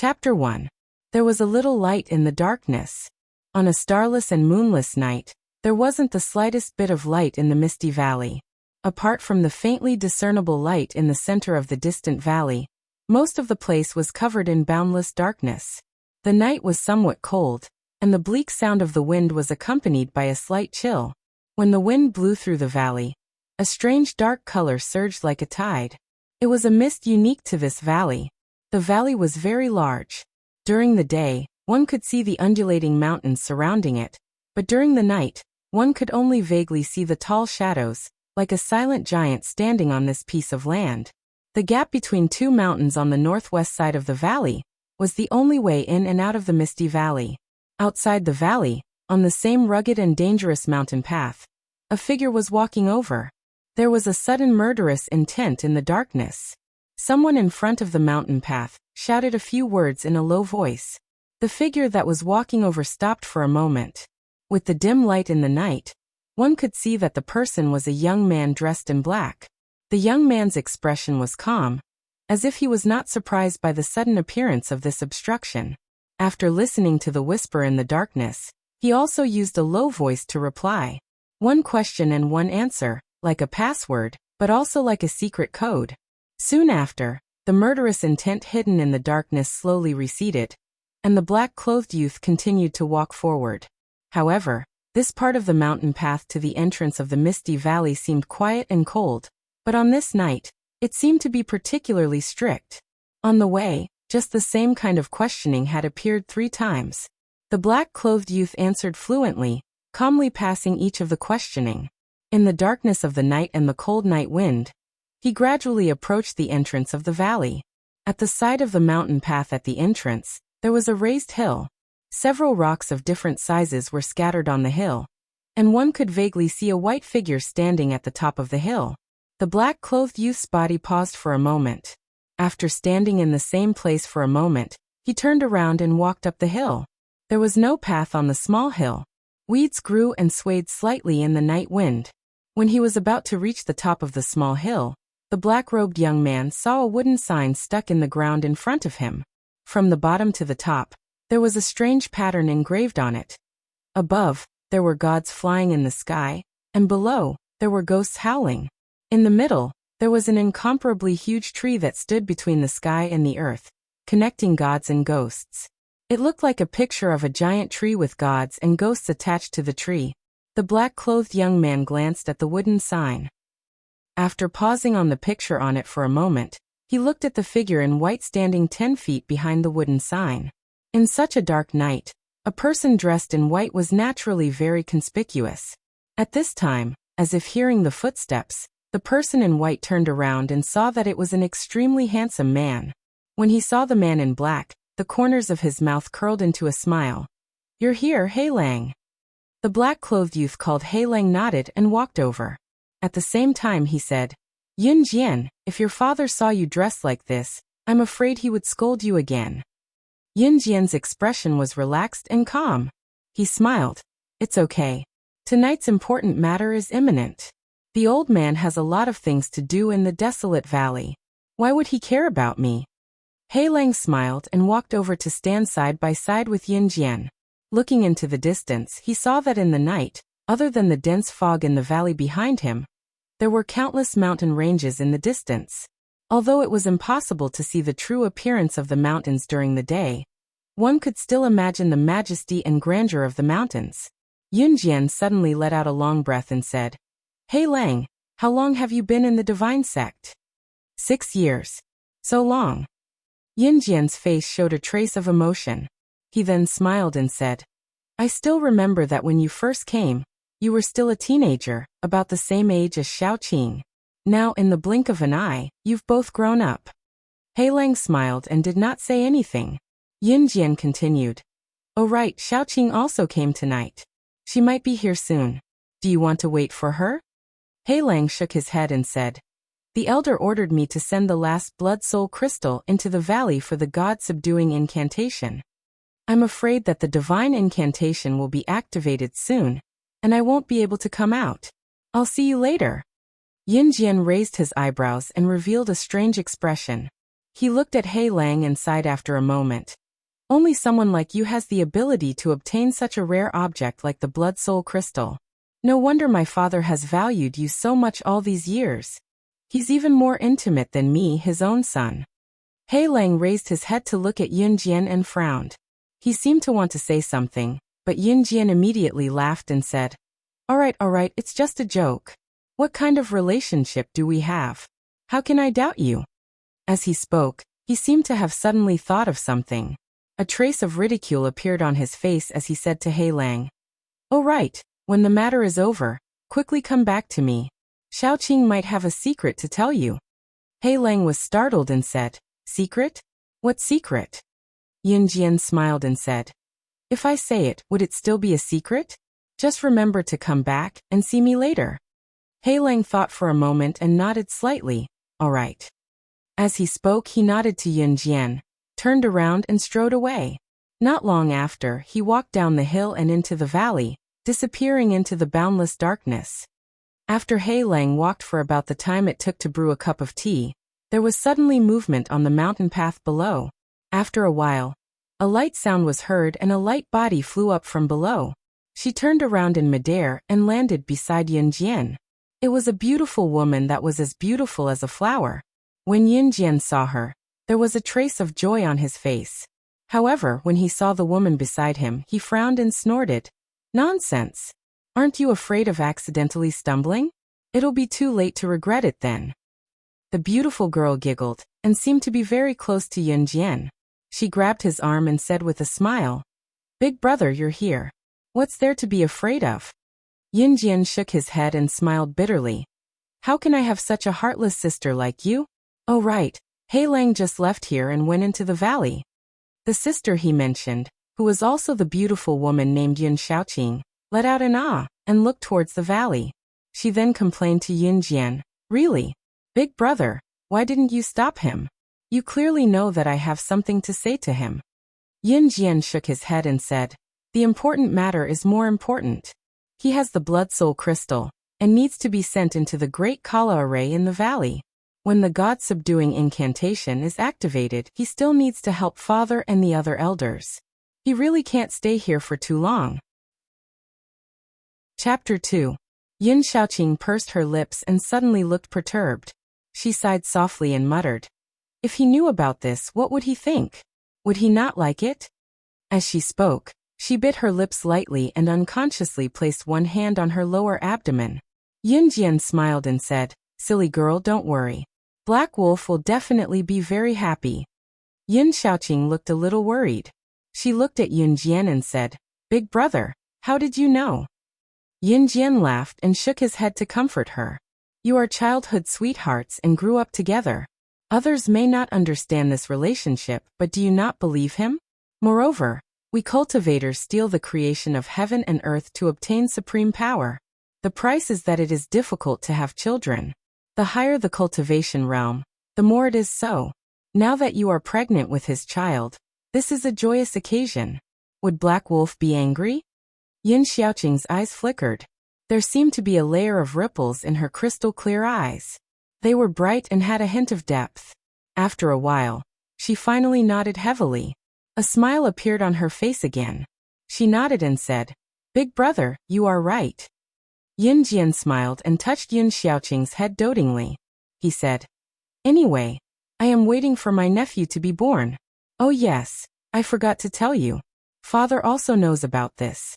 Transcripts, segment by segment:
Chapter 1. There was a little light in the darkness. On a starless and moonless night, there wasn't the slightest bit of light in the misty valley. Apart from the faintly discernible light in the center of the distant valley, most of the place was covered in boundless darkness. The night was somewhat cold, and the bleak sound of the wind was accompanied by a slight chill. When the wind blew through the valley, a strange dark color surged like a tide. It was a mist unique to this valley. The valley was very large. During the day, one could see the undulating mountains surrounding it, but during the night, one could only vaguely see the tall shadows, like a silent giant standing on this piece of land. The gap between two mountains on the northwest side of the valley was the only way in and out of the misty valley. Outside the valley, on the same rugged and dangerous mountain path, a figure was walking over. There was a sudden murderous intent in the darkness. Someone in front of the mountain path shouted a few words in a low voice. The figure that was walking over stopped for a moment. With the dim light in the night, one could see that the person was a young man dressed in black. The young man's expression was calm, as if he was not surprised by the sudden appearance of this obstruction. After listening to the whisper in the darkness, he also used a low voice to reply. One question and one answer, like a password, but also like a secret code. Soon after, the murderous intent hidden in the darkness slowly receded, and the black-clothed youth continued to walk forward. However, this part of the mountain path to the entrance of the misty valley seemed quiet and cold, but on this night, it seemed to be particularly strict. On the way, just the same kind of questioning had appeared 3 times. The black-clothed youth answered fluently, calmly passing each of the questioning. In the darkness of the night and the cold night wind, he gradually approached the entrance of the valley. At the side of the mountain path at the entrance, there was a raised hill. Several rocks of different sizes were scattered on the hill, and one could vaguely see a white figure standing at the top of the hill. The black-clothed youth's body paused for a moment. After standing in the same place for a moment, he turned around and walked up the hill. There was no path on the small hill. Weeds grew and swayed slightly in the night wind. When he was about to reach the top of the small hill, the black-robed young man saw a wooden sign stuck in the ground in front of him. From the bottom to the top, there was a strange pattern engraved on it. Above, there were gods flying in the sky, and below, there were ghosts howling. In the middle, there was an incomparably huge tree that stood between the sky and the earth, connecting gods and ghosts. It looked like a picture of a giant tree with gods and ghosts attached to the tree. The black-clothed young man glanced at the wooden sign. After pausing on the picture on it for a moment, he looked at the figure in white standing 10 feet behind the wooden sign. In such a dark night, a person dressed in white was naturally very conspicuous. At this time, as if hearing the footsteps, the person in white turned around and saw that it was an extremely handsome man. When he saw the man in black, the corners of his mouth curled into a smile. "You're here, Hei Lang." The black-clothed youth called Hei Lang nodded and walked over. At the same time he said, "Yun Jian, if your father saw you dressed like this, I'm afraid he would scold you again." Yun Jian's expression was relaxed and calm. He smiled. "It's okay. Tonight's important matter is imminent. The old man has a lot of things to do in the desolate valley. Why would he care about me?" Hei Lang smiled and walked over to stand side by side with Yun Jian. Looking into the distance, he saw that in the night, other than the dense fog in the valley behind him, there were countless mountain ranges in the distance. Although it was impossible to see the true appearance of the mountains during the day, one could still imagine the majesty and grandeur of the mountains. Yun Jian suddenly let out a long breath and said, "Hei Lang, how long have you been in the divine sect?" 6 years. So long. Yun Jian's face showed a trace of emotion. He then smiled and said, "I still remember that when you first came, you were still a teenager, about the same age as Xiaoqing. Now in the blink of an eye, you've both grown up." Hei Lang smiled and did not say anything. Yun Jian continued, "Oh right, Xiaoqing also came tonight. She might be here soon. Do you want to wait for her?" Hei Lang shook his head and said, "The elder ordered me to send the last blood soul crystal into the valley for the god-subduing incantation. I'm afraid that the divine incantation will be activated soon, and I won't be able to come out. I'll see you later." Yun Jian raised his eyebrows and revealed a strange expression. He looked at Hei Lang and sighed after a moment. Only someone like you has the ability to obtain such a rare object like the Blood Soul Crystal. No wonder my father has valued you so much all these years. He's even more intimate than me, his own son. Hei Lang raised his head to look at Yun Jian and frowned. He seemed to want to say something, but Yun Jian immediately laughed and said, all right, it's just a joke. What kind of relationship do we have? How can I doubt you? As he spoke, he seemed to have suddenly thought of something. A trace of ridicule appeared on his face as he said to Hei Lang, oh right, when the matter is over, quickly come back to me. Xiaoqing might have a secret to tell you. Hei Lang was startled and said, secret? What secret? Yun Jian smiled and said, if I say it, would it still be a secret? Just remember to come back and see me later. Hei Lang thought for a moment and nodded slightly, all right. As he spoke, he nodded to Yun Jian, turned around and strode away. Not long after, he walked down the hill and into the valley, disappearing into the boundless darkness. After Hei Lang walked for about the time it took to brew a cup of tea, there was suddenly movement on the mountain path below. After a while, a light sound was heard and a light body flew up from below. She turned around in midair and landed beside Yun Jian. It was a beautiful woman that was as beautiful as a flower. When Yun Jian saw her, there was a trace of joy on his face. However, when he saw the woman beside him, he frowned and snorted. Nonsense! Aren't you afraid of accidentally stumbling? It'll be too late to regret it then. The beautiful girl giggled, and seemed to be very close to Yun Jian. She grabbed his arm and said with a smile, Big brother, you're here. What's there to be afraid of? Yun Jian shook his head and smiled bitterly. How can I have such a heartless sister like you? Oh right, Hei Lang just left here and went into the valley. The sister he mentioned, who was also the beautiful woman named Yun Xiaoqing, let out an ah and looked towards the valley. She then complained to Yun Jian, really? Big brother, why didn't you stop him? You clearly know that I have something to say to him. Yun Jian shook his head and said, the important matter is more important. He has the Blood Soul Crystal, and needs to be sent into the Great Kala Array in the valley. When the God-subduing incantation is activated, he still needs to help Father and the other elders. He really can't stay here for too long. Chapter 2. Yun Xiaoqing pursed her lips and suddenly looked perturbed. She sighed softly and muttered, if he knew about this, what would he think? Would he not like it? As she spoke, she bit her lips lightly and unconsciously placed one hand on her lower abdomen. Yun Jian smiled and said, silly girl, don't worry. Black Wolf will definitely be very happy. Yun Xiaoqing looked a little worried. She looked at Yun Jian and said, Big brother, how did you know? Yun Jian laughed and shook his head to comfort her. You are childhood sweethearts and grew up together. Others may not understand this relationship, but do you not believe him? Moreover, we cultivators steal the creation of heaven and earth to obtain supreme power. The price is that it is difficult to have children. The higher the cultivation realm, the more it is so. Now that you are pregnant with his child, this is a joyous occasion. Would Black Wolf be angry? Yun Xiaoqing's eyes flickered. There seemed to be a layer of ripples in her crystal-clear eyes. They were bright and had a hint of depth. After a while, she finally nodded heavily. A smile appeared on her face again. She nodded and said, Big brother, you are right. Yun Jian smiled and touched Yun Xiaoqing's head dotingly. He said, anyway, I am waiting for my nephew to be born. Oh yes, I forgot to tell you. Father also knows about this.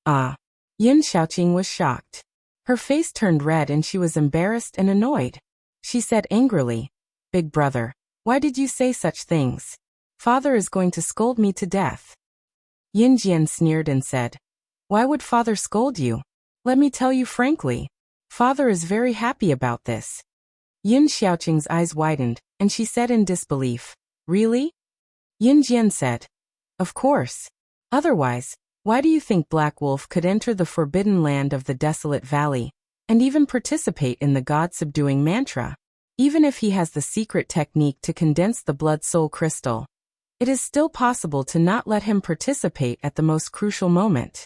Ah. Yun Xiaoqing was shocked. Her face turned red and she was embarrassed and annoyed. She said angrily, Big brother, why did you say such things? Father is going to scold me to death. Yun Jian sneered and said, why would father scold you? Let me tell you frankly. Father is very happy about this. Yun Xiaoqing's eyes widened, and she said in disbelief, really? Yun Jian said, of course. Otherwise, why do you think Black Wolf could enter the forbidden land of the desolate valley, and even participate in the God-subduing mantra? Even if he has the secret technique to condense the Blood Soul Crystal, it is still possible to not let him participate at the most crucial moment.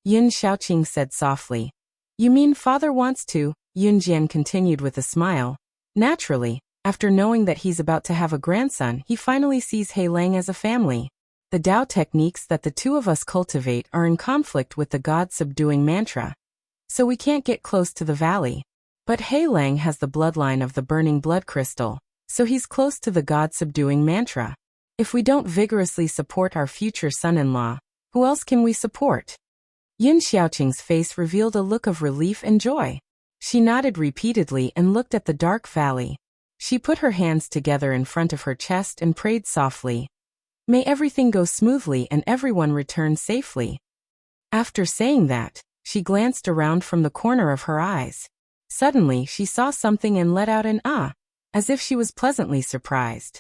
Yun Xiaoqing said softly. You mean father wants to? Yun Jian continued with a smile. Naturally, After knowing that he's about to have a grandson, he finally sees He Lang as a family. The Tao techniques that the two of us cultivate are in conflict with the God-subduing mantra, so we can't get close to the valley. But He Lang has the bloodline of the burning blood crystal, so he's close to the God-subduing mantra. If we don't vigorously support our future son-in-law, who else can we support? Yin Xiaoqing's face revealed a look of relief and joy. She nodded repeatedly and looked at the dark valley. She put her hands together in front of her chest and prayed softly. May everything go smoothly and everyone return safely. After saying that, she glanced around from the corner of her eyes. Suddenly she saw something and let out an ah, as if she was pleasantly surprised.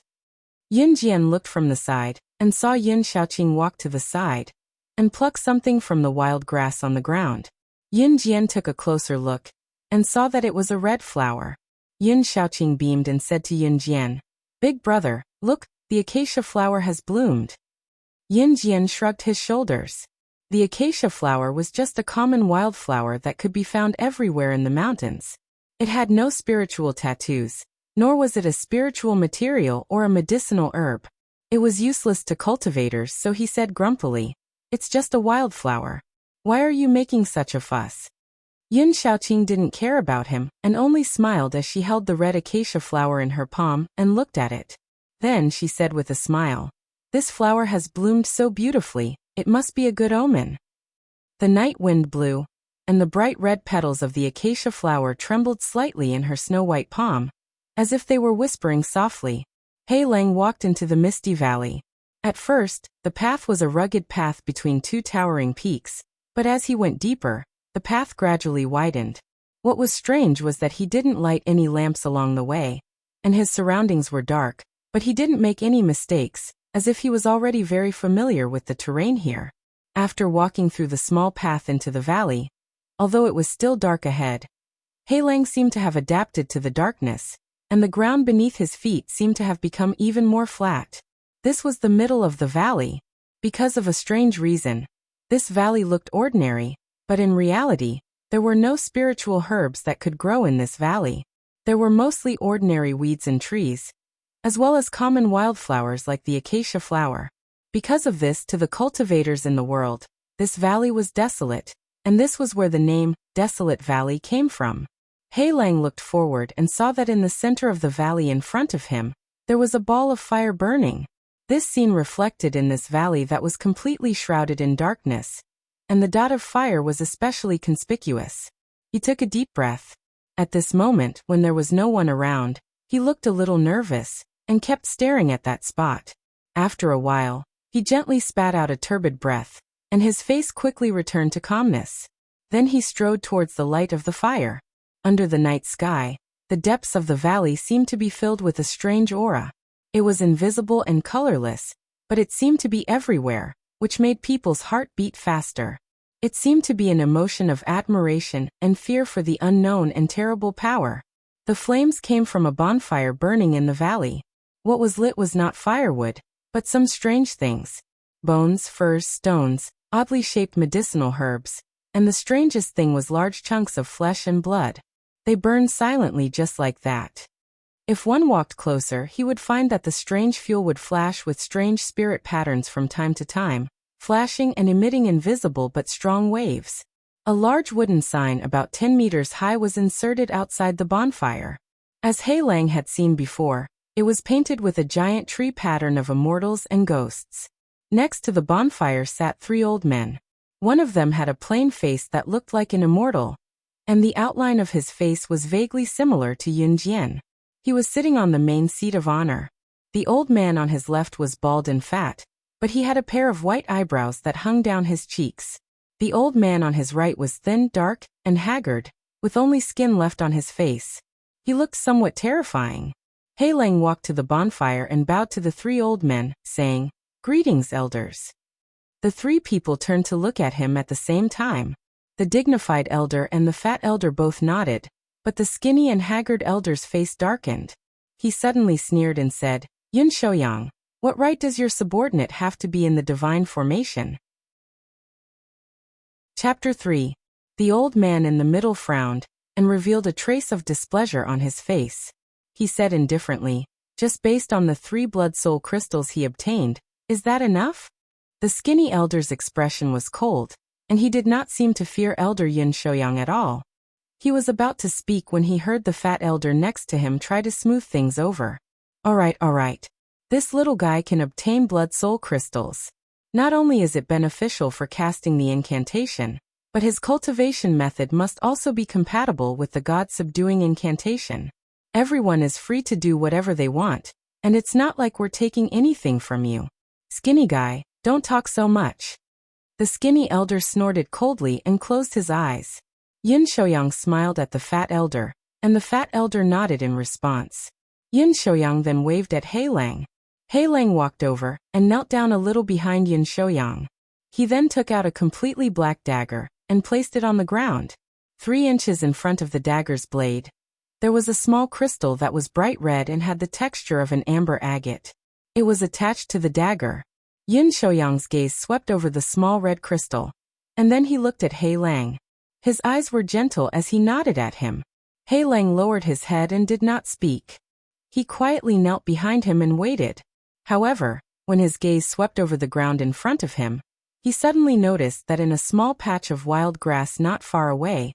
Yin Jian looked from the side, and saw Yin Xiaoqing walk to the side, and pluck something from the wild grass on the ground. Yin Jian took a closer look, and saw that it was a red flower. Yin Xiaoqing beamed and said to Yin Jian, Big brother, look, the acacia flower has bloomed. Yin Jian shrugged his shoulders. The acacia flower was just a common wildflower that could be found everywhere in the mountains. It had no spiritual tattoos, nor was it a spiritual material or a medicinal herb. It was useless to cultivators, so he said grumpily, It's just a wildflower. Why are you making such a fuss? Yin Xiaoqing didn't care about him, and only smiled as she held the red acacia flower in her palm and looked at it. Then she said with a smile, This flower has bloomed so beautifully, it must be a good omen. The night wind blew, and the bright red petals of the acacia flower trembled slightly in her snow-white palm, as if they were whispering softly. He Lang walked into the misty valley. At first, the path was a rugged path between two towering peaks, but as he went deeper, the path gradually widened. What was strange was that he didn't light any lamps along the way, and his surroundings were dark, but he didn't make any mistakes, as if he was already very familiar with the terrain here. After walking through the small path into the valley, although it was still dark ahead, He Lang seemed to have adapted to the darkness, and the ground beneath his feet seemed to have become even more flat. This was the middle of the valley. Because of a strange reason, this valley looked ordinary, but in reality, there were no spiritual herbs that could grow in this valley. There were mostly ordinary weeds and trees, as well as common wildflowers like the acacia flower. Because of this, to the cultivators in the world, this valley was desolate, and this was where the name, Desolate Valley, came from. He Lang looked forward and saw that in the center of the valley in front of him, there was a ball of fire burning. This scene reflected in this valley that was completely shrouded in darkness, and the dot of fire was especially conspicuous. He took a deep breath. At this moment, when there was no one around, he looked a little nervous, and kept staring at that spot. After a while, he gently spat out a turbid breath, and his face quickly returned to calmness. Then he strode towards the light of the fire. Under the night sky, the depths of the valley seemed to be filled with a strange aura. It was invisible and colorless, but it seemed to be everywhere, which made people's heart beat faster. It seemed to be an emotion of admiration and fear for the unknown and terrible power. The flames came from a bonfire burning in the valley. What was lit was not firewood, but some strange things. Bones, furs, stones, oddly shaped medicinal herbs, and the strangest thing was large chunks of flesh and blood. They burned silently just like that. If one walked closer, he would find that the strange fuel would flash with strange spirit patterns from time to time, flashing and emitting invisible but strong waves. A large wooden sign about 10 meters high was inserted outside the bonfire. As He Lang had seen before, it was painted with a giant tree pattern of immortals and ghosts. Next to the bonfire sat 3 old men. One of them had a plain face that looked like an immortal, and the outline of his face was vaguely similar to Yin Jian. He was sitting on the main seat of honor. The old man on his left was bald and fat, but he had a pair of white eyebrows that hung down his cheeks. The old man on his right was thin, dark, and haggard, with only skin left on his face. He looked somewhat terrifying. He Lang walked to the bonfire and bowed to the 3 old men, saying, "Greetings, elders." The 3 people turned to look at him at the same time. The dignified elder and the fat elder both nodded, but the skinny and haggard elder's face darkened. He suddenly sneered and said, "Yun Shouyang, what right does your subordinate have to be in the divine formation?" Chapter 3. The old man in the middle frowned, and revealed a trace of displeasure on his face. he said indifferently, just based on the 3 blood soul crystals he obtained. Is that enough? The skinny elder's expression was cold, and he did not seem to fear Elder Yin Shouyang at all. He was about to speak when he heard the fat elder next to him try to smooth things over. All right. This little guy can obtain blood soul crystals. Not only is it beneficial for casting the incantation, but his cultivation method must also be compatible with the god-subduing incantation. Everyone is free to do whatever they want, and it's not like we're taking anything from you. Skinny guy, don't talk so much. The skinny elder snorted coldly and closed his eyes. Yin Shouyang smiled at the fat elder, and the fat elder nodded in response. Yin Shouyang then waved at Hei Lang. Hei Lang walked over and knelt down a little behind Yin Shouyang. He then took out a completely black dagger and placed it on the ground. 3 inches in front of the dagger's blade, there was a small crystal that was bright red and had the texture of an amber agate. It was attached to the dagger. Yin Shouyang's gaze swept over the small red crystal, and then he looked at Hei Lang. His eyes were gentle as he nodded at him. Hei Lang lowered his head and did not speak. He quietly knelt behind him and waited. However, when his gaze swept over the ground in front of him, he suddenly noticed that in a small patch of wild grass not far away,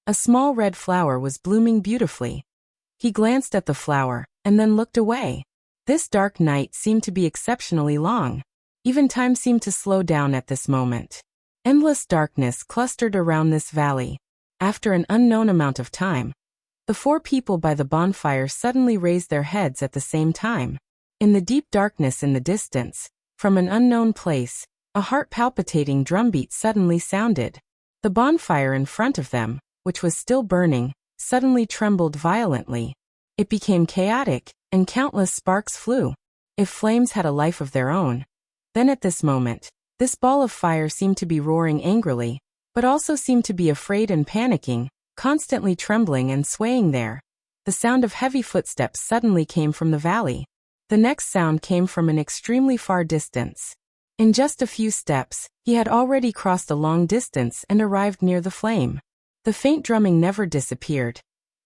a small red flower was blooming beautifully. He glanced at the flower, and then looked away. This dark night seemed to be exceptionally long. Even time seemed to slow down at this moment. Endless darkness clustered around this valley. After an unknown amount of time, the 4 people by the bonfire suddenly raised their heads at the same time. In the deep darkness in the distance, from an unknown place, a heart-palpitating drumbeat suddenly sounded. The bonfire in front of them, which was still burning, suddenly trembled violently. It became chaotic, and countless sparks flew. If flames had a life of their own, then at this moment, this ball of fire seemed to be roaring angrily, but also seemed to be afraid and panicking, constantly trembling and swaying there. The sound of heavy footsteps suddenly came from the valley. The next sound came from an extremely far distance. In just a few steps, he had already crossed a long distance and arrived near the flame. The faint drumming never disappeared,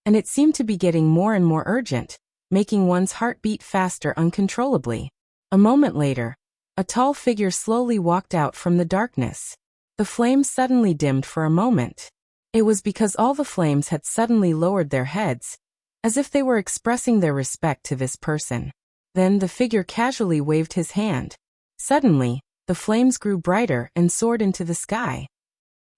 and it seemed to be getting more and more urgent, making one's heart beat faster uncontrollably. A moment later, a tall figure slowly walked out from the darkness. The flames suddenly dimmed for a moment. It was because all the flames had suddenly lowered their heads, as if they were expressing their respect to this person. Then the figure casually waved his hand. Suddenly, the flames grew brighter and soared into the sky.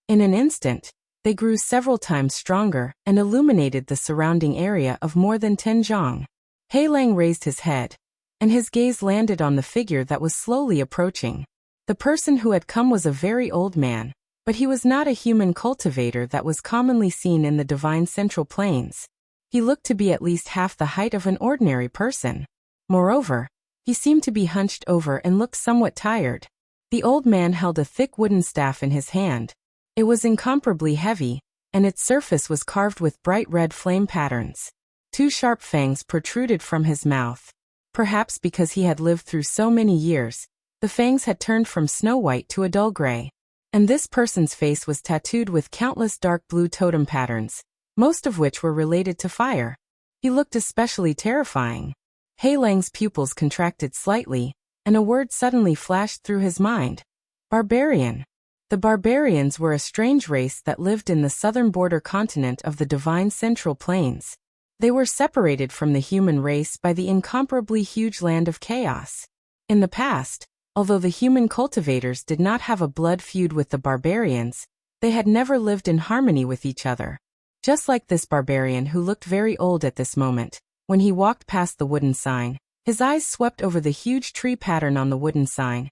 In an instant, they grew several times stronger and illuminated the surrounding area of more than 10 zhang. Hei Lang raised his head, and his gaze landed on the figure that was slowly approaching. The person who had come was a very old man, but he was not a human cultivator that was commonly seen in the divine central plains. He looked to be at least half the height of an ordinary person. Moreover, he seemed to be hunched over and looked somewhat tired. The old man held a thick wooden staff in his hand. It was incomparably heavy, and its surface was carved with bright red flame patterns. 2 sharp fangs protruded from his mouth. Perhaps because he had lived through so many years, the fangs had turned from snow white to a dull gray. And this person's face was tattooed with countless dark blue totem patterns, most of which were related to fire. He looked especially terrifying. Hei Lang's pupils contracted slightly, and a word suddenly flashed through his mind. Barbarian. The barbarians were a strange race that lived in the southern border continent of the divine central plains. They were separated from the human race by the incomparably huge land of chaos. In the past, although the human cultivators did not have a blood feud with the barbarians, they had never lived in harmony with each other. Just like this barbarian who looked very old at this moment, when he walked past the wooden sign, his eyes swept over the huge tree pattern on the wooden sign,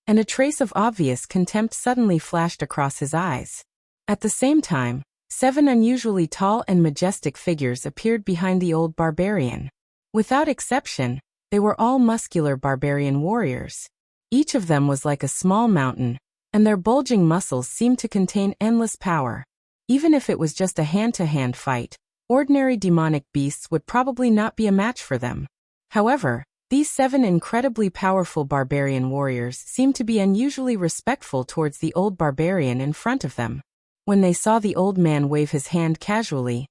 and a trace of obvious contempt suddenly flashed across his eyes. At the same time, 7 unusually tall and majestic figures appeared behind the old barbarian. Without exception, they were all muscular barbarian warriors. Each of them was like a small mountain, and their bulging muscles seemed to contain endless power. Even if it was just a hand-to-hand fight, ordinary demonic beasts would probably not be a match for them. However, these 7 incredibly powerful barbarian warriors seemed to be unusually respectful towards the old barbarian in front of them. When they saw the old man wave his hand casually,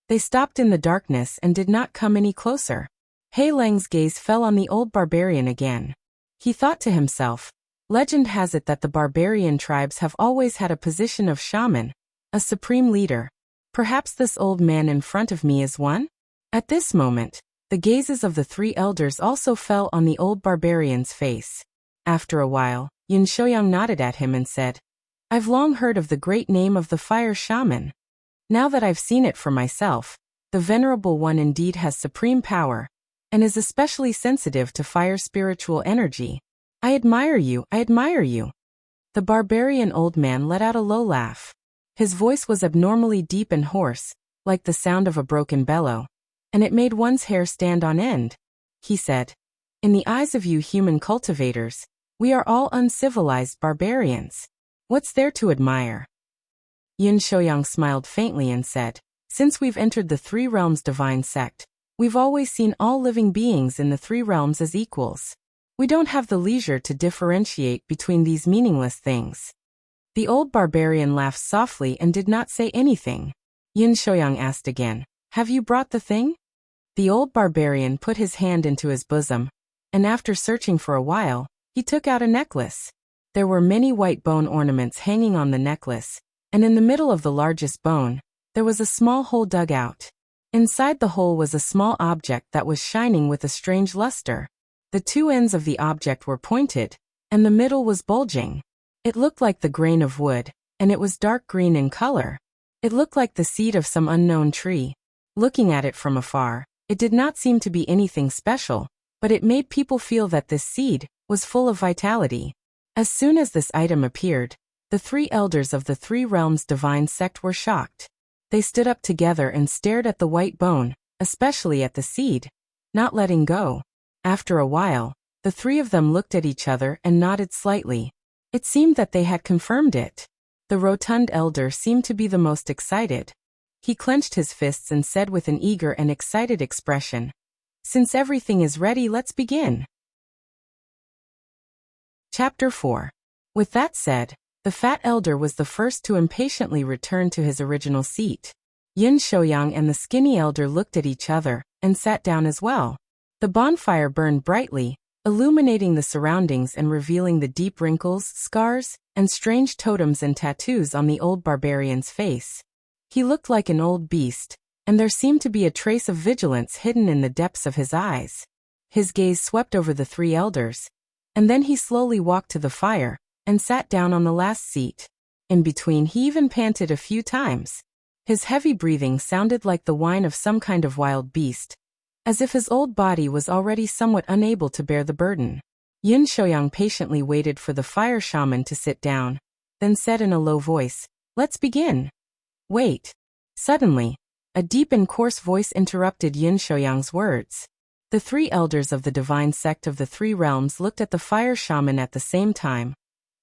they stopped in the darkness and did not come any closer. He Lang's gaze fell on the old barbarian again. He thought to himself, legend has it that the barbarian tribes have always had a position of shaman, a supreme leader. Perhaps this old man in front of me is one? At this moment, the gazes of the three elders also fell on the old barbarian's face. After a while, Yin Shouyang nodded at him and said, I've long heard of the great name of the fire shaman. Now that I've seen it for myself, the Venerable One indeed has supreme power, and is especially sensitive to fire spiritual energy. I admire you, I admire you. The barbarian old man let out a low laugh. His voice was abnormally deep and hoarse, like the sound of a broken bellow, and it made one's hair stand on end. He said, in the eyes of you human cultivators, we are all uncivilized barbarians. What's there to admire? Yin Shouyang smiled faintly and said, since we've entered the Three Realms divine sect, we've always seen all living beings in the three realms as equals. We don't have the leisure to differentiate between these meaningless things. The old barbarian laughed softly and did not say anything. Yin Shouyang asked again, have you brought the thing? The old barbarian put his hand into his bosom, and after searching for a while, he took out a necklace. There were many white bone ornaments hanging on the necklace, and in the middle of the largest bone, there was a small hole dug out. Inside the hole was a small object that was shining with a strange luster. The two ends of the object were pointed, and the middle was bulging. It looked like the grain of wood, and it was dark green in color. It looked like the seed of some unknown tree. Looking at it from afar, it did not seem to be anything special, but it made people feel that this seed was full of vitality. As soon as this item appeared, the three elders of the Three Realms divine sect were shocked. They stood up together and stared at the white bone, especially at the seed, not letting go. After a while, the three of them looked at each other and nodded slightly. It seemed that they had confirmed it. The rotund elder seemed to be the most excited. He clenched his fists and said with an eager and excited expression, since everything is ready, let's begin. Chapter 4. With that said, the fat elder was the first to impatiently return to his original seat. Yin Shouyang and the skinny elder looked at each other and sat down as well. The bonfire burned brightly, illuminating the surroundings and revealing the deep wrinkles, scars, and strange totems and tattoos on the old barbarian's face. He looked like an old beast, and there seemed to be a trace of vigilance hidden in the depths of his eyes. His gaze swept over the three elders, and then he slowly walked to the fire and sat down on the last seat. In between, he even panted a few times. His heavy breathing sounded like the whine of some kind of wild beast, as if his old body was already somewhat unable to bear the burden. Yin Shouyang patiently waited for the fire shaman to sit down, then said in a low voice, let's begin. Wait. Suddenly, a deep and coarse voice interrupted Yin Shouyang's words. The three elders of the divine sect of the Three Realms looked at the fire shaman at the same time,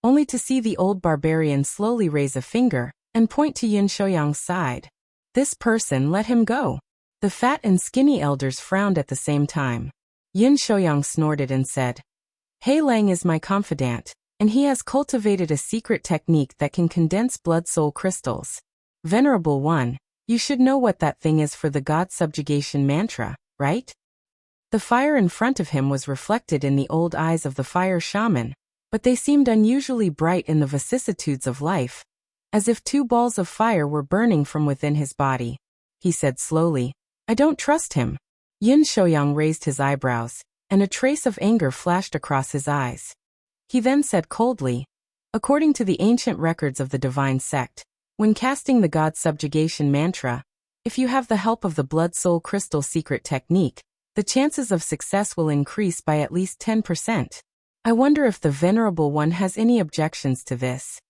only to see the old barbarian slowly raise a finger and point to Yin Shouyang's side. This person, let him go. The fat and skinny elders frowned at the same time. Yin Shouyang snorted and said, He Lang is my confidant, and he has cultivated a secret technique that can condense blood-soul crystals. Venerable One, you should know what that thing is for the God subjugation mantra, right? The fire in front of him was reflected in the old eyes of the fire shaman, but they seemed unusually bright in the vicissitudes of life, as if two balls of fire were burning from within his body. He said slowly, I don't trust him. Yin Shouyang raised his eyebrows, and a trace of anger flashed across his eyes. He then said coldly, according to the ancient records of the divine sect, when casting the God subjugation mantra, if you have the help of the blood-soul crystal secret technique, the chances of success will increase by at least 10%. I wonder if the Venerable One has any objections to this.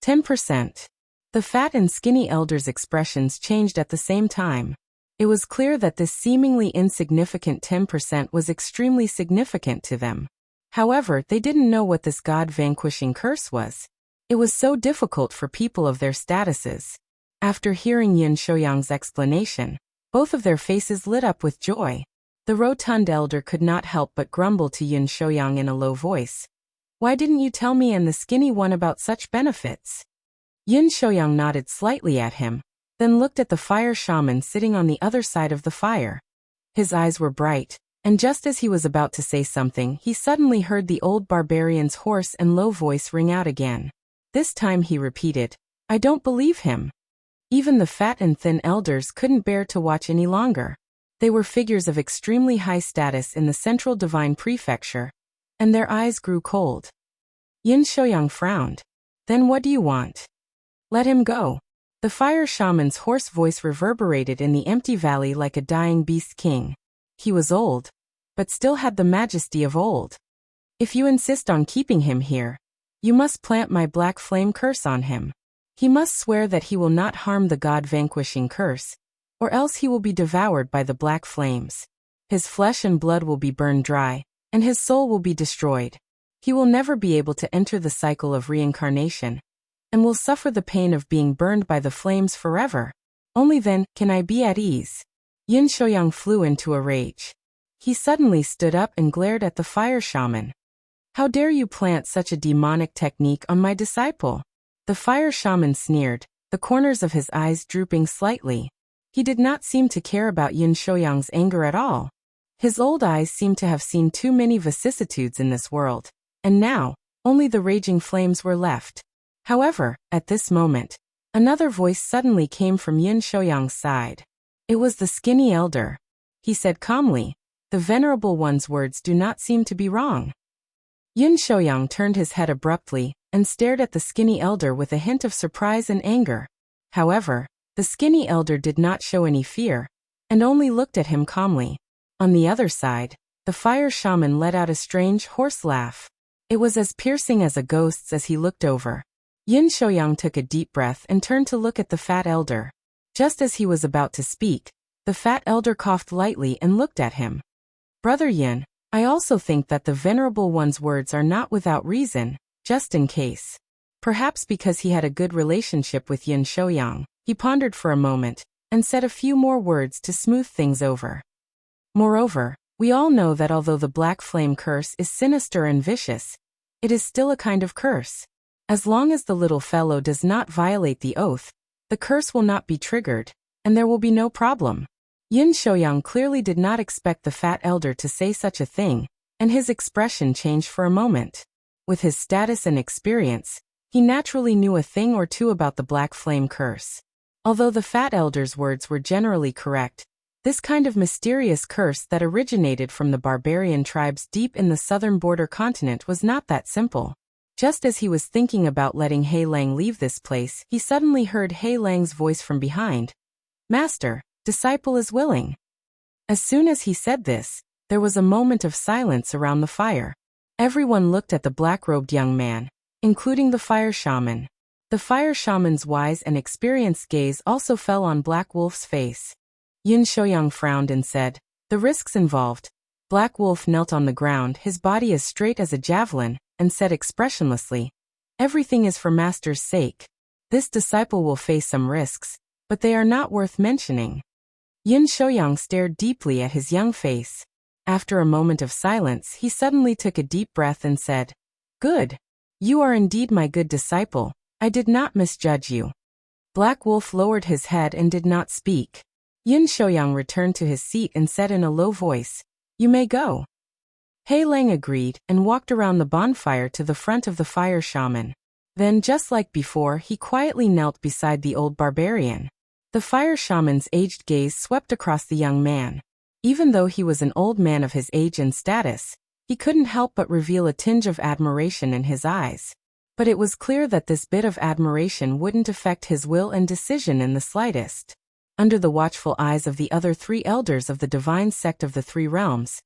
10%. The fat and skinny elders' expressions changed at the same time. It was clear that this seemingly insignificant 10% was extremely significant to them. However, they didn't know what this God-vanquishing curse was. It was so difficult for people of their statuses. After hearing Yin Shouyang's explanation, both of their faces lit up with joy. The rotund elder could not help but grumble to Yin Shouyang in a low voice. Why didn't you tell me and the skinny one about such benefits? Yin Shouyang nodded slightly at him, then looked at the fire shaman sitting on the other side of the fire. His eyes were bright, And just as he was about to say something, he suddenly heard the old barbarian's hoarse and low voice ring out again. This time he repeated, "I don't believe him." Even the fat and thin elders couldn't bear to watch any longer. They were figures of extremely high status in the central divine prefecture, and their eyes grew cold. Yin Shouyang frowned. "Then what do you want?" "Let him go." The fire shaman's hoarse voice reverberated in the empty valley like a dying beast king. He was old, but still had the majesty of old. "If you insist on keeping him here, you must plant my black flame curse on him. He must swear that he will not harm the god-vanquishing curse, or else he will be devoured by the black flames. His flesh and blood will be burned dry, and his soul will be destroyed. He will never be able to enter the cycle of reincarnation, and will suffer the pain of being burned by the flames forever. Only then can I be at ease." Yin Shouyang flew into a rage. He suddenly stood up and glared at the fire shaman. "How dare you plant such a demonic technique on my disciple?" The fire shaman sneered, the corners of his eyes drooping slightly. He did not seem to care about Yin Shouyang's anger at all. His old eyes seemed to have seen too many vicissitudes in this world, and now, only the raging flames were left. However, at this moment, another voice suddenly came from Yin Shouyang's side. It was the skinny elder. He said calmly, "The Venerable One's words do not seem to be wrong." Yin Shouyang turned his head abruptly and stared at the skinny elder with a hint of surprise and anger. However, the skinny elder did not show any fear, and only looked at him calmly. On the other side, the fire shaman let out a strange, hoarse laugh. It was as piercing as a ghost's as he looked over. Yin Shouyang took a deep breath and turned to look at the fat elder. Just as he was about to speak, the fat elder coughed lightly and looked at him. "Brother Yin, I also think that the Venerable One's words are not without reason, just in case." Perhaps because he had a good relationship with Yin Shouyang, he pondered for a moment, and said a few more words to smooth things over. "Moreover, we all know that although the black flame curse is sinister and vicious, it is still a kind of curse. As long as the little fellow does not violate the oath, the curse will not be triggered, and there will be no problem." Yin Shouyang clearly did not expect the fat elder to say such a thing, and his expression changed for a moment. With his status and experience, he naturally knew a thing or two about the black flame curse. Although the fat elder's words were generally correct, this kind of mysterious curse that originated from the barbarian tribes deep in the southern border continent was not that simple. Just as he was thinking about letting Hei Lang leave this place, he suddenly heard Hei Lang's voice from behind. "Master, disciple is willing." As soon as he said this, there was a moment of silence around the fire. Everyone looked at the black-robed young man, including the fire shaman. The fire shaman's wise and experienced gaze also fell on Black Wolf's face. Yin Shouyang frowned and said, "The risks involved." Black Wolf knelt on the ground, his body as straight as a javelin, and said expressionlessly, "Everything is for Master's sake. This disciple will face some risks, but they are not worth mentioning." Yin Shouyang stared deeply at his young face. After a moment of silence, he suddenly took a deep breath and said, "Good. You are indeed my good disciple. I did not misjudge you." Black Wolf lowered his head and did not speak. Yin Shouyang returned to his seat and said in a low voice, "You may go." Hei Lang agreed and walked around the bonfire to the front of the fire shaman. Then, just like before, he quietly knelt beside the old barbarian. The fire shaman's aged gaze swept across the young man. Even though he was an old man of his age and status, he couldn't help but reveal a tinge of admiration in his eyes. But it was clear that this bit of admiration wouldn't affect his will and decision in the slightest. Under the watchful eyes of the other three elders of the divine sect of the Three Realms,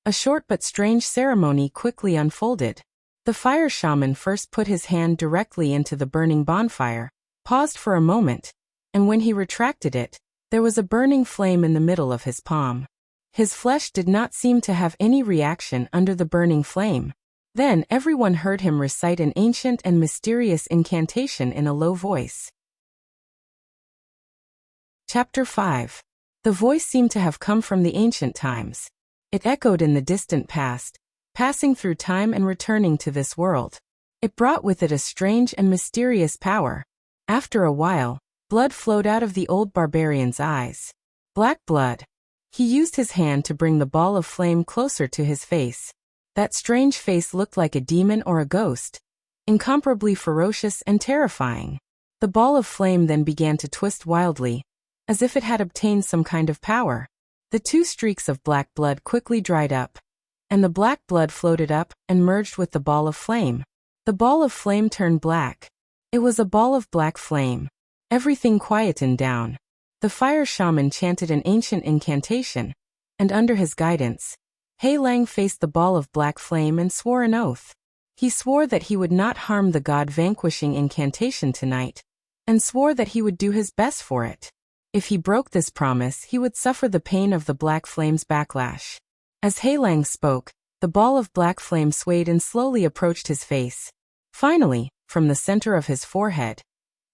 a short but strange ceremony quickly unfolded. The fire shaman first put his hand directly into the burning bonfire, paused for a moment, and when he retracted it, there was a burning flame in the middle of his palm. His flesh did not seem to have any reaction under the burning flame. Then everyone heard him recite an ancient and mysterious incantation in a low voice. Chapter 5. The voice seemed to have come from the ancient times. It echoed in the distant past, passing through time and returning to this world. It brought with it a strange and mysterious power. After a while, blood flowed out of the old barbarian's eyes. Black blood. He used his hand to bring the ball of flame closer to his face. That strange face looked like a demon or a ghost, incomparably ferocious and terrifying. The ball of flame then began to twist wildly, as if it had obtained some kind of power. The two streaks of black blood quickly dried up, and the black blood floated up and merged with the ball of flame. The ball of flame turned black. It was a ball of black flame. Everything quietened down. The fire shaman chanted an ancient incantation, and under his guidance, Hei Lang faced the ball of black flame and swore an oath. He swore that he would not harm the god-vanquishing incantation tonight, and swore that he would do his best for it. If he broke this promise, he would suffer the pain of the black flame's backlash. As Hei Lang spoke, the ball of black flame swayed and slowly approached his face. Finally, from the center of his forehead,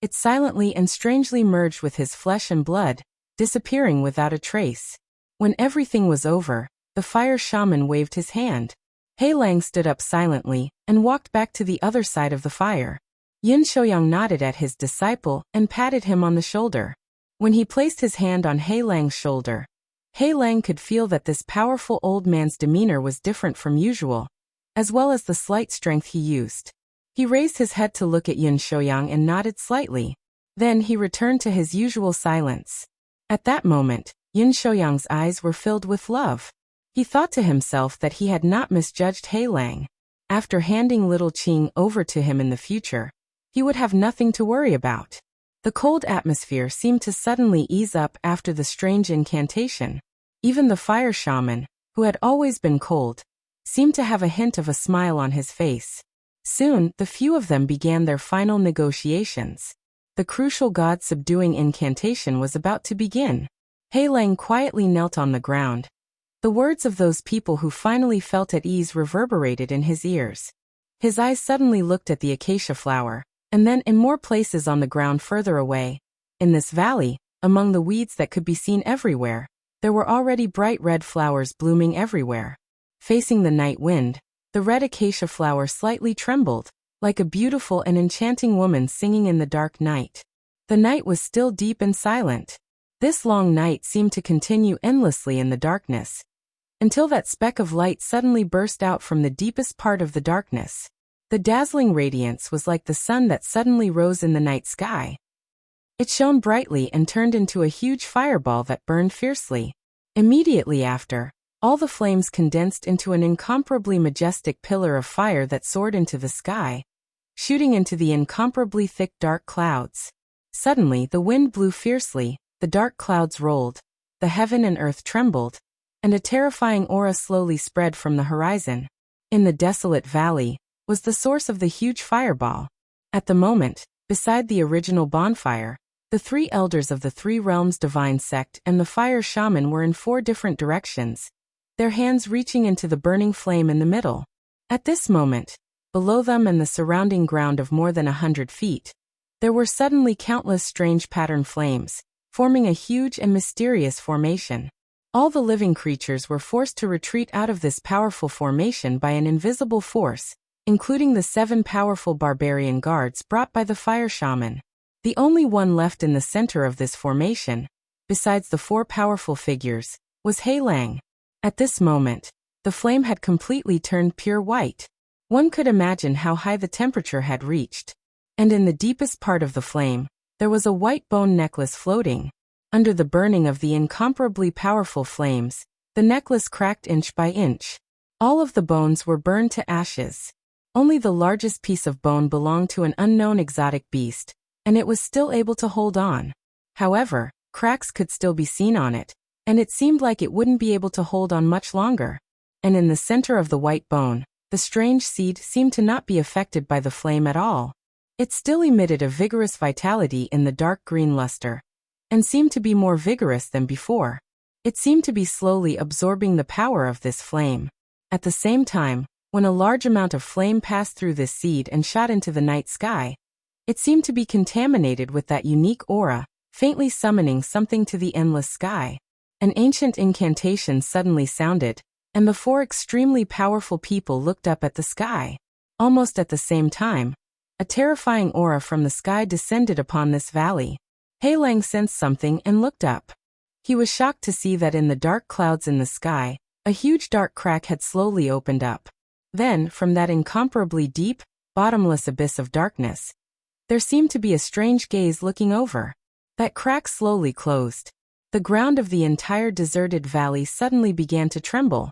it silently and strangely merged with his flesh and blood, disappearing without a trace. When everything was over, the fire shaman waved his hand. Hei Lang stood up silently and walked back to the other side of the fire. Yin Shouyang nodded at his disciple and patted him on the shoulder. When he placed his hand on Hei Lang's shoulder, Hei Lang could feel that this powerful old man's demeanor was different from usual, as well as the slight strength he used. He raised his head to look at Yin Shouyang and nodded slightly. Then he returned to his usual silence. At that moment, Yin Shouyang's eyes were filled with love. He thought to himself that he had not misjudged Hei Lang. After handing little Qing over to him in the future, he would have nothing to worry about. The cold atmosphere seemed to suddenly ease up after the strange incantation. Even the fire shaman, who had always been cold, seemed to have a hint of a smile on his face. Soon, the few of them began their final negotiations. The crucial god-subduing incantation was about to begin. Hei Lang quietly knelt on the ground. The words of those people who finally felt at ease reverberated in his ears. His eyes suddenly looked at the acacia flower, and then in more places on the ground further away. In this valley, among the weeds that could be seen everywhere, there were already bright red flowers blooming everywhere. Facing the night wind, the red acacia flower slightly trembled, like a beautiful and enchanting woman singing in the dark night. The night was still deep and silent. This long night seemed to continue endlessly in the darkness, until that speck of light suddenly burst out from the deepest part of the darkness. The dazzling radiance was like the sun that suddenly rose in the night sky. It shone brightly and turned into a huge fireball that burned fiercely. Immediately after, all the flames condensed into an incomparably majestic pillar of fire that soared into the sky, shooting into the incomparably thick dark clouds. Suddenly the wind blew fiercely, the dark clouds rolled, the heaven and earth trembled, and a terrifying aura slowly spread from the horizon. In the desolate valley was the source of the huge fireball. At the moment, beside the original bonfire, the three elders of the Three Realms divine sect and the fire shaman were in 4 different directions, their hands reaching into the burning flame in the middle. At this moment, below them and the surrounding ground of more than 100 feet, there were suddenly countless strange patterned flames, forming a huge and mysterious formation. All the living creatures were forced to retreat out of this powerful formation by an invisible force, including the 7 powerful barbarian guards brought by the fire shaman. The only one left in the center of this formation, besides the 4 powerful figures, was Hei Lang. At this moment, the flame had completely turned pure white. One could imagine how high the temperature had reached. And in the deepest part of the flame, there was a white bone necklace floating. Under the burning of the incomparably powerful flames, the necklace cracked inch by inch. All of the bones were burned to ashes. Only the largest piece of bone belonged to an unknown exotic beast, and it was still able to hold on. However, cracks could still be seen on it, and it seemed like it wouldn't be able to hold on much longer. And in the center of the white bone, the strange seed seemed to not be affected by the flame at all. It still emitted a vigorous vitality in the dark green luster, and seemed to be more vigorous than before. It seemed to be slowly absorbing the power of this flame. At the same time, when a large amount of flame passed through this seed and shot into the night sky, it seemed to be contaminated with that unique aura, faintly summoning something to the endless sky. An ancient incantation suddenly sounded, and the 4 extremely powerful people looked up at the sky. Almost at the same time, a terrifying aura from the sky descended upon this valley. Hei Lang sensed something and looked up. He was shocked to see that in the dark clouds in the sky, a huge dark crack had slowly opened up. Then, from that incomparably deep, bottomless abyss of darkness, there seemed to be a strange gaze looking over. That crack slowly closed. The ground of the entire deserted valley suddenly began to tremble,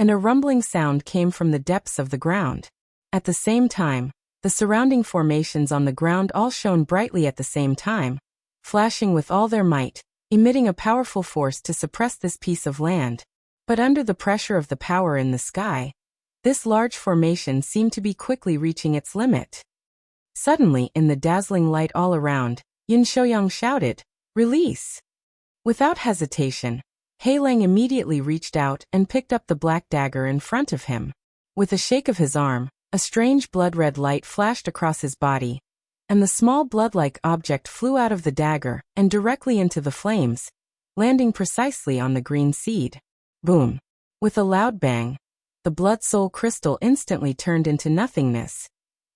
and a rumbling sound came from the depths of the ground. At the same time, the surrounding formations on the ground all shone brightly at the same time, flashing with all their might, emitting a powerful force to suppress this piece of land. But under the pressure of the power in the sky, this large formation seemed to be quickly reaching its limit. Suddenly, in the dazzling light all around, Yin Shouyang shouted, "Release!" Without hesitation, He Lang immediately reached out and picked up the black dagger in front of him. With a shake of his arm, a strange blood-red light flashed across his body, and the small blood-like object flew out of the dagger and directly into the flames, landing precisely on the green seed. Boom! With a loud bang, the blood soul crystal instantly turned into nothingness,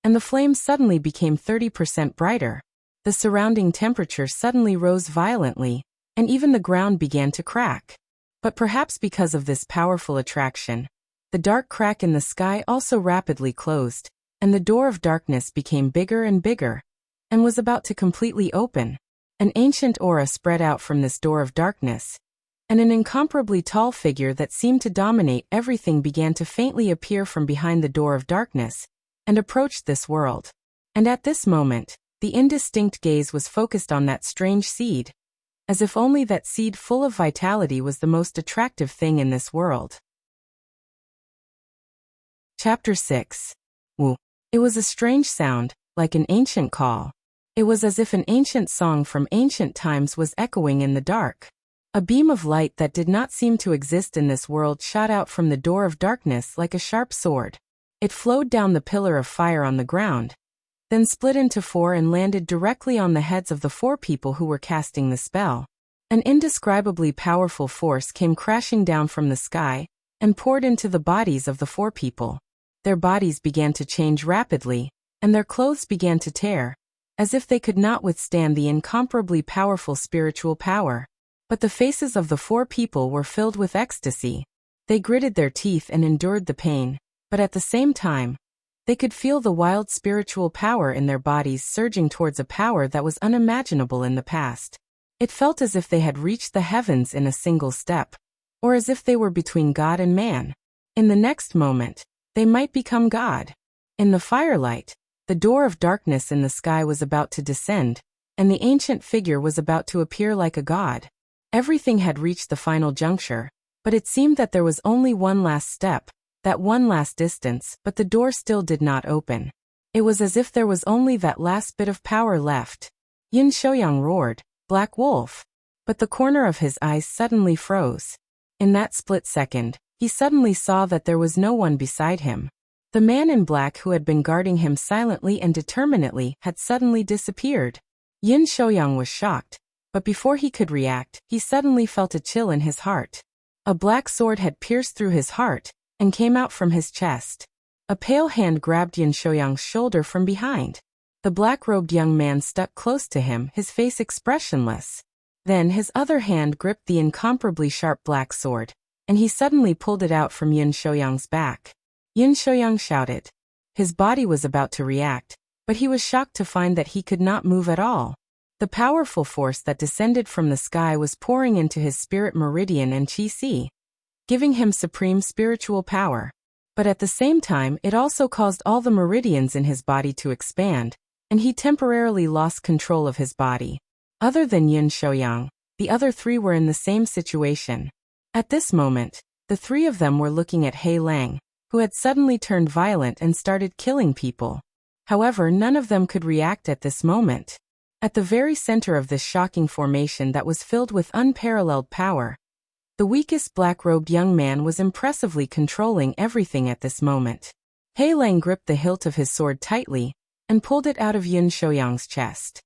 and the flames suddenly became 30% brighter. The surrounding temperature suddenly rose violently, and even the ground began to crack. But perhaps because of this powerful attraction, the dark crack in the sky also rapidly closed, and the door of darkness became bigger and bigger, and was about to completely open. An ancient aura spread out from this door of darkness, and an incomparably tall figure that seemed to dominate everything began to faintly appear from behind the door of darkness, and approached this world. And at this moment, the indistinct gaze was focused on that strange seed, as if only that seed full of vitality was the most attractive thing in this world. Chapter 6. Wu. It was a strange sound, like an ancient call. It was as if an ancient song from ancient times was echoing in the dark. A beam of light that did not seem to exist in this world shot out from the door of darkness like a sharp sword. It flowed down the pillar of fire on the ground, then split into four and landed directly on the heads of the four people who were casting the spell. An indescribably powerful force came crashing down from the sky and poured into the bodies of the four people. Their bodies began to change rapidly, and their clothes began to tear, as if they could not withstand the incomparably powerful spiritual power. But the faces of the four people were filled with ecstasy. They gritted their teeth and endured the pain, but at the same time, they could feel the wild spiritual power in their bodies surging towards a power that was unimaginable in the past. It felt as if they had reached the heavens in a single step, or as if they were between God and man. In the next moment, they might become God. In the firelight, the door of darkness in the sky was about to descend, and the ancient figure was about to appear like a god. Everything had reached the final juncture, but it seemed that there was only one last step, that one last distance, but the door still did not open. It was as if there was only that last bit of power left. Yin Shouyang roared, "Black Wolf!" But the corner of his eyes suddenly froze. In that split second, he suddenly saw that there was no one beside him. The man in black who had been guarding him silently and determinedly had suddenly disappeared. Yin Shouyang was shocked, but before he could react, he suddenly felt a chill in his heart. A black sword had pierced through his heart and came out from his chest. A pale hand grabbed Yin Shouyang's shoulder from behind. The black-robed young man stuck close to him, his face expressionless. Then his other hand gripped the incomparably sharp black sword, and he suddenly pulled it out from Yin Shouyang's back. Yin Shouyang shouted. His body was about to react, but he was shocked to find that he could not move at all. The powerful force that descended from the sky was pouring into his spirit meridian and qi, giving him supreme spiritual power. But at the same time, it also caused all the meridians in his body to expand, and he temporarily lost control of his body. Other than Yin Shouyang, the other three were in the same situation. At this moment, the three of them were looking at He Lang, who had suddenly turned violent and started killing people. However, none of them could react at this moment. At the very center of this shocking formation that was filled with unparalleled power, the weakest black-robed young man was impressively controlling everything at this moment. He Lang gripped the hilt of his sword tightly and pulled it out of Yin Shouyang's chest.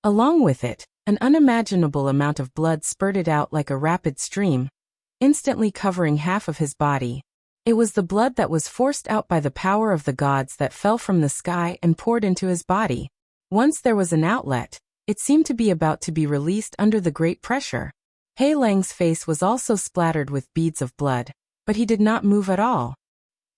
Along with it, an unimaginable amount of blood spurted out like a rapid stream, instantly covering half of his body. It was the blood that was forced out by the power of the gods that fell from the sky and poured into his body. Once there was an outlet, it seemed to be about to be released under the great pressure. Hei Lang's face was also splattered with beads of blood, but he did not move at all.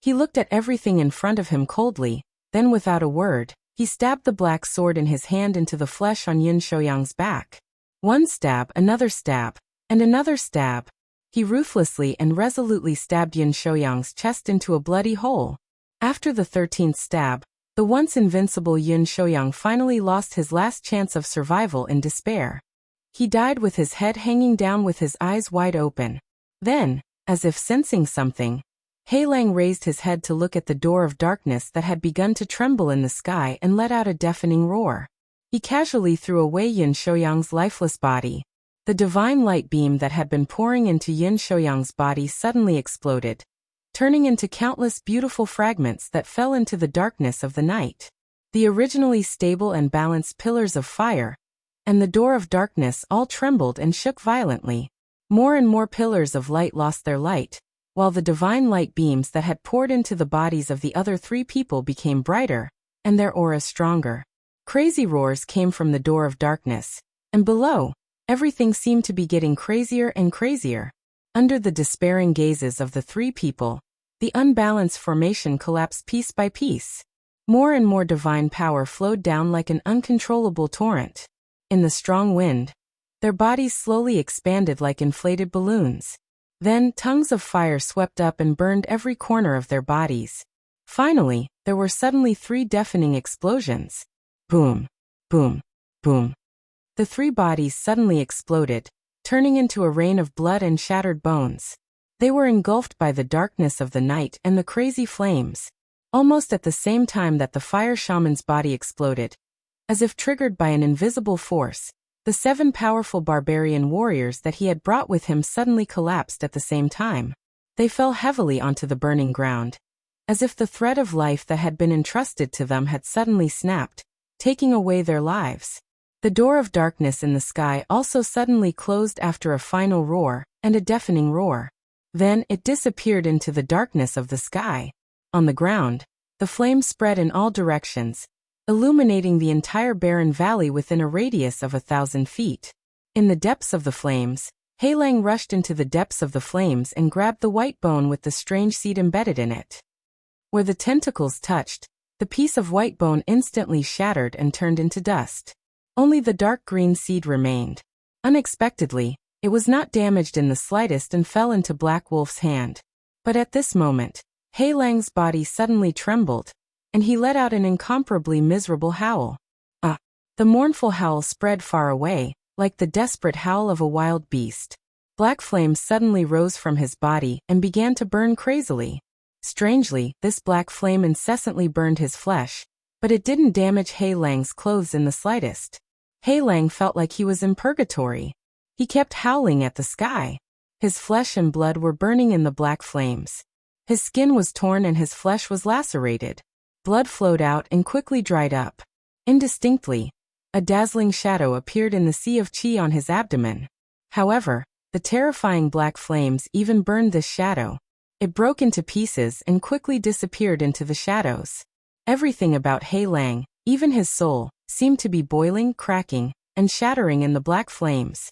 He looked at everything in front of him coldly, then without a word, he stabbed the black sword in his hand into the flesh on Yin Shouyang's back. One stab, another stab, and another stab. He ruthlessly and resolutely stabbed Yin Shouyang's chest into a bloody hole. After the 13th stab, the once invincible Yin Shouyang finally lost his last chance of survival in despair. He died with his head hanging down with his eyes wide open. Then, as if sensing something, Hei Lang raised his head to look at the door of darkness that had begun to tremble in the sky and let out a deafening roar. He casually threw away Yin Shouyang's lifeless body. The divine light beam that had been pouring into Yin Shouyang's body suddenly exploded, turning into countless beautiful fragments that fell into the darkness of the night. The originally stable and balanced pillars of fire and the door of darkness all trembled and shook violently. More and more pillars of light lost their light, while the divine light beams that had poured into the bodies of the other 3 people became brighter, and their auras stronger. Crazy roars came from the door of darkness, and below, everything seemed to be getting crazier and crazier. Under the despairing gazes of the 3 people, the unbalanced formation collapsed piece by piece. More and more divine power flowed down like an uncontrollable torrent. In the strong wind, their bodies slowly expanded like inflated balloons. Then, tongues of fire swept up and burned every corner of their bodies. Finally, there were suddenly 3 deafening explosions. Boom, boom, boom. The 3 bodies suddenly exploded, turning into a rain of blood and shattered bones. They were engulfed by the darkness of the night and the crazy flames. Almost at the same time that the fire shaman's body exploded, as if triggered by an invisible force, the 7 powerful barbarian warriors that he had brought with him suddenly collapsed at the same time. They fell heavily onto the burning ground, as if the thread of life that had been entrusted to them had suddenly snapped, taking away their lives. The door of darkness in the sky also suddenly closed after a final roar, and a deafening roar. Then it disappeared into the darkness of the sky. On the ground, the flames spread in all directions, illuminating the entire barren valley within a radius of 1,000 feet. In the depths of the flames, Hei Lang rushed into the depths of the flames and grabbed the white bone with the strange seed embedded in it. Where the tentacles touched, the piece of white bone instantly shattered and turned into dust. Only the dark green seed remained. Unexpectedly, it was not damaged in the slightest and fell into Black Wolf's hand. But at this moment, Hei Lang's body suddenly trembled, and he let out an incomparably miserable howl. The mournful howl spread far away, like the desperate howl of a wild beast. Black flames suddenly rose from his body and began to burn crazily. Strangely, this black flame incessantly burned his flesh, but it didn't damage Hei Lang's clothes in the slightest. Hei Lang felt like he was in purgatory. He kept howling at the sky. His flesh and blood were burning in the black flames. His skin was torn and his flesh was lacerated. Blood flowed out and quickly dried up. Indistinctly, a dazzling shadow appeared in the sea of qi on his abdomen. However, the terrifying black flames even burned this shadow. It broke into pieces and quickly disappeared into the shadows. Everything about Hei Lang, even his soul, seemed to be boiling, cracking, and shattering in the black flames.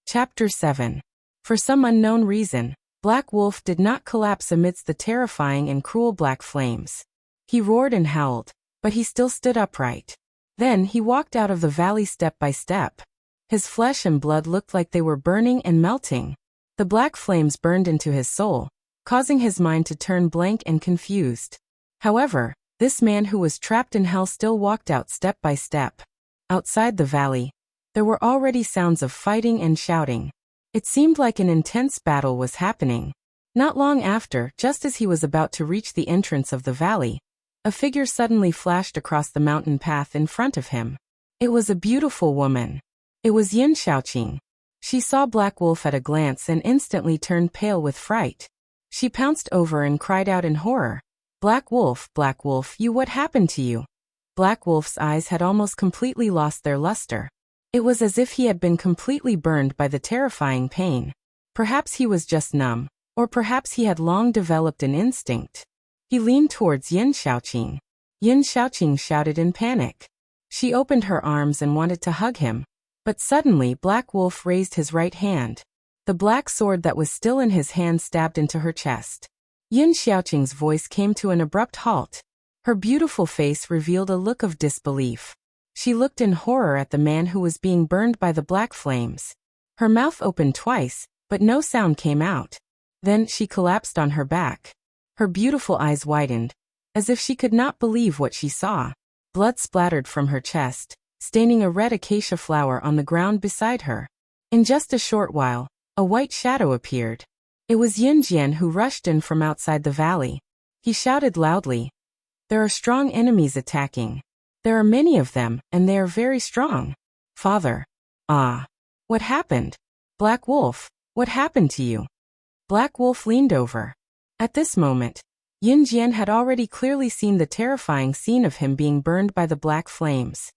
Chapter 7. For some unknown reason, Black Wolf did not collapse amidst the terrifying and cruel black flames. He roared and howled, but he still stood upright. Then he walked out of the valley step by step. His flesh and blood looked like they were burning and melting. The black flames burned into his soul, causing his mind to turn blank and confused. However, this man who was trapped in hell still walked out step by step. Outside the valley, there were already sounds of fighting and shouting. It seemed like an intense battle was happening. Not long after, just as he was about to reach the entrance of the valley, a figure suddenly flashed across the mountain path in front of him. It was a beautiful woman. It was Yin Shaoqing. She saw Black Wolf at a glance and instantly turned pale with fright. She pounced over and cried out in horror. Black Wolf, you, what happened to you?" Black Wolf's eyes had almost completely lost their luster. It was as if he had been completely burned by the terrifying pain. Perhaps he was just numb, or perhaps he had long developed an instinct. He leaned towards Yin Shaoqing. Yin Shaoqing shouted in panic. She opened her arms and wanted to hug him, But suddenly Black Wolf raised his right hand. The black sword that was still in his hand stabbed into her chest. Yun Xiaoqing's voice came to an abrupt halt. Her beautiful face revealed a look of disbelief. She looked in horror at the man who was being burned by the black flames. Her mouth opened twice, but no sound came out. Then she collapsed on her back. Her beautiful eyes widened, as if she could not believe what she saw. Blood splattered from her chest, staining a red acacia flower on the ground beside her. In just a short while, a white shadow appeared. It was Yin Jian who rushed in from outside the valley. He shouted loudly, "There are strong enemies attacking. There are many of them, and they are very strong. Father." "Ah. What happened? Black Wolf, what happened to you?" Black Wolf leaned over. At this moment, Yin Jian had already clearly seen the terrifying scene of him being burned by the black flames.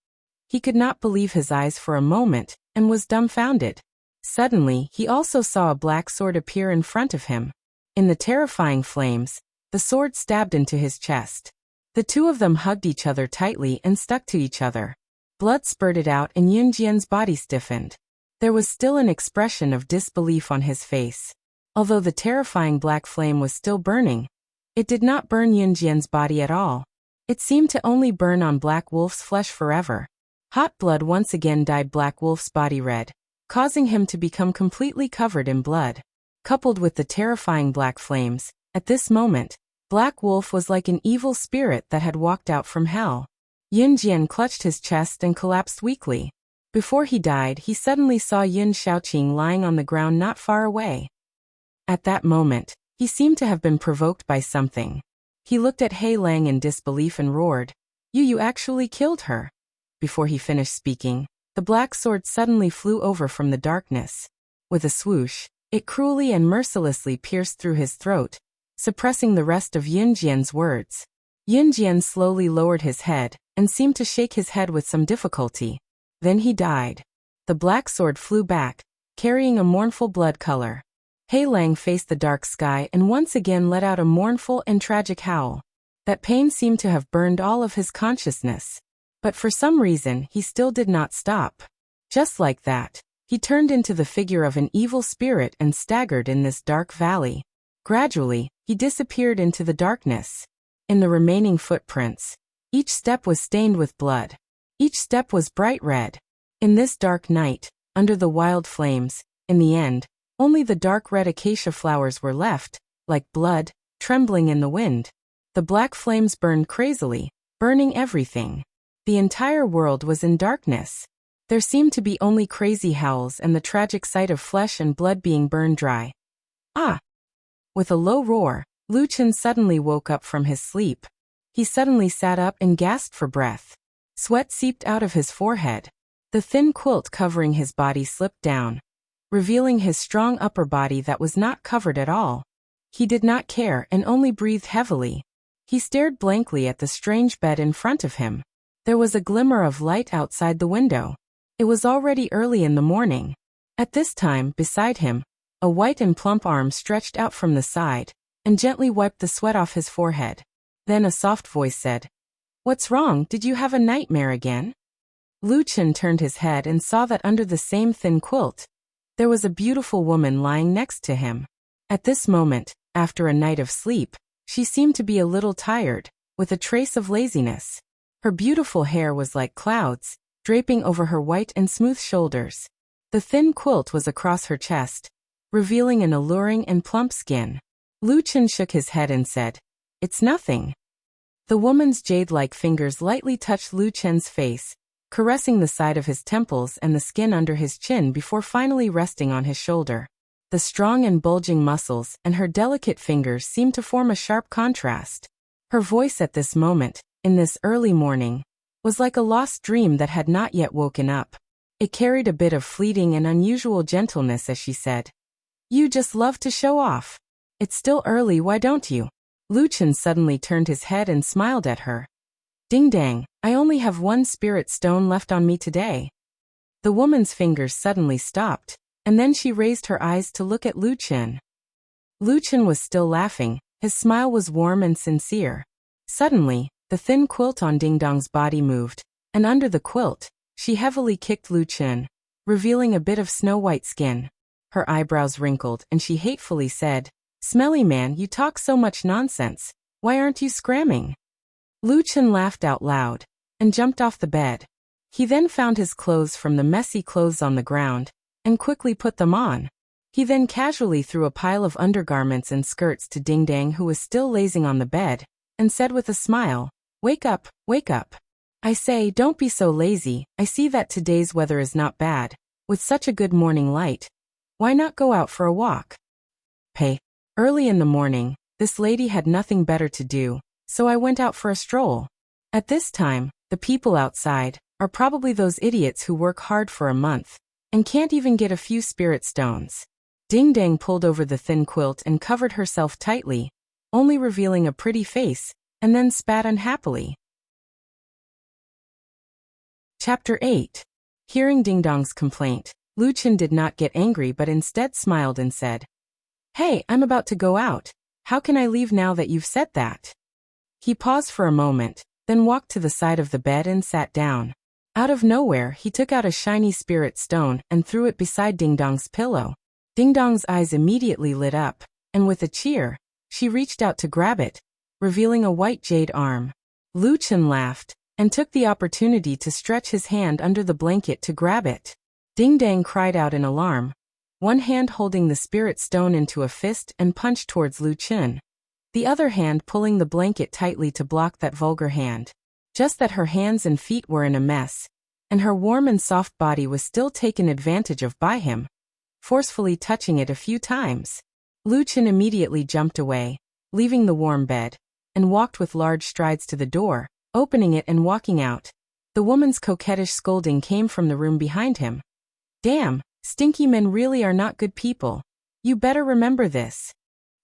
He could not believe his eyes for a moment, and was dumbfounded. Suddenly, he also saw a black sword appear in front of him. In the terrifying flames, the sword stabbed into his chest. The two of them hugged each other tightly and stuck to each other. Blood spurted out and Yin Jian's body stiffened. There was still an expression of disbelief on his face. Although the terrifying black flame was still burning, it did not burn Yin Jian's body at all. It seemed to only burn on Black Wolf's flesh forever. Hot blood once again dyed Black Wolf's body red, causing him to become completely covered in blood. Coupled with the terrifying black flames, at this moment, Black Wolf was like an evil spirit that had walked out from hell. Yin Jian clutched his chest and collapsed weakly. Before he died, he suddenly saw Yun Xiaoqing lying on the ground not far away. At that moment, he seemed to have been provoked by something. He looked at Hei Lang in disbelief and roared, You actually killed her." Before he finished speaking, the black sword suddenly flew over from the darkness. With a swoosh, it cruelly and mercilessly pierced through his throat, suppressing the rest of Yin Jian's words. Yin Jian slowly lowered his head, and seemed to shake his head with some difficulty. Then he died. The black sword flew back, carrying a mournful blood color. Hei Lang faced the dark sky and once again let out a mournful and tragic howl. That pain seemed to have burned all of his consciousness. But for some reason, he still did not stop. Just like that, he turned into the figure of an evil spirit and staggered in this dark valley. Gradually, he disappeared into the darkness. In the remaining footprints, each step was stained with blood. Each step was bright red. In this dark night, under the wild flames, in the end, only the dark red acacia flowers were left, like blood, trembling in the wind. The black flames burned crazily, burning everything. The entire world was in darkness. There seemed to be only crazy howls and the tragic sight of flesh and blood being burned dry. Ah! With a low roar, Lu Chen suddenly woke up from his sleep. He suddenly sat up and gasped for breath. Sweat seeped out of his forehead. The thin quilt covering his body slipped down, revealing his strong upper body that was not covered at all. He did not care and only breathed heavily. He stared blankly at the strange bed in front of him. There was a glimmer of light outside the window. It was already early in the morning. At this time, beside him, a white and plump arm stretched out from the side, and gently wiped the sweat off his forehead. Then a soft voice said, "What's wrong? Did you have a nightmare again?" Lu Chen turned his head and saw that under the same thin quilt, there was a beautiful woman lying next to him. At this moment, after a night of sleep, she seemed to be a little tired, with a trace of laziness. Her beautiful hair was like clouds, draping over her white and smooth shoulders. The thin quilt was across her chest, revealing an alluring and plump skin. Lu Chen shook his head and said, "It's nothing." The woman's jade-like fingers lightly touched Lu Chen's face, caressing the side of his temples and the skin under his chin before finally resting on his shoulder. The strong and bulging muscles and her delicate fingers seemed to form a sharp contrast. Her voice at this moment, in this early morning, was like a lost dream that had not yet woken up. It carried a bit of fleeting and unusual gentleness as she said, "You just love to show off. It's still early, why don't you?" Lu Chen suddenly turned his head and smiled at her. "Ding dang, I only have one spirit stone left on me today." The woman's fingers suddenly stopped, and then she raised her eyes to look at Lu Chen. Lu Chen was still laughing, his smile was warm and sincere. Suddenly, the thin quilt on Ding Dong's body moved, and under the quilt, she heavily kicked Lu Chen, revealing a bit of snow-white skin. Her eyebrows wrinkled and she hatefully said, "Smelly man, you talk so much nonsense. Why aren't you scramming?" Lu Chen laughed out loud and jumped off the bed. He then found his clothes from the messy clothes on the ground and quickly put them on. He then casually threw a pile of undergarments and skirts to Ding Dang, who was still lazing on the bed, and said with a smile, wake up, wake up. I say, don't be so lazy. I see that today's weather is not bad. With such a good morning light, why not go out for a walk?" Early in the morning, this lady had nothing better to do, so I went out for a stroll. At this time, the people outside are probably those idiots who work hard for a month and can't even get a few spirit stones. Ding Dang pulled over the thin quilt and covered herself tightly, only revealing a pretty face, and then spat unhappily. Chapter 8. Hearing Ding Dong's complaint, Lu Chen did not get angry but instead smiled and said, "Hey, I'm about to go out. How can I leave now that you've said that?" He paused for a moment, then walked to the side of the bed and sat down. Out of nowhere, he took out a shiny spirit stone and threw it beside Ding Dong's pillow. Ding Dong's eyes immediately lit up, and with a cheer, she reached out to grab it, revealing a white jade arm. Lu Chen laughed and took the opportunity to stretch his hand under the blanket to grab it. Ding Dang cried out in alarm, one hand holding the spirit stone into a fist and punched towards Lu Chen, the other hand pulling the blanket tightly to block that vulgar hand. Just that her hands and feet were in a mess, and her warm and soft body was still taken advantage of by him, forcefully touching it a few times. Lu Chen immediately jumped away, leaving the warm bed, and walked with large strides to the door, opening it and walking out. The woman's coquettish scolding came from the room behind him. "Damn, stinky men really are not good people. You better remember this."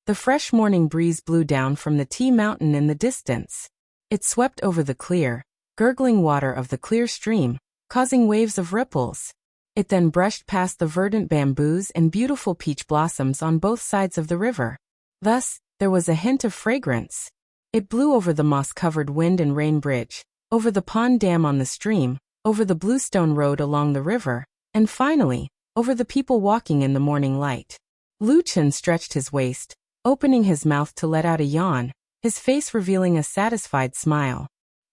The fresh morning breeze blew down from the tea mountain in the distance. It swept over the clear, gurgling water of the clear stream, causing waves of ripples. It then brushed past the verdant bamboos and beautiful peach blossoms on both sides of the river. Thus, there was a hint of fragrance. It blew over the moss-covered wind and rain bridge, over the pond dam on the stream, over the bluestone road along the river, and finally, over the people walking in the morning light. Lu Chen stretched his waist, opening his mouth to let out a yawn, his face revealing a satisfied smile.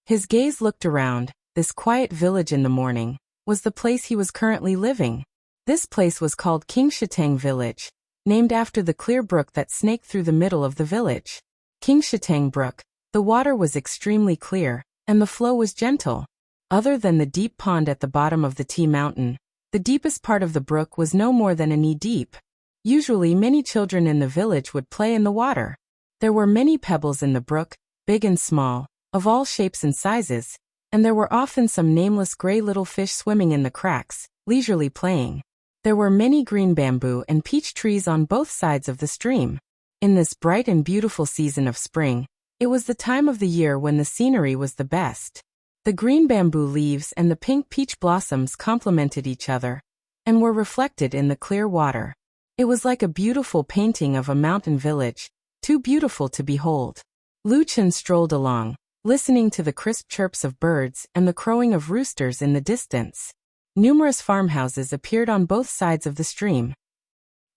His gaze looked around. This quiet village in the morning was the place he was currently living. This place was called Qingshatang Village, named after the clear brook that snaked through the middle of the village. Qingshatang Brook. The water was extremely clear, and the flow was gentle. Other than the deep pond at the bottom of the tea mountain, the deepest part of the brook was no more than a knee deep. Usually many children in the village would play in the water. There were many pebbles in the brook, big and small, of all shapes and sizes, and there were often some nameless gray little fish swimming in the cracks, leisurely playing. There were many green bamboo and peach trees on both sides of the stream. In this bright and beautiful season of spring, it was the time of the year when the scenery was the best. The green bamboo leaves and the pink peach blossoms complemented each other and were reflected in the clear water. It was like a beautiful painting of a mountain village, too beautiful to behold. Lu Chen strolled along, listening to the crisp chirps of birds and the crowing of roosters in the distance. Numerous farmhouses appeared on both sides of the stream.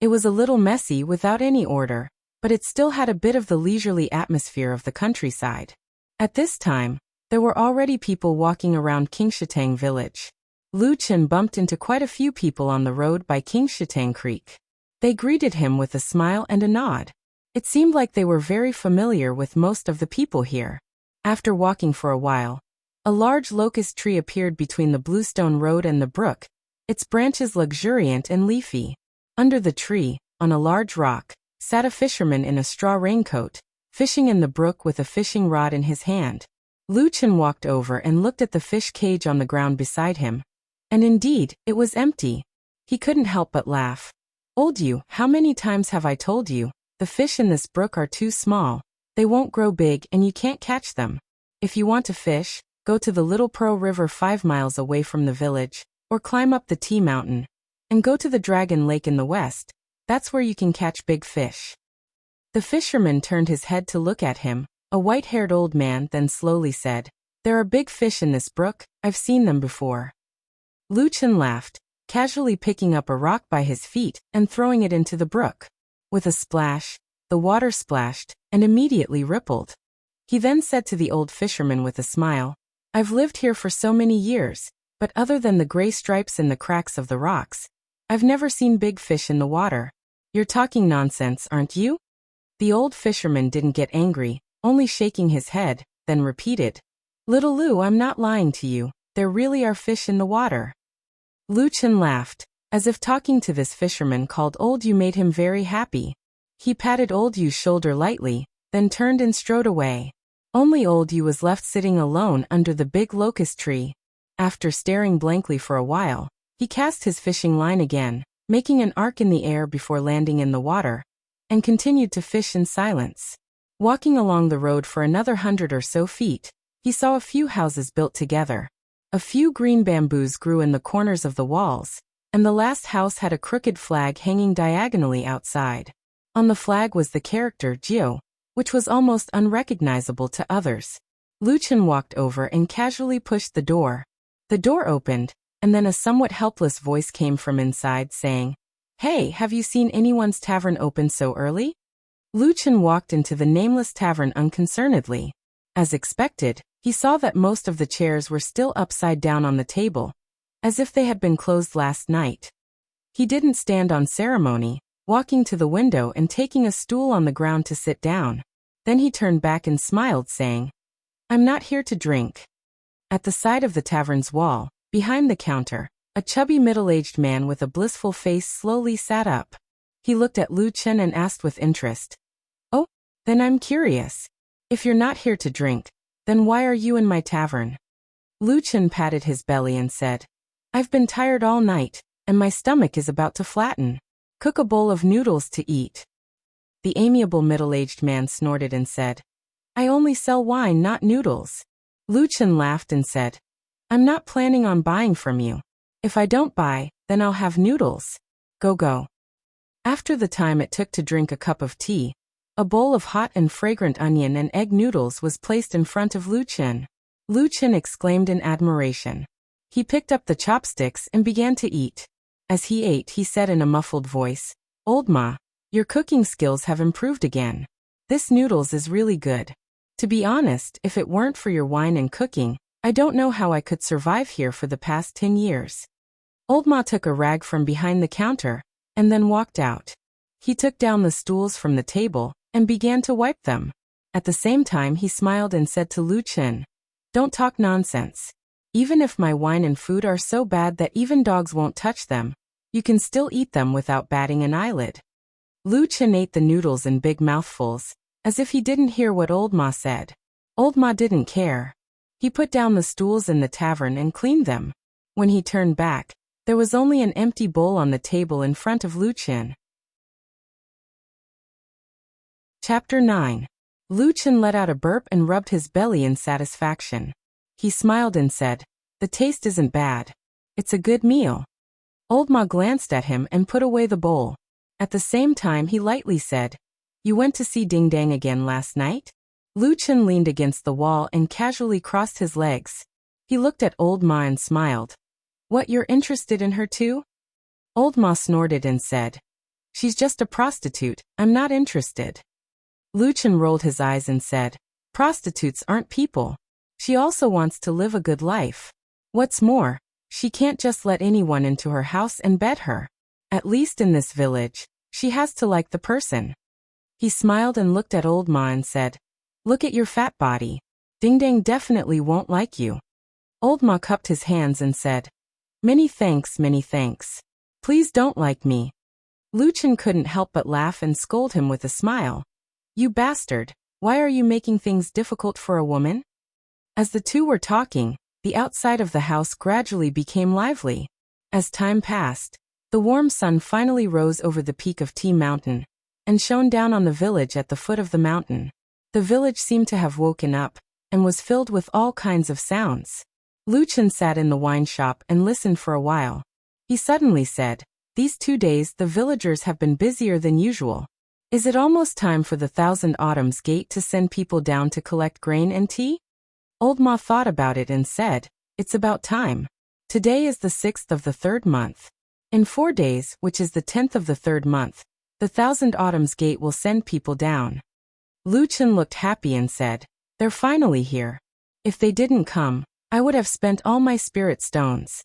It was a little messy without any order, but it still had a bit of the leisurely atmosphere of the countryside. At this time, there were already people walking around Qingshatang Village. Lu Chen bumped into quite a few people on the road by Qingshatang Creek. They greeted him with a smile and a nod. It seemed like they were very familiar with most of the people here. After walking for a while, a large locust tree appeared between the bluestone road and the brook, its branches luxuriant and leafy. Under the tree, on a large rock, sat a fisherman in a straw raincoat, fishing in the brook with a fishing rod in his hand. Lu Chen walked over and looked at the fish cage on the ground beside him. And indeed, it was empty. He couldn't help but laugh. "Old you, how many times have I told you, the fish in this brook are too small, they won't grow big and you can't catch them. If you want to fish, go to the Little Pearl River 5 miles away from the village, or climb up the Tea Mountain, and go to the Dragon Lake in the west, that's where you can catch big fish." The fisherman turned his head to look at him, a white-haired old man, then slowly said, "There are big fish in this brook, I've seen them before." Lu Chen laughed. casually picking up a rock by his feet and throwing it into the brook. With a splash, the water splashed and immediately rippled. He then said to the old fisherman with a smile, "I've lived here for so many years, but other than the gray stripes in the cracks of the rocks, I've never seen big fish in the water. You're talking nonsense, aren't you?" The old fisherman didn't get angry, only shaking his head, then repeated, "Little Lou, I'm not lying to you, there really are fish in the water." Lu Chen laughed, as if talking to this fisherman called Old Yu made him very happy. He patted Old Yu's shoulder lightly, then turned and strode away. Only Old Yu was left sitting alone under the big locust tree. After staring blankly for a while, he cast his fishing line again, making an arc in the air before landing in the water, and continued to fish in silence. Walking along the road for another 100 or so feet, he saw a few houses built together. A few green bamboos grew in the corners of the walls, and the last house had a crooked flag hanging diagonally outside. On the flag was the character Jiu, which was almost unrecognizable to others. Lu Chen walked over and casually pushed the door. The door opened, and then a somewhat helpless voice came from inside saying, "Hey, have you seen anyone's tavern open so early?" Lu Chen walked into the nameless tavern unconcernedly. As expected, he saw that most of the chairs were still upside down on the table, as if they had been closed last night. He didn't stand on ceremony, walking to the window and taking a stool on the ground to sit down. Then he turned back and smiled, saying, "I'm not here to drink." At the side of the tavern's wall, behind the counter, a chubby middle-aged man with a blissful face slowly sat up. He looked at Lu Chen and asked with interest, "Oh, then I'm curious. If you're not here to drink, then why are you in my tavern?" Lu Chen patted his belly and said, "I've been tired all night, and my stomach is about to flatten. Cook a bowl of noodles to eat." The amiable middle-aged man snorted and said, "I only sell wine, not noodles." Lu Chen laughed and said, "I'm not planning on buying from you. If I don't buy, then I'll have noodles. Go. After the time it took to drink a cup of tea, a bowl of hot and fragrant onion and egg noodles was placed in front of Lu Chen. Lu Chen exclaimed in admiration. He picked up the chopsticks and began to eat. As he ate, he said in a muffled voice, "Old Ma, your cooking skills have improved again. This noodles is really good. To be honest, if it weren't for your wine and cooking, I don't know how I could survive here for the past 10 years. Old Ma took a rag from behind the counter, and then walked out. He took down the stools from the table, and began to wipe them. At the same time he smiled and said to Lu Chen, "Don't talk nonsense. Even if my wine and food are so bad that even dogs won't touch them, you can still eat them without batting an eyelid." Lu Chen ate the noodles in big mouthfuls, as if he didn't hear what Old Ma said. Old Ma didn't care. He put down the stools in the tavern and cleaned them. When he turned back, there was only an empty bowl on the table in front of Lu Chen. Chapter 9. Lu Chen let out a burp and rubbed his belly in satisfaction. He smiled and said, "The taste isn't bad. It's a good meal." Old Ma glanced at him and put away the bowl. At the same time he lightly said, "You went to see Ding Dang again last night?" Lu Chen leaned against the wall and casually crossed his legs. He looked at Old Ma and smiled. "What, you're interested in her too?" Old Ma snorted and said, "She's just a prostitute, I'm not interested." Lu Chen rolled his eyes and said, "Prostitutes aren't people. She also wants to live a good life. What's more, she can't just let anyone into her house and bed her. At least in this village, she has to like the person." He smiled and looked at Old Ma and said, "Look at your fat body. Ding Dang definitely won't like you." Old Ma cupped his hands and said, Many thanks. Please don't like me." Lu Chen couldn't help but laugh and scold him with a smile. "You bastard, why are you making things difficult for a woman?" As the two were talking, the outside of the house gradually became lively. As time passed, the warm sun finally rose over the peak of Tea Mountain, and shone down on the village at the foot of the mountain. The village seemed to have woken up, and was filled with all kinds of sounds. Lu Chen sat in the wine shop and listened for a while. He suddenly said, "These 2 days the villagers have been busier than usual. Is it almost time for the Thousand Autumns Gate to send people down to collect grain and tea?" Old Ma thought about it and said, "It's about time. Today is the 6th of the 3rd month. In 4 days, which is the 10th of the 3rd month, the 1000 Autumn's Gate will send people down. Lu Chen looked happy and said, "They're finally here. If they didn't come, I would have spent all my spirit stones."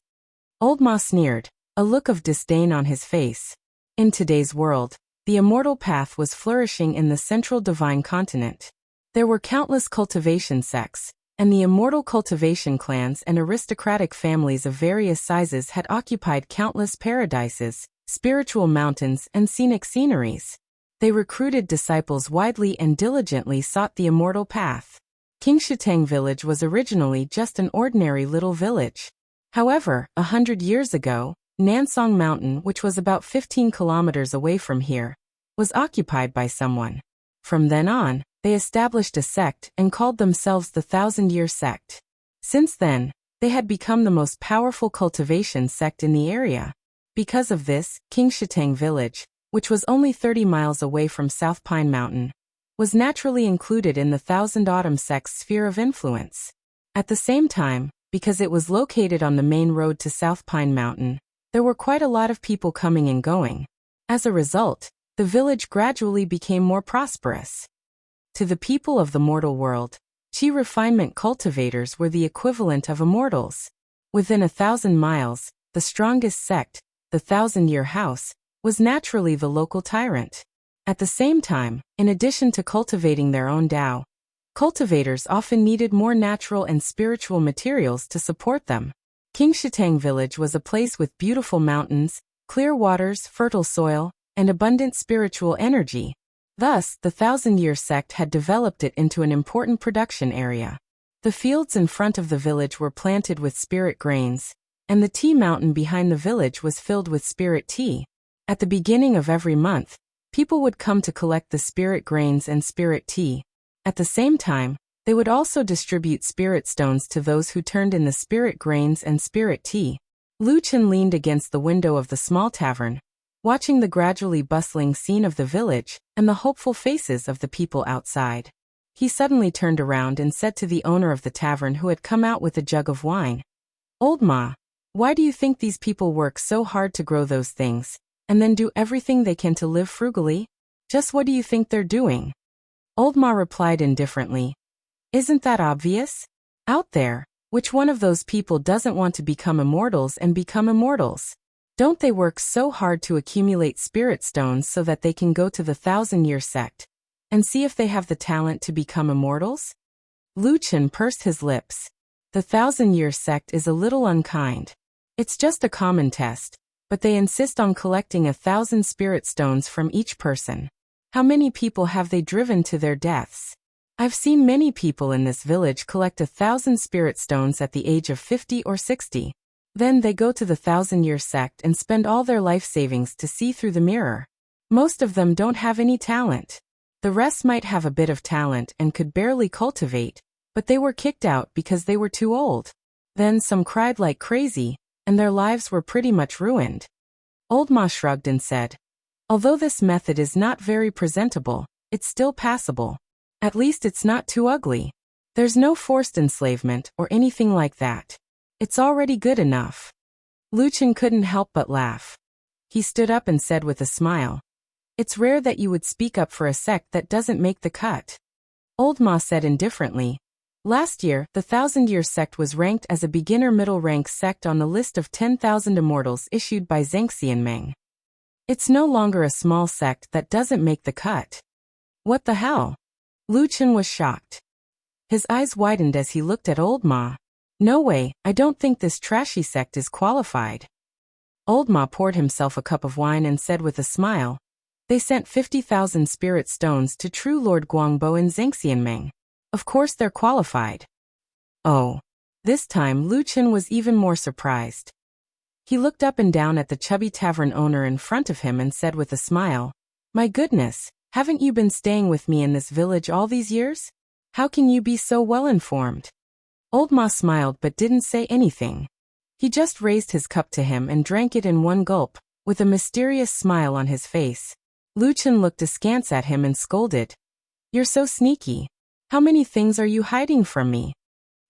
Old Ma sneered, a look of disdain on his face. In today's world, the immortal path was flourishing in the central divine continent. There were countless cultivation sects, and the immortal cultivation clans and aristocratic families of various sizes had occupied countless paradises, spiritual mountains, and scenic sceneries. They recruited disciples widely and diligently sought the immortal path. Qingshitang village was originally just an ordinary little village. However, 100 years ago, Nansong Mountain, which was about 15 kilometers away from here, was occupied by someone. From then on, they established a sect and called themselves the 1000-Year Sect. Since then, they had become the most powerful cultivation sect in the area. Because of this, Qingshitang village, which was only 30 miles away from South Pine Mountain, was naturally included in the 1000 Autumn sect's sphere of influence. At the same time, because it was located on the main road to South Pine Mountain, there were quite a lot of people coming and going. As a result, the village gradually became more prosperous. To the people of the mortal world, Qi refinement cultivators were the equivalent of immortals. Within 1,000 miles, the strongest sect, the 1000-Year House, was naturally the local tyrant. At the same time, in addition to cultivating their own Tao, cultivators often needed more natural and spiritual materials to support them. Qingshitang village was a place with beautiful mountains, clear waters, fertile soil, and abundant spiritual energy. Thus, the 1000-Year Sect had developed it into an important production area. The fields in front of the village were planted with spirit grains, and the tea mountain behind the village was filled with spirit tea. At the beginning of every month, people would come to collect the spirit grains and spirit tea. At the same time, they would also distribute spirit stones to those who turned in the spirit grains and spirit tea. Lu Chen leaned against the window of the small tavern, watching the gradually bustling scene of the village and the hopeful faces of the people outside. He suddenly turned around and said to the owner of the tavern, who had come out with a jug of wine, "Old Ma, why do you think these people work so hard to grow those things, and then do everything they can to live frugally? Just what do you think they're doing?" Old Ma replied indifferently, "Isn't that obvious? Out there, which one of those people doesn't want to become immortals and become immortals? Don't they work so hard to accumulate spirit stones so that they can go to the 1000-Year Sect and see if they have the talent to become immortals?" Lu Chen pursed his lips. The 1000-Year Sect is a little unkind. It's just a common test, but they insist on collecting 1,000 spirit stones from each person. How many people have they driven to their deaths? I've seen many people in this village collect 1,000 spirit stones at the age of 50 or 60. Then they go to the 1000-Year Sect and spend all their life savings to see through the mirror. Most of them don't have any talent. The rest might have a bit of talent and could barely cultivate, but they were kicked out because they were too old. Then some cried like crazy, and their lives were pretty much ruined. Old Ma shrugged and said, "Although this method is not very presentable, it's still passable. At least it's not too ugly. There's no forced enslavement or anything like that. It's already good enough." Lu Chen couldn't help but laugh. He stood up and said with a smile, "It's rare that you would speak up for a sect that doesn't make the cut." Old Ma said indifferently, "Last year, the 1000-Year Sect was ranked as a beginner middle-rank sect on the list of 10,000 immortals issued by Zhengxianmeng. It's no longer a small sect that doesn't make the cut." "What the hell?" Lu Chen was shocked. His eyes widened as he looked at Old Ma. "No way, I don't think this trashy sect is qualified." Old Ma poured himself a cup of wine and said with a smile, "They sent 50,000 spirit stones to true Lord Guangbo in Zhengxianmeng. Of course they're qualified." Oh. This time Lu Chen was even more surprised. He looked up and down at the chubby tavern owner in front of him and said with a smile, "My goodness, haven't you been staying with me in this village all these years? How can you be so well informed?" Old Ma smiled but didn't say anything. He just raised his cup to him and drank it in one gulp, with a mysterious smile on his face. Lu Chen looked askance at him and scolded, "You're so sneaky. How many things are you hiding from me?"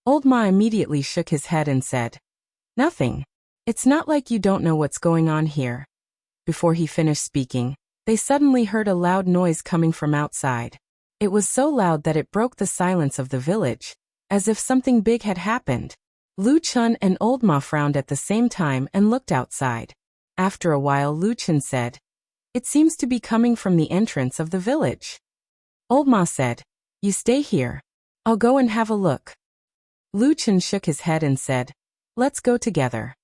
Old Ma immediately shook his head and said, "Nothing. It's not like you don't know what's going on here. Before he finished speaking, they suddenly heard a loud noise coming from outside. It was so loud that it broke the silence of the village, as if something big had happened. Lu Chun and Old Ma frowned at the same time and looked outside. After a while Lu Chun said, "It seems to be coming from the entrance of the village." Old Ma said, "You stay here. I'll go and have a look." Lu Chun shook his head and said, "Let's go together."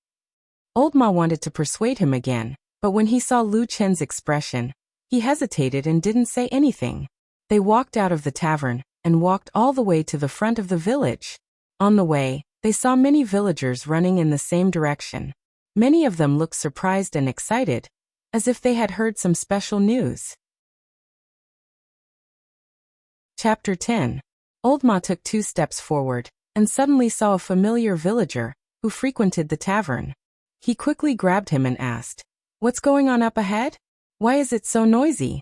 Old Ma wanted to persuade him again, but when he saw Lu Chen's expression, he hesitated and didn't say anything. They walked out of the tavern and walked all the way to the front of the village. On the way, they saw many villagers running in the same direction. Many of them looked surprised and excited, as if they had heard some special news. Chapter 10. Old Ma took 2 steps forward and suddenly saw a familiar villager who frequented the tavern. He quickly grabbed him and asked, "What's going on up ahead? Why is it so noisy?"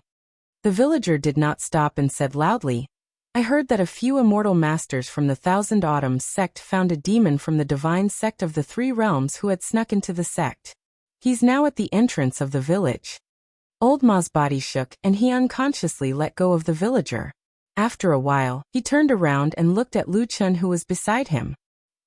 The villager did not stop and said loudly, "I heard that a few immortal masters from the Thousand Autumns sect found a demon from the divine sect of the 3 realms who had snuck into the sect. He's now at the entrance of the village." Old Ma's body shook and he unconsciously let go of the villager. After a while, he turned around and looked at Lu Chun who was beside him.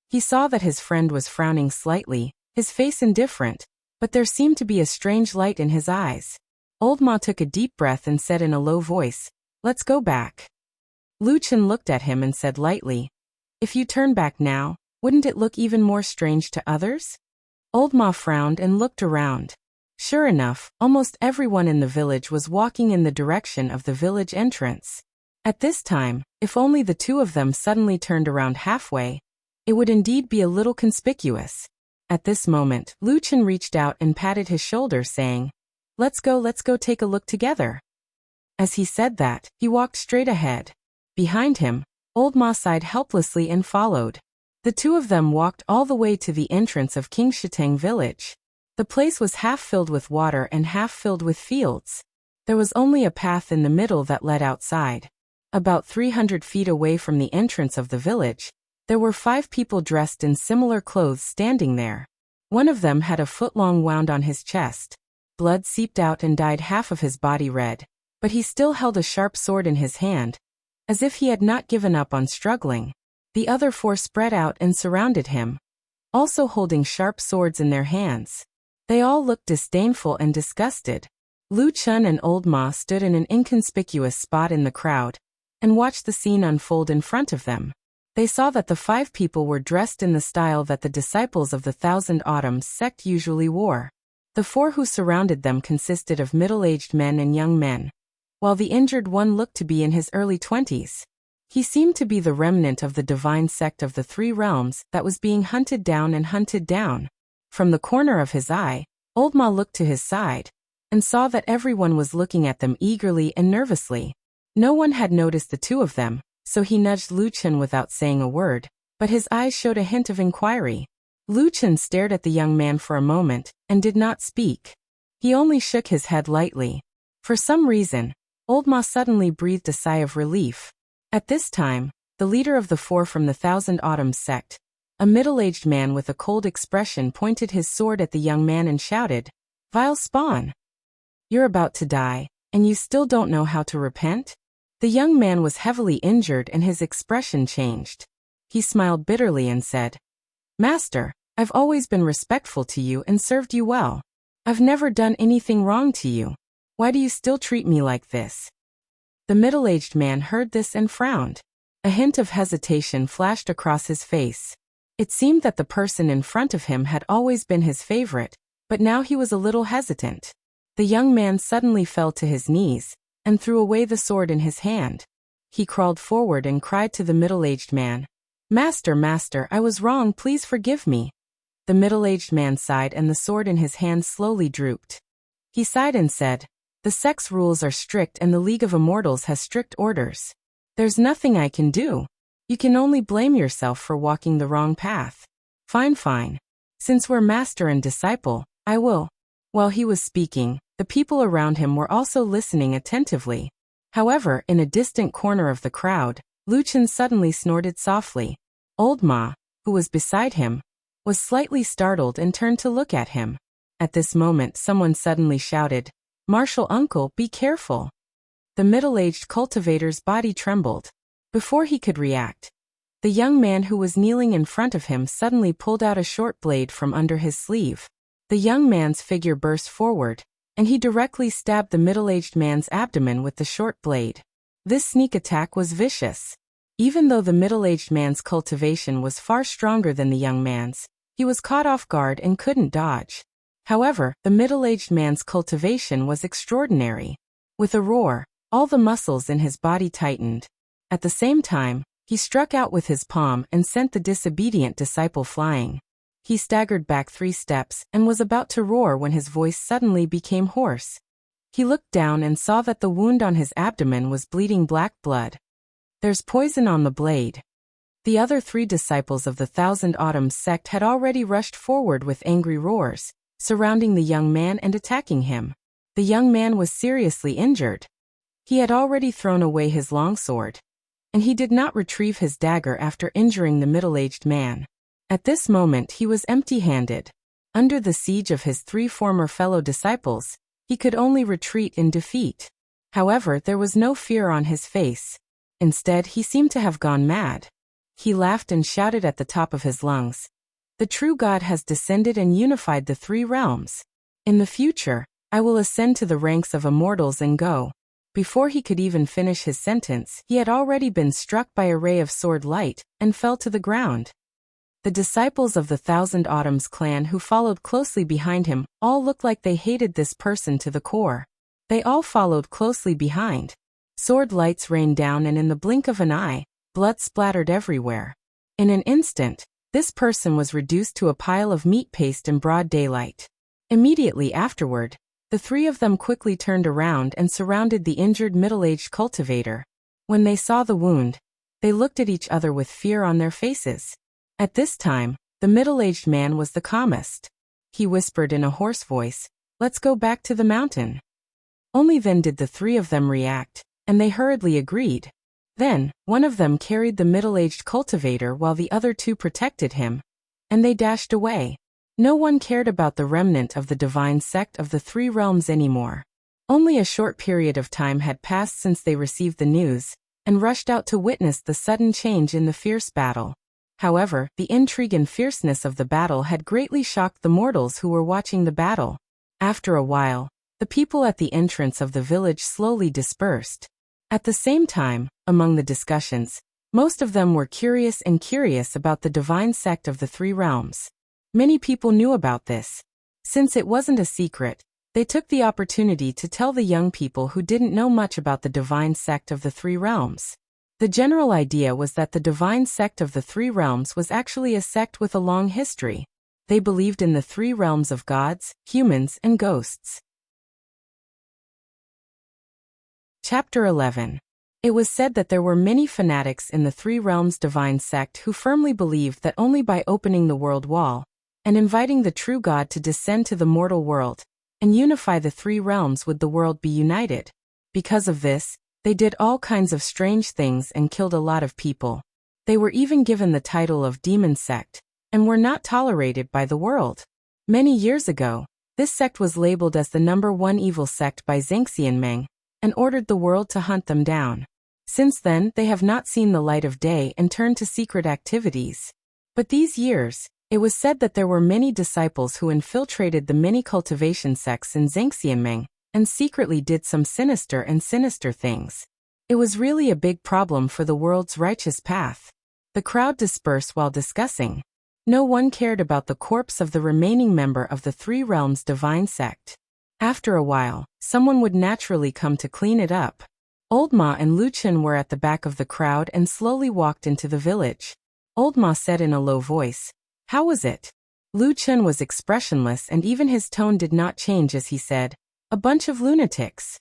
He saw that his friend was frowning slightly, his face indifferent, but there seemed to be a strange light in his eyes. Old Ma took a deep breath and said in a low voice, "Let's go back." Lu Chun looked at him and said lightly, "If you turn back now, wouldn't it look even more strange to others?" Old Ma frowned and looked around. Sure enough, almost everyone in the village was walking in the direction of the village entrance. At this time, if only the 2 of them suddenly turned around halfway, it would indeed be a little conspicuous. At this moment, Lu Chun reached out and patted his shoulder saying, let's go take a look together." As he said that, he walked straight ahead. Behind him, Old Ma sighed helplessly and followed. The 2 of them walked all the way to the entrance of King Shiteng village. The place was half filled with water and half filled with fields. There was only a path in the middle that led outside. About 300 feet away from the entrance of the village, there were 5 people dressed in similar clothes standing there. One of them had a foot-long wound on his chest. Blood seeped out and dyed half of his body red, but he still held a sharp sword in his hand, as if he had not given up on struggling. The other 4 spread out and surrounded him, also holding sharp swords in their hands. They all looked disdainful and disgusted. Lu Chun and Old Ma stood in an inconspicuous spot in the crowd and watched the scene unfold in front of them. They saw that the 5 people were dressed in the style that the disciples of the Thousand Autumns sect usually wore. The 4 who surrounded them consisted of middle-aged men and young men, while the injured one looked to be in his early 20s. He seemed to be the remnant of the divine sect of the 3 realms that was being hunted down and hunted down. From the corner of his eye, Old Ma looked to his side and saw that everyone was looking at them eagerly and nervously. No one had noticed the 2 of them, so he nudged Lu Chun without saying a word, but his eyes showed a hint of inquiry. Lu Chun stared at the young man for a moment and did not speak. He only shook his head lightly. For some reason, Old Ma suddenly breathed a sigh of relief. At this time, the leader of the 4 from the Thousand Autumns sect, a middle-aged man with a cold expression, pointed his sword at the young man and shouted, "Vile spawn! You're about to die, and you still don't know how to repent?" The young man was heavily injured and his expression changed. He smiled bitterly and said, "Master, I've always been respectful to you and served you well. I've never done anything wrong to you. Why do you still treat me like this?" The middle-aged man heard this and frowned. A hint of hesitation flashed across his face. It seemed that the person in front of him had always been his favorite, but now he was a little hesitant. The young man suddenly fell to his knees and threw away the sword in his hand. He crawled forward and cried to the middle-aged man, Master, I was wrong, please forgive me." The middle-aged man sighed and the sword in his hand slowly drooped. He sighed and said, "The sect's rules are strict and the League of Immortals has strict orders. There's nothing I can do. You can only blame yourself for walking the wrong path." Fine. Since we're master and disciple, I will." While he was speaking, the people around him were also listening attentively. However, in a distant corner of the crowd, Lu Chun suddenly snorted softly. Old Ma, who was beside him, was slightly startled and turned to look at him. At this moment someone suddenly shouted, "Marshal uncle, be careful." The middle-aged cultivator's body trembled. Before he could react, the young man who was kneeling in front of him suddenly pulled out a short blade from under his sleeve. The young man's figure burst forward, and he directly stabbed the middle-aged man's abdomen with the short blade. This sneak attack was vicious. Even though the middle-aged man's cultivation was far stronger than the young man's, he was caught off guard and couldn't dodge. However, the middle-aged man's cultivation was extraordinary. With a roar, all the muscles in his body tightened. At the same time, he struck out with his palm and sent the disobedient disciple flying. He staggered back 3 steps and was about to roar when his voice suddenly became hoarse. He looked down and saw that the wound on his abdomen was bleeding black blood. "There's poison on the blade." The other 3 disciples of the Thousand Autumns sect had already rushed forward with angry roars, surrounding the young man and attacking him. The young man was seriously injured. He had already thrown away his longsword, and he did not retrieve his dagger after injuring the middle-aged man. At this moment he was empty-handed. Under the siege of his 3 former fellow disciples, he could only retreat in defeat. However, there was no fear on his face. Instead, he seemed to have gone mad. He laughed and shouted at the top of his lungs, "The true God has descended and unified the 3 realms. In the future, I will ascend to the ranks of immortals and go." Before he could even finish his sentence, he had already been struck by a ray of sword light and fell to the ground. The disciples of the Thousand Autumns clan who followed closely behind him all looked like they hated this person to the core. They all followed closely behind. Sword lights rained down and in the blink of an eye, blood splattered everywhere. In an instant, this person was reduced to a pile of meat paste in broad daylight. Immediately afterward, the 3 of them quickly turned around and surrounded the injured middle-aged cultivator. When they saw the wound, they looked at each other with fear on their faces. At this time, the middle-aged man was the calmest. He whispered in a hoarse voice, "Let's go back to the mountain." Only then did the 3 of them react, and they hurriedly agreed. Then, one of them carried the middle-aged cultivator while the other 2 protected him, and they dashed away. No one cared about the remnant of the divine sect of the 3 realms anymore. Only a short period of time had passed since they received the news, and rushed out to witness the sudden change in the fierce battle. However, the intrigue and fierceness of the battle had greatly shocked the mortals who were watching the battle. After a while, the people at the entrance of the village slowly dispersed. At the same time, among the discussions, most of them were curious about the divine sect of the 3 realms. Many people knew about this. Since it wasn't a secret, they took the opportunity to tell the young people who didn't know much about the divine sect of the 3 realms. The general idea was that the divine sect of the 3 realms was actually a sect with a long history. They believed in the 3 realms of gods, humans, and ghosts. Chapter 11. It was said that there were many fanatics in the 3 realms divine sect who firmly believed that only by opening the world wall, and inviting the true God to descend to the mortal world, and unify the 3 realms would the world be united. Because of this, they did all kinds of strange things and killed a lot of people. They were even given the title of demon sect, and were not tolerated by the world. Many years ago, this sect was labeled as the #1 evil sect by Zhangxianmeng, and ordered the world to hunt them down. Since then, they have not seen the light of day and turned to secret activities. But these years, it was said that there were many disciples who infiltrated the many cultivation sects in Zhangxianmeng, and secretly did some sinister things. It was really a big problem for the world's righteous path. The crowd dispersed while discussing. No one cared about the corpse of the remaining member of the 3 realms divine sect. After a while, someone would naturally come to clean it up. Old Ma and Lu Chen were at the back of the crowd and slowly walked into the village. Old Ma said in a low voice, "How was it?" Lu Chen was expressionless and even his tone did not change as he said, "A bunch of lunatics."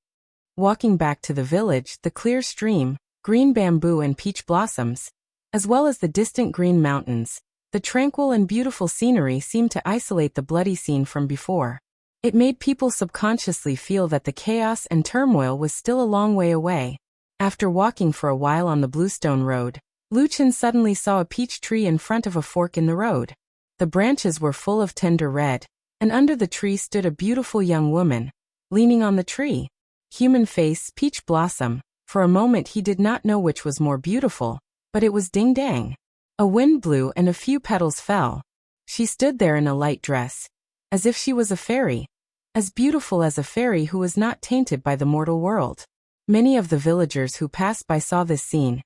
Walking back to the village, the clear stream, green bamboo and peach blossoms, as well as the distant green mountains, the tranquil and beautiful scenery seemed to isolate the bloody scene from before. It made people subconsciously feel that the chaos and turmoil was still a long way away. After walking for a while on the bluestone road, Lu Chen suddenly saw a peach tree in front of a fork in the road. The branches were full of tender red, and under the tree stood a beautiful young woman, leaning on the tree. Human face, peach blossom. For a moment he did not know which was more beautiful, but it was Ding Dang. A wind blew and a few petals fell. She stood there in a light dress, as if she was a fairy, as beautiful as a fairy who was not tainted by the mortal world. Many of the villagers who passed by saw this scene,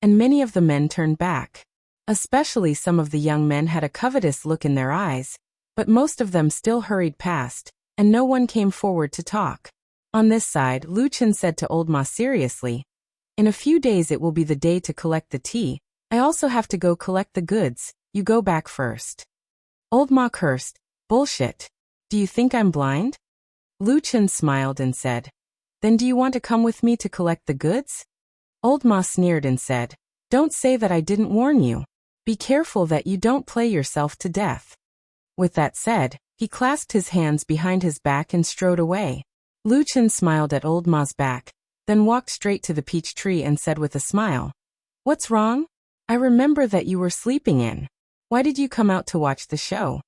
and many of the men turned back. Especially some of the young men had a covetous look in their eyes, but most of them still hurried past, and no one came forward to talk. On this side, Lu Chen said to Old Ma seriously, "In a few days it will be the day to collect the tea. I also have to go collect the goods. You go back first." Old Ma cursed, "Bullshit. Do you think I'm blind?" Lu Chen smiled and said, "Then do you want to come with me to collect the goods?" Old Ma sneered and said, "Don't say that I didn't warn you. Be careful that you don't play yourself to death." With that said, he clasped his hands behind his back and strode away. Lu Chen smiled at Old Ma's back, then walked straight to the peach tree and said with a smile, "What's wrong? I remember that you were sleeping in. Why did you come out to watch the show?"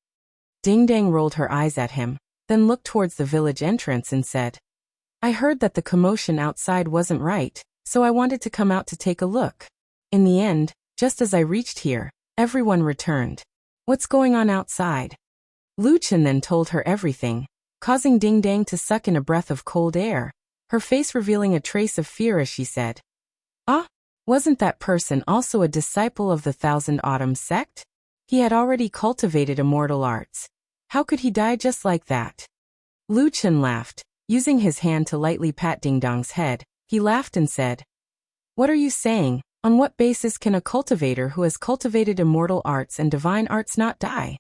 Ding Dang rolled her eyes at him, then looked towards the village entrance and said, "I heard that the commotion outside wasn't right, so I wanted to come out to take a look. In the end, just as I reached here, everyone returned. What's going on outside?" Lu Chen then told her everything, causing Ding Dang to suck in a breath of cold air, her face revealing a trace of fear as she said, "Ah, wasn't that person also a disciple of the Thousand Autumns sect? He had already cultivated immortal arts. How could he die just like that?" Lu Chen laughed, using his hand to lightly pat Ding Dong's head. He laughed and said, "What are you saying? On what basis can a cultivator who has cultivated immortal arts and divine arts not die?"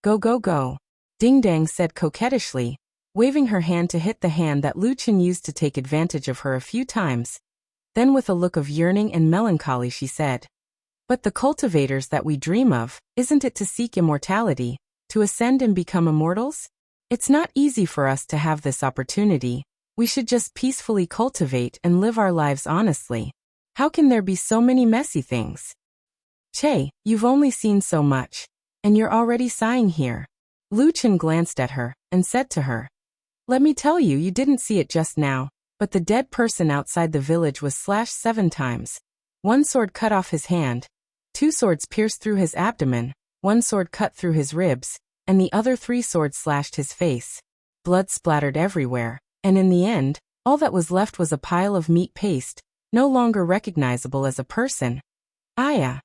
"Go go go," Ding Dang said coquettishly, waving her hand to hit the hand that Lu Chen used to take advantage of her a few times. Then with a look of yearning and melancholy she said, "But the cultivators that we dream of, isn't it to seek immortality, to ascend and become immortals? It's not easy for us to have this opportunity. We should just peacefully cultivate and live our lives honestly. How can there be so many messy things? Che, you've only seen so much, and you're already sighing here." Lu Chen glanced at her and said to her, "Let me tell you, you didn't see it just now, but the dead person outside the village was slashed 7 times. 1 sword cut off his hand, 2 swords pierced through his abdomen, 1 sword cut through his ribs, and the other 3 swords slashed his face. Blood splattered everywhere, and in the end, all that was left was a pile of meat paste, no longer recognizable as a person." "Aya."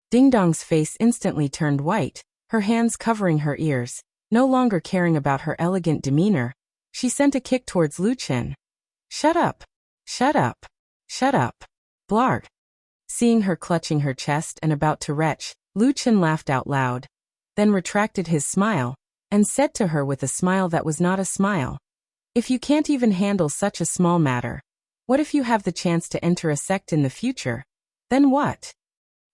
Ding Dong's face instantly turned white, her hands covering her ears. No longer caring about her elegant demeanor, she sent a kick towards Lu Chen. "Shut up! Shut up! Shut up! Blarg!" Seeing her clutching her chest and about to retch, Lu Chen laughed out loud, then retracted his smile, and said to her with a smile that was not a smile, "If you can't even handle such a small matter, what if you have the chance to enter a sect in the future? Then what?"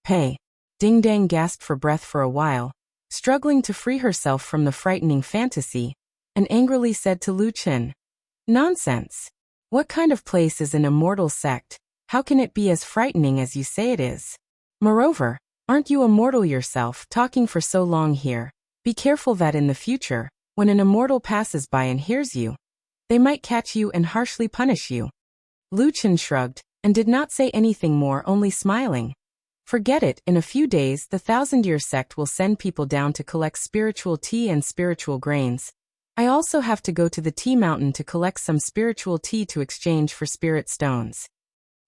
"Pay." Ding Dang gasped for breath for a while, struggling to free herself from the frightening fantasy, and angrily said to Lu Chen, "Nonsense! What kind of place is an immortal sect? How can it be as frightening as you say it is? Moreover, aren't you immortal yourself, talking for so long here? Be careful that in the future, when an immortal passes by and hears you, they might catch you and harshly punish you." Lu Chen shrugged, and did not say anything more, only smiling. "Forget it, in a few days the 1,000-year sect will send people down to collect spiritual tea and spiritual grains. I also have to go to the tea mountain to collect some spiritual tea to exchange for spirit stones."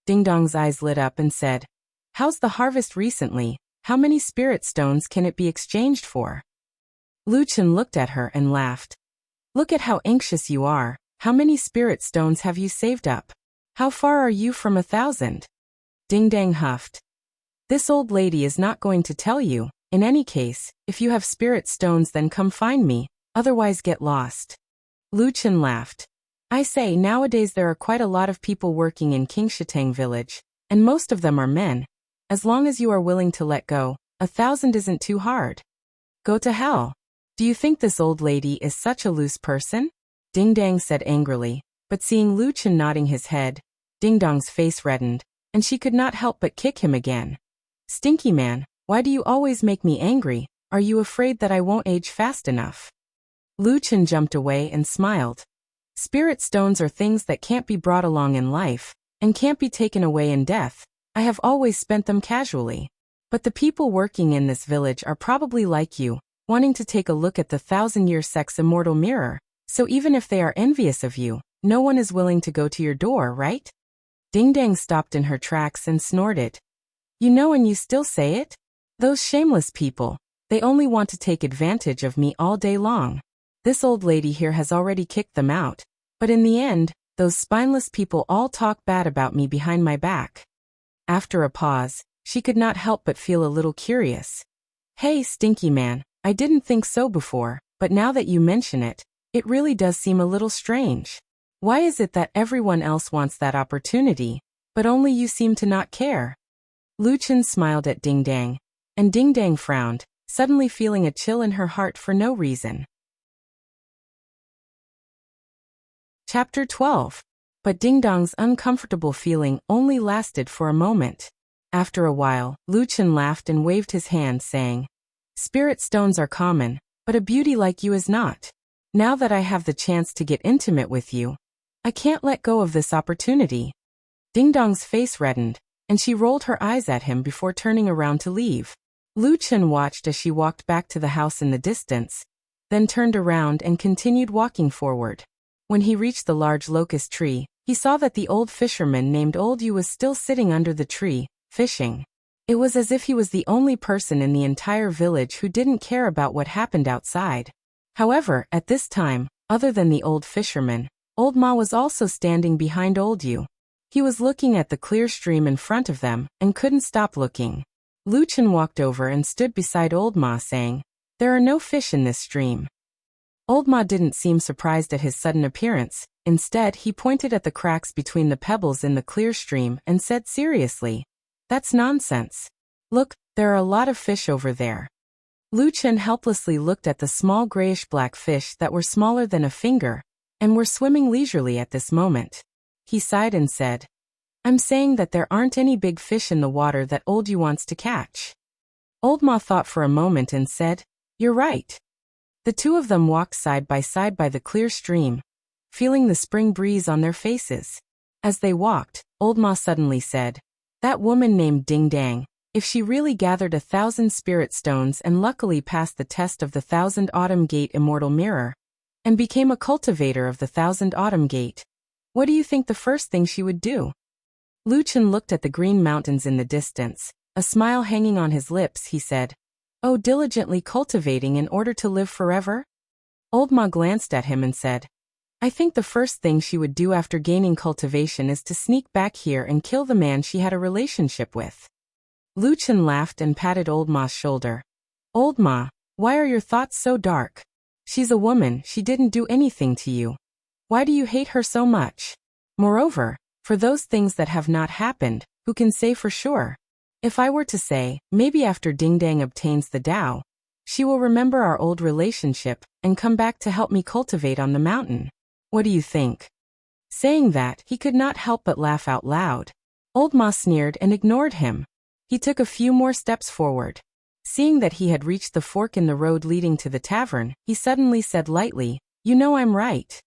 Ding Dong's eyes lit up and said, "How's the harvest recently? How many spirit stones can it be exchanged for?" Lu Chen looked at her and laughed. "Look at how anxious you are. How many spirit stones have you saved up? How far are you from 1,000? Ding Dang huffed. "This old lady is not going to tell you. In any case, if you have spirit stones then come find me, otherwise get lost." Lu Chen laughed. "I say, nowadays there are quite a lot of people working in Qingshatang village, and most of them are men. As long as you are willing to let go, 1,000 isn't too hard. Go to hell. Do you think this old lady is such a loose person?" Ding Dang said angrily, but seeing Lu Chen nodding his head, Ding Dong's face reddened, and she could not help but kick him again. "Stinky man, why do you always make me angry? Are you afraid that I won't age fast enough? Lu Chen jumped away and smiled. Spirit stones are things that can't be brought along in life, and can't be taken away in death. I have always spent them casually. But the people working in this village are probably like you, wanting to take a look at the 1,000-year sex immortal mirror, so even if they are envious of you, no one is willing to go to your door, right? Ding Dang stopped in her tracks and snorted. You know, and you still say it? Those shameless people, they only want to take advantage of me all day long. This old lady here has already kicked them out, but in the end, those spineless people all talk bad about me behind my back. After a pause, she could not help but feel a little curious. Hey, Stinky Man, I didn't think so before, but now that you mention it, it really does seem a little strange. Why is it that everyone else wants that opportunity, but only you seem to not care? Lu Chen smiled at Ding Dang, and Ding Dang frowned, suddenly feeling a chill in her heart for no reason. Chapter 12. But Ding Dong's uncomfortable feeling only lasted for a moment. After a while, Lu Chen laughed and waved his hand, saying, Spirit stones are common, but a beauty like you is not. Now that I have the chance to get intimate with you, I can't let go of this opportunity. Ding Dong's face reddened, and she rolled her eyes at him before turning around to leave. Lu Chen watched as she walked back to the house in the distance, then turned around and continued walking forward. When he reached the large locust tree, he saw that the old fisherman named Old Yu was still sitting under the tree, fishing. It was as if he was the only person in the entire village who didn't care about what happened outside. However, at this time, other than the old fisherman, Old Ma was also standing behind Old Yu. He was looking at the clear stream in front of them and couldn't stop looking. Lu Chen walked over and stood beside Old Ma, saying, There are no fish in this stream. Old Ma didn't seem surprised at his sudden appearance. Instead, he pointed at the cracks between the pebbles in the clear stream and said seriously, That's nonsense. Look, there are a lot of fish over there. Lu Chen helplessly looked at the small grayish-black fish that were smaller than a finger and were swimming leisurely at this moment. He sighed and said, I'm saying that there aren't any big fish in the water that Old Yu wants to catch. Old Ma thought for a moment and said, You're right. The two of them walked side by the clear stream, feeling the spring breeze on their faces. As they walked, Old Ma suddenly said, That woman named Ding Dang, if she really gathered 1,000 spirit stones and luckily passed the test of the 1,000 Autumn Gate immortal mirror, and became a cultivator of the 1,000 Autumn Gate, what do you think the first thing she would do? Lu Chen looked at the green mountains in the distance. A smile hanging on his lips, he said, Oh, diligently cultivating in order to live forever? Old Ma glanced at him and said, I think the first thing she would do after gaining cultivation is to sneak back here and kill the man she had a relationship with. Lu Chen laughed and patted Old Ma's shoulder. Old Ma, why are your thoughts so dark? She's a woman, she didn't do anything to you. Why do you hate her so much? Moreover, for those things that have not happened, who can say for sure? If I were to say, maybe after Ding Dang obtains the Tao, she will remember our old relationship and come back to help me cultivate on the mountain. What do you think? Saying that, he could not help but laugh out loud. Old Ma sneered and ignored him. He took a few more steps forward. Seeing that he had reached the fork in the road leading to the tavern, he suddenly said lightly, You know I'm right.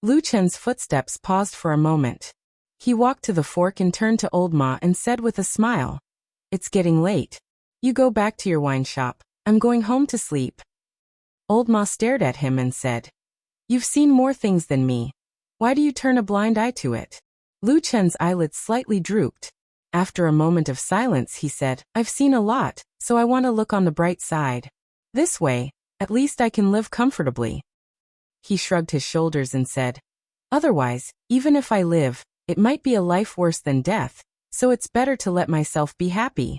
Lu Chen's footsteps paused for a moment. He walked to the fork and turned to Old Ma and said with a smile, It's getting late. You go back to your wine shop. I'm going home to sleep. Old Ma stared at him and said, You've seen more things than me. Why do you turn a blind eye to it? Lu Chen's eyelids slightly drooped. After a moment of silence, he said, I've seen a lot, so I want to look on the bright side. This way, at least I can live comfortably. He shrugged his shoulders and said, Otherwise, even if I live, it might be a life worse than death, so it's better to let myself be happy.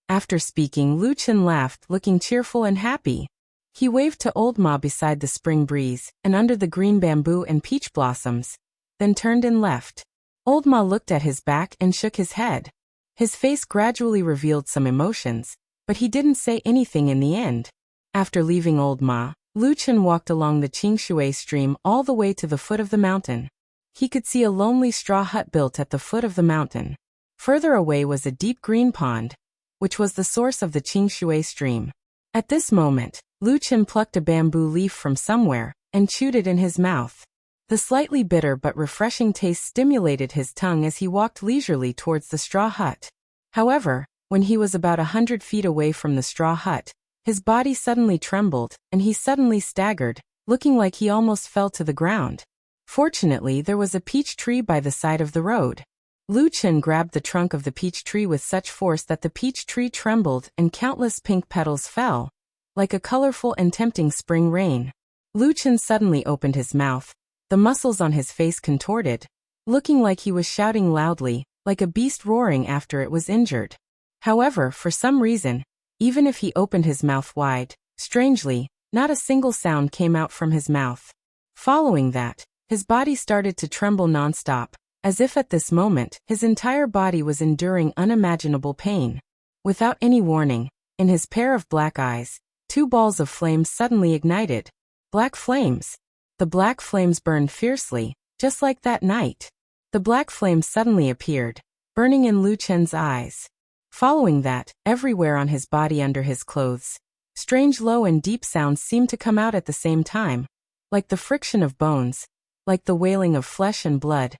After speaking, Lu Chen laughed, looking cheerful and happy. He waved to Old Ma beside the spring breeze and under the green bamboo and peach blossoms, then turned and left. Old Ma looked at his back and shook his head. His face gradually revealed some emotions, but he didn't say anything in the end. After leaving Old Ma, Lu Chen walked along the Qingshui stream all the way to the foot of the mountain. He could see a lonely straw hut built at the foot of the mountain. Further away was a deep green pond, which was the source of the Qingshui stream. At this moment, Lu Chen plucked a bamboo leaf from somewhere and chewed it in his mouth. The slightly bitter but refreshing taste stimulated his tongue as he walked leisurely towards the straw hut. However, when he was about 100 feet away from the straw hut, his body suddenly trembled, and he suddenly staggered, looking like he almost fell to the ground. Fortunately, there was a peach tree by the side of the road. Lu Chen grabbed the trunk of the peach tree with such force that the peach tree trembled and countless pink petals fell, like a colorful and tempting spring rain. Lu Chen suddenly opened his mouth. The muscles on his face contorted, looking like he was shouting loudly, like a beast roaring after it was injured. However, for some reason, even if he opened his mouth wide, strangely, not a single sound came out from his mouth. Following that, his body started to tremble nonstop, as if at this moment his entire body was enduring unimaginable pain. Without any warning, in his pair of black eyes, 2 balls of flames suddenly ignited. Black flames. The black flames burned fiercely, just like that night. The black flames suddenly appeared, burning in Lu Chen's eyes. Following that, everywhere on his body under his clothes, strange low and deep sounds seemed to come out at the same time, like the friction of bones, like the wailing of flesh and blood,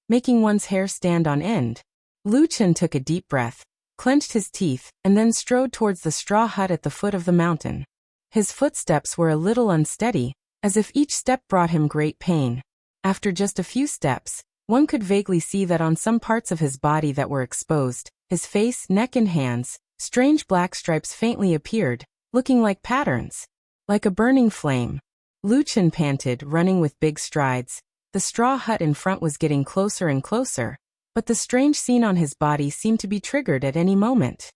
making one's hair stand on end. Lu Chen took a deep breath, clenched his teeth, and then strode towards the straw hut at the foot of the mountain. His footsteps were a little unsteady, as if each step brought him great pain. After just a few steps, one could vaguely see that on some parts of his body that were exposed, his face, neck and hands, strange black stripes faintly appeared, looking like patterns. Like a burning flame. Lu Chen panted, running with big strides. The straw hut in front was getting closer and closer, but the strange scene on his body seemed to be triggered at any moment.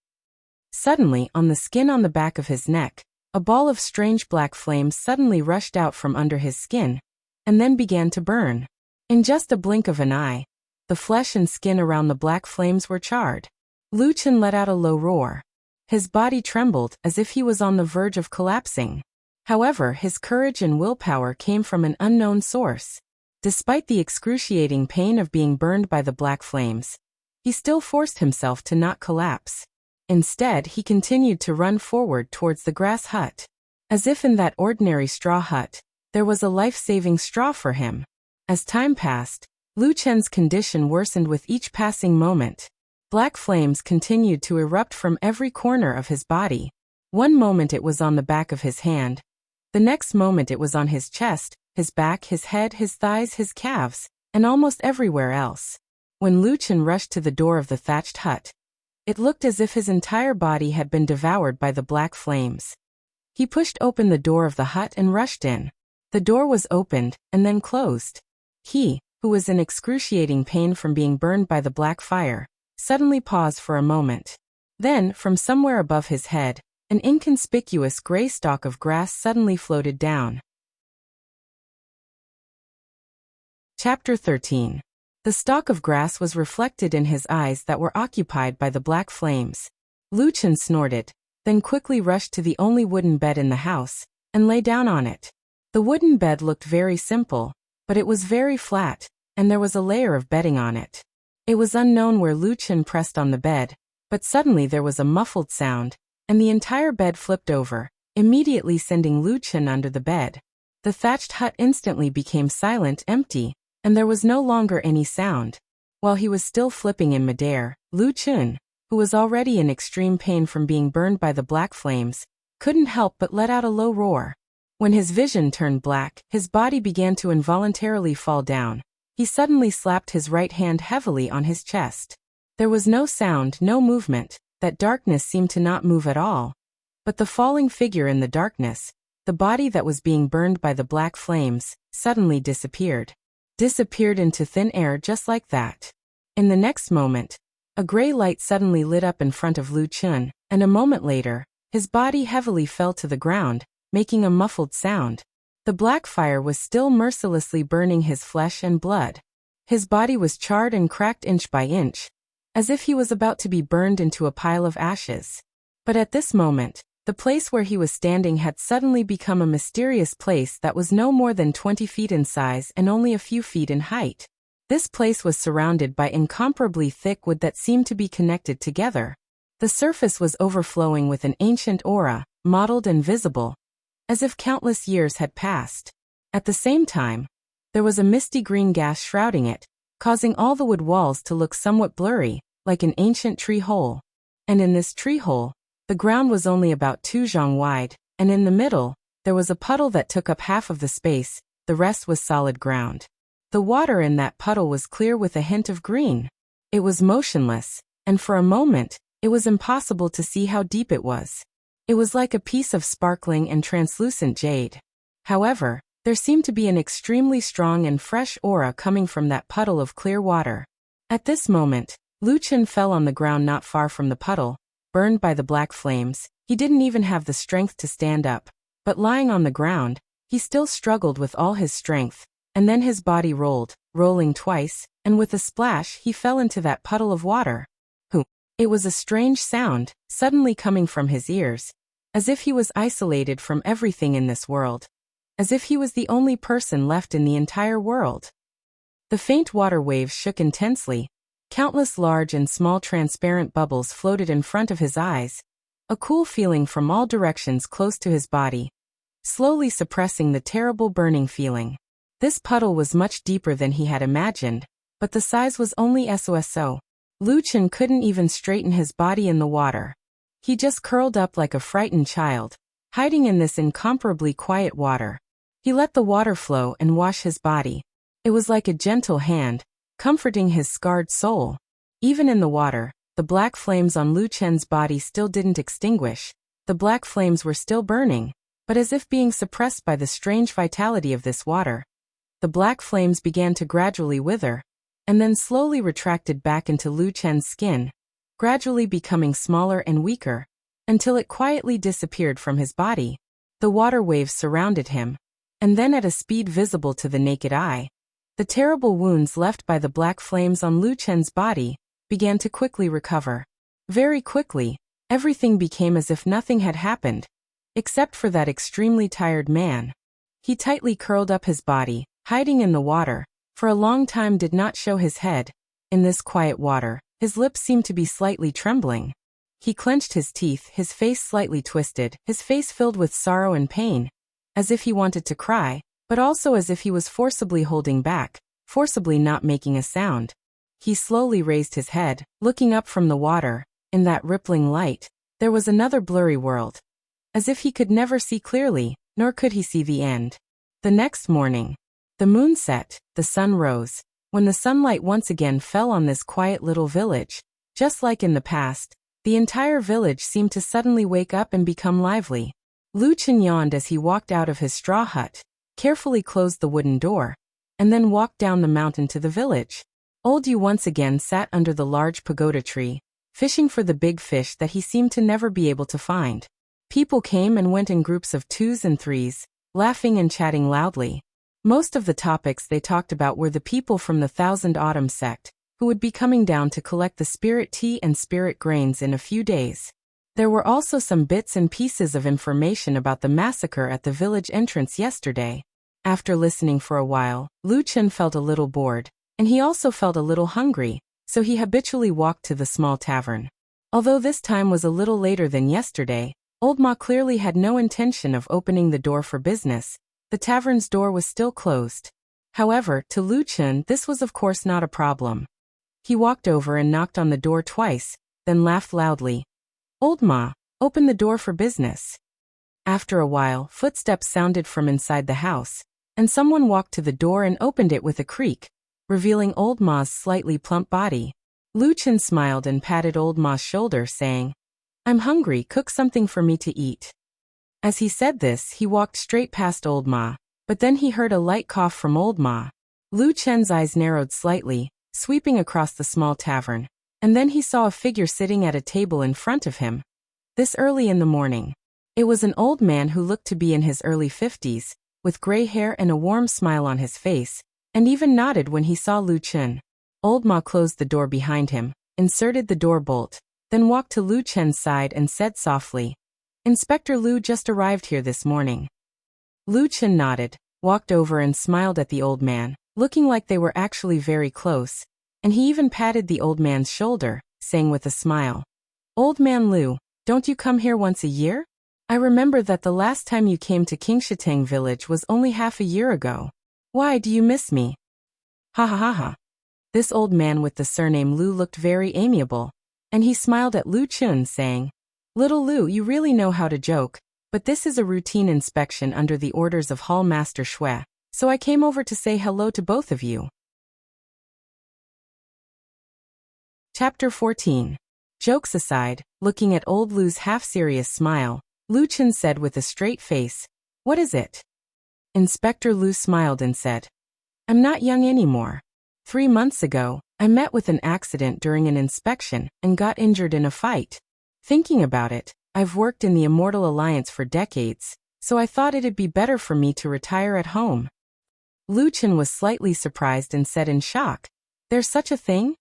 Suddenly, on the skin on the back of his neck, a ball of strange black flames suddenly rushed out from under his skin, and then began to burn. In just a blink of an eye, the flesh and skin around the black flames were charred. Lu Chen let out a low roar. His body trembled as if he was on the verge of collapsing. However, his courage and willpower came from an unknown source. Despite the excruciating pain of being burned by the black flames, he still forced himself to not collapse. Instead, he continued to run forward towards the grass hut. As if in that ordinary straw hut, there was a life-saving straw for him. As time passed, Lu Chen's condition worsened with each passing moment. Black flames continued to erupt from every corner of his body. One moment it was on the back of his hand. The next moment it was on his chest, his back, his head, his thighs, his calves, and almost everywhere else. When Lu Chen rushed to the door of the thatched hut, it looked as if his entire body had been devoured by the black flames. He pushed open the door of the hut and rushed in. The door was opened, and then closed. He, who was in excruciating pain from being burned by the black fire, suddenly paused for a moment. Then, from somewhere above his head, an inconspicuous gray stalk of grass suddenly floated down. Chapter 13. The stalk of grass was reflected in his eyes that were occupied by the black flames. Lu Chen snorted, then quickly rushed to the only wooden bed in the house, and lay down on it. The wooden bed looked very simple, but it was very flat, and there was a layer of bedding on it. It was unknown where Lu Chen pressed on the bed, but suddenly there was a muffled sound, and the entire bed flipped over, immediately sending Lu Chen under the bed. The thatched hut instantly became silent, empty, and there was no longer any sound. While he was still flipping in midair, Lu Chen, who was already in extreme pain from being burned by the black flames, couldn't help but let out a low roar. When his vision turned black, his body began to involuntarily fall down. He suddenly slapped his right hand heavily on his chest. There was no sound, no movement. That darkness seemed to not move at all. But the falling figure in the darkness, the body that was being burned by the black flames, suddenly disappeared. Disappeared into thin air just like that. In the next moment, a gray light suddenly lit up in front of Lu Chen, and a moment later, his body heavily fell to the ground, making a muffled sound. The black fire was still mercilessly burning his flesh and blood. His body was charred and cracked inch by inch, as if he was about to be burned into a pile of ashes. But at this moment, the place where he was standing had suddenly become a mysterious place that was no more than 20 feet in size and only a few feet in height. This place was surrounded by incomparably thick wood that seemed to be connected together. The surface was overflowing with an ancient aura, mottled and visible, as if countless years had passed. At the same time, there was a misty green gas shrouding it, causing all the wood walls to look somewhat blurry, like an ancient tree hole. And in this tree hole, the ground was only about 2 zhang wide, and in the middle, there was a puddle that took up half of the space, the rest was solid ground. The water in that puddle was clear with a hint of green. It was motionless, and for a moment, it was impossible to see how deep it was. It was like a piece of sparkling and translucent jade. However, there seemed to be an extremely strong and fresh aura coming from that puddle of clear water. At this moment, Lu Chen fell on the ground not far from the puddle, burned by the black flames. He didn't even have the strength to stand up, but lying on the ground, he still struggled with all his strength, and then his body rolled, rolling twice, and with a splash he fell into that puddle of water. It was a strange sound, suddenly coming from his ears, as if he was isolated from everything in this world, as if he was the only person left in the entire world. The faint water waves shook intensely, countless large and small transparent bubbles floated in front of his eyes, a cool feeling from all directions close to his body, slowly suppressing the terrible burning feeling. This puddle was much deeper than he had imagined, but the size was only so. Lu Chen couldn't even straighten his body in the water. He just curled up like a frightened child, hiding in this incomparably quiet water. He let the water flow and wash his body. It was like a gentle hand, comforting his scarred soul. Even in the water, the black flames on Lu Chen's body still didn't extinguish. The black flames were still burning, but as if being suppressed by the strange vitality of this water. The black flames began to gradually wither, and then slowly retracted back into Lu Chen's skin, gradually becoming smaller and weaker, until it quietly disappeared from his body. The water waves surrounded him, and then at a speed visible to the naked eye, the terrible wounds left by the black flames on Lu Chen's body began to quickly recover. Very quickly, everything became as if nothing had happened, except for that extremely tired man. He tightly curled up his body, hiding in the water, for a long time did not show his head. In this quiet water, his lips seemed to be slightly trembling. He clenched his teeth, his face slightly twisted, his face filled with sorrow and pain, as if he wanted to cry, but also as if he was forcibly holding back, forcibly not making a sound. He slowly raised his head, looking up from the water. In that rippling light, there was another blurry world. As if he could never see clearly, nor could he see the end. The next morning, the moon set, the sun rose. When the sunlight once again fell on this quiet little village, just like in the past, the entire village seemed to suddenly wake up and become lively. Lu Chen yawned as he walked out of his straw hut, carefully closed the wooden door, and then walked down the mountain to the village. Old Yu once again sat under the large pagoda tree, fishing for the big fish that he seemed to never be able to find. People came and went in groups of 2s and 3s, laughing and chatting loudly. Most of the topics they talked about were the people from the Thousand Autumn sect, who would be coming down to collect the spirit tea and spirit grains in a few days. There were also some bits and pieces of information about the massacre at the village entrance yesterday. After listening for a while, Lu Chen felt a little bored, and he also felt a little hungry, so he habitually walked to the small tavern. Although this time was a little later than yesterday, Old Ma clearly had no intention of opening the door for business. The tavern's door was still closed. However, to Lu Chen this was of course not a problem. He walked over and knocked on the door twice, then laughed loudly. "Old Ma, open the door for business." After a while, footsteps sounded from inside the house, and someone walked to the door and opened it with a creak, revealing Old Ma's slightly plump body. Lu Chen smiled and patted Old Ma's shoulder, saying, "I'm hungry, cook something for me to eat." As he said this, he walked straight past Old Ma, but then he heard a light cough from Old Ma. Lu Chen's eyes narrowed slightly, sweeping across the small tavern, and then he saw a figure sitting at a table in front of him. This early in the morning. It was an old man who looked to be in his early 50s, with gray hair and a warm smile on his face, and even nodded when he saw Lu Chen. Old Ma closed the door behind him, inserted the door bolt, then walked to Lu Chen's side and said softly, "Inspector Lu just arrived here this morning." Lu Chen nodded, walked over and smiled at the old man, looking like they were actually very close, and he even patted the old man's shoulder, saying with a smile, "Old man Lu, don't you come here once a year?" I remember that the last time you came to Kingshatang village was only half a year ago. Why do you miss me? Ha ha ha ha. This old man with the surname Lu looked very amiable, and he smiled at Lu Chun, saying, Little Lu, you really know how to joke, but this is a routine inspection under the orders of Hall Master Shui, so I came over to say hello to both of you. Chapter 14. Jokes aside, looking at old Lu's half-serious smile, Lu Chun said with a straight face, What is it? Inspector Lu smiled and said, I'm not young anymore. 3 months ago, I met with an accident during an inspection and got injured in a fight. Thinking about it, I've worked in the Immortal Alliance for decades, so I thought it'd be better for me to retire at home. Lu Chun was slightly surprised and said in shock, There's such a thing?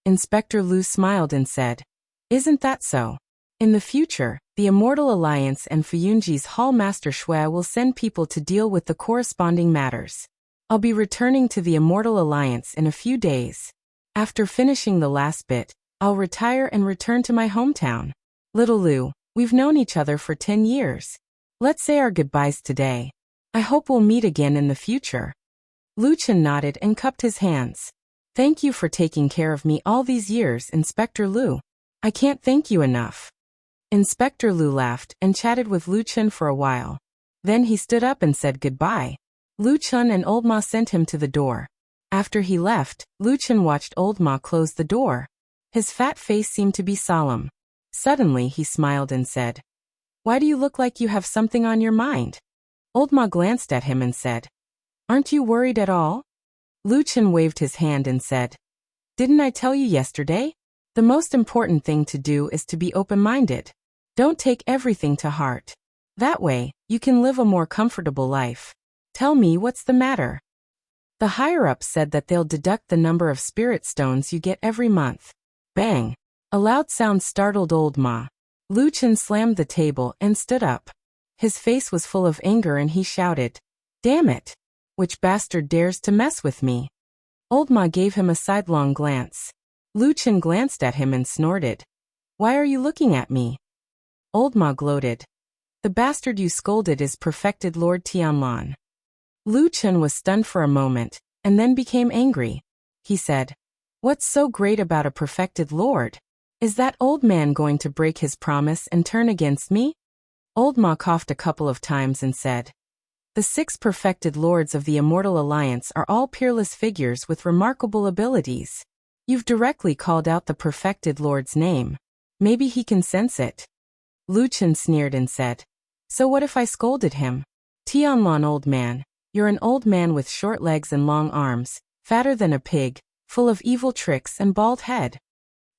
Inspector Lu smiled and said, Isn't that so? In the future, the Immortal Alliance and Fuyunji's Hall Master Shui will send people to deal with the corresponding matters. I'll be returning to the Immortal Alliance in a few days. After finishing the last bit, I'll retire and return to my hometown. Little Lu, we've known each other for 10 years. Let's say our goodbyes today. I hope we'll meet again in the future. Lu Chun nodded and cupped his hands. Thank you for taking care of me all these years, Inspector Lu. I can't thank you enough. Inspector Lu laughed and chatted with Lu Chun for a while. Then he stood up and said goodbye. Lu Chun and Old Ma sent him to the door. After he left, Lu Chun watched Old Ma close the door. His fat face seemed to be solemn. Suddenly he smiled and said, Why do you look like you have something on your mind? Old Ma glanced at him and said, Aren't you worried at all? Lu Chun waved his hand and said, Didn't I tell you yesterday? The most important thing to do is to be open-minded. Don't take everything to heart. That way, you can live a more comfortable life. Tell me what's the matter. The higher-ups said that they'll deduct the number of spirit stones you get every month. Bang! A loud sound startled Old Ma. Lu Chun slammed the table and stood up. His face was full of anger and he shouted, Damn it! Which bastard dares to mess with me? Old Ma gave him a sidelong glance. Lu Chun glanced at him and snorted. Why are you looking at me? Old Ma gloated. The bastard you scolded is perfected Lord Tianlan. Lu Chun was stunned for a moment, and then became angry. He said, What's so great about a perfected lord? Is that old man going to break his promise and turn against me? Old Ma coughed a couple of times and said, The 6 perfected lords of the Immortal Alliance are all peerless figures with remarkable abilities. You've directly called out the perfected lord's name. Maybe he can sense it. Lu Chun sneered and said, So what if I scolded him? Tianlan, old man. You're an old man with short legs and long arms, fatter than a pig, full of evil tricks and bald head.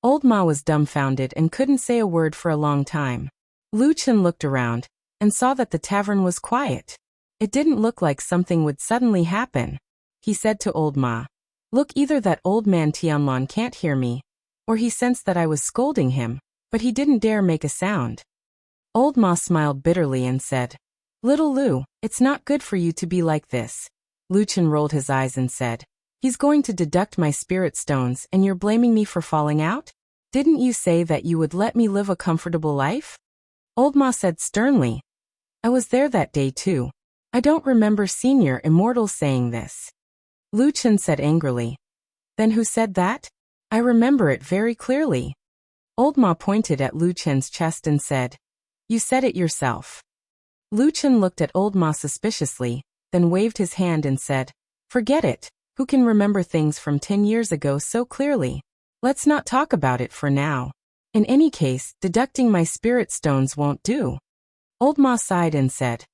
Old Ma was dumbfounded and couldn't say a word for a long time. Lu Chun looked around and saw that the tavern was quiet. It didn't look like something would suddenly happen. He said to Old Ma, Look, either that old man Tianlan can't hear me, or he sensed that I was scolding him, but he didn't dare make a sound. Old Ma smiled bitterly and said, Little Lu, it's not good for you to be like this. Lu Chun rolled his eyes and said, He's going to deduct my spirit stones and you're blaming me for falling out? Didn't you say that you would let me live a comfortable life? Old Ma said sternly, I was there that day too. I don't remember Senior Immortal saying this. Lu Chun said angrily, Then who said that? I remember it very clearly. Old Ma pointed at Lu Chun's chest and said, You said it yourself. Lu Chun looked at Old Ma suspiciously, then waved his hand and said, Forget it. Who can remember things from 10 years ago so clearly? Let's not talk about it for now. In any case, deducting my spirit stones won't do. Old Ma sighed and said,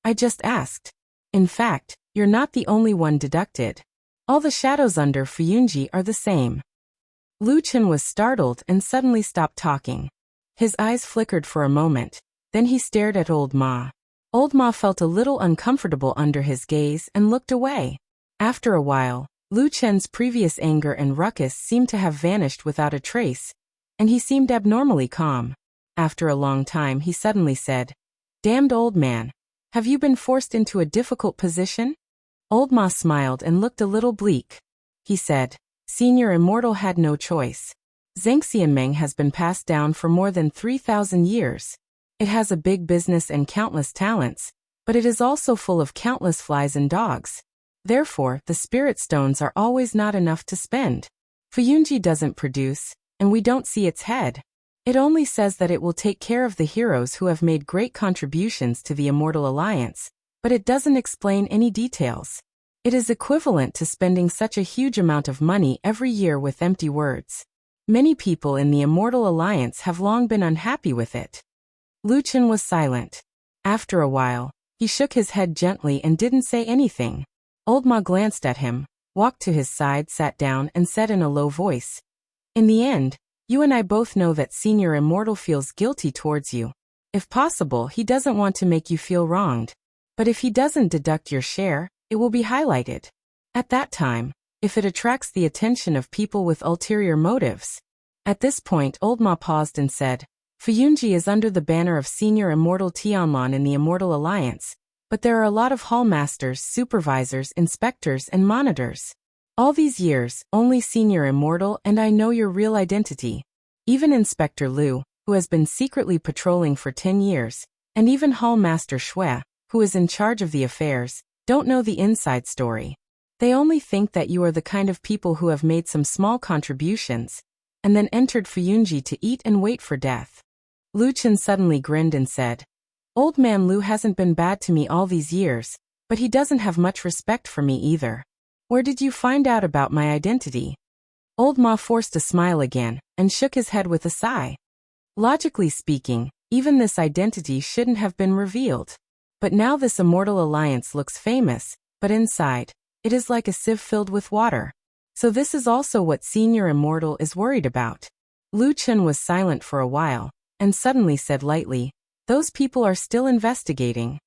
I just asked. In fact, you're not the only one deducted. All the shadows under Fuyunji are the same. Lu Chun was startled and suddenly stopped talking. His eyes flickered for a moment. Then he stared at Old Ma. Old Ma felt a little uncomfortable under his gaze and looked away. After a while, Lu Chun's previous anger and ruckus seemed to have vanished without a trace, and he seemed abnormally calm. After a long time he suddenly said, Damned old man. Have you been forced into a difficult position? Old Ma smiled and looked a little bleak. He said, Senior Immortal had no choice. Zhengxianmeng has been passed down for more than 3,000 years. It has a big business and countless talents, but it is also full of countless flies and dogs. Therefore, the spirit stones are always not enough to spend. Fuyunji doesn't produce, and we don't see its head. It only says that it will take care of the heroes who have made great contributions to the Immortal Alliance, but it doesn't explain any details. It is equivalent to spending such a huge amount of money every year with empty words. Many people in the Immortal Alliance have long been unhappy with it. Lu Chen was silent. After a while, he shook his head gently and didn't say anything. Old Ma glanced at him, walked to his side, sat down, and said in a low voice, "In the end, you and I both know that Senior Immortal feels guilty towards you. If possible, he doesn't want to make you feel wronged. But if he doesn't deduct your share, it will be highlighted. At that time, if it attracts the attention of people with ulterior motives." At this point, Old Ma paused and said, "Fuyunji is under the banner of Senior Immortal Tianlon in the Immortal Alliance, but there are a lot of hallmasters, supervisors, inspectors, and monitors. All these years, only Senior Immortal and I know your real identity. Even Inspector Liu, who has been secretly patrolling for 10 years, and even Hallmaster Shui, who is in charge of the affairs, don't know the inside story. They only think that you are the kind of people who have made some small contributions, and then entered Fuyunji to eat and wait for death." Lu Chen suddenly grinned and said, "Old man Lu hasn't been bad to me all these years, but he doesn't have much respect for me either. Where did you find out about my identity?" Old Ma forced a smile again, and shook his head with a sigh. Logically speaking, even this identity shouldn't have been revealed. But now this Immortal Alliance looks famous, but inside, it is like a sieve filled with water. So this is also what Senior Immortal is worried about. Lu Chen was silent for a while, and suddenly said lightly, "Those people are still investigating."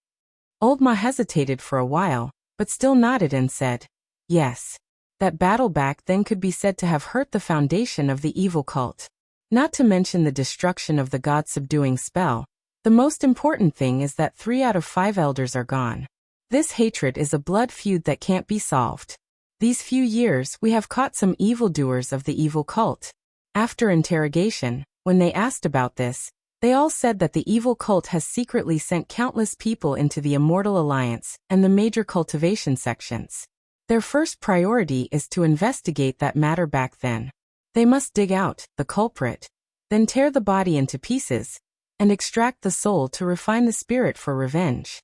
Old Ma hesitated for a while, but still nodded and said, "Yes. That battle back then could be said to have hurt the foundation of the evil cult. Not to mention the destruction of the god-subduing spell. The most important thing is that 3 out of 5 elders are gone. This hatred is a blood feud that can't be solved. These few years we have caught some evildoers of the evil cult. After interrogation, when they asked about this, they all said that the evil cult has secretly sent countless people into the Immortal Alliance and the major cultivation sections. Their first priority is to investigate that matter back then. They must dig out the culprit, then tear the body into pieces, and extract the soul to refine the spirit for revenge."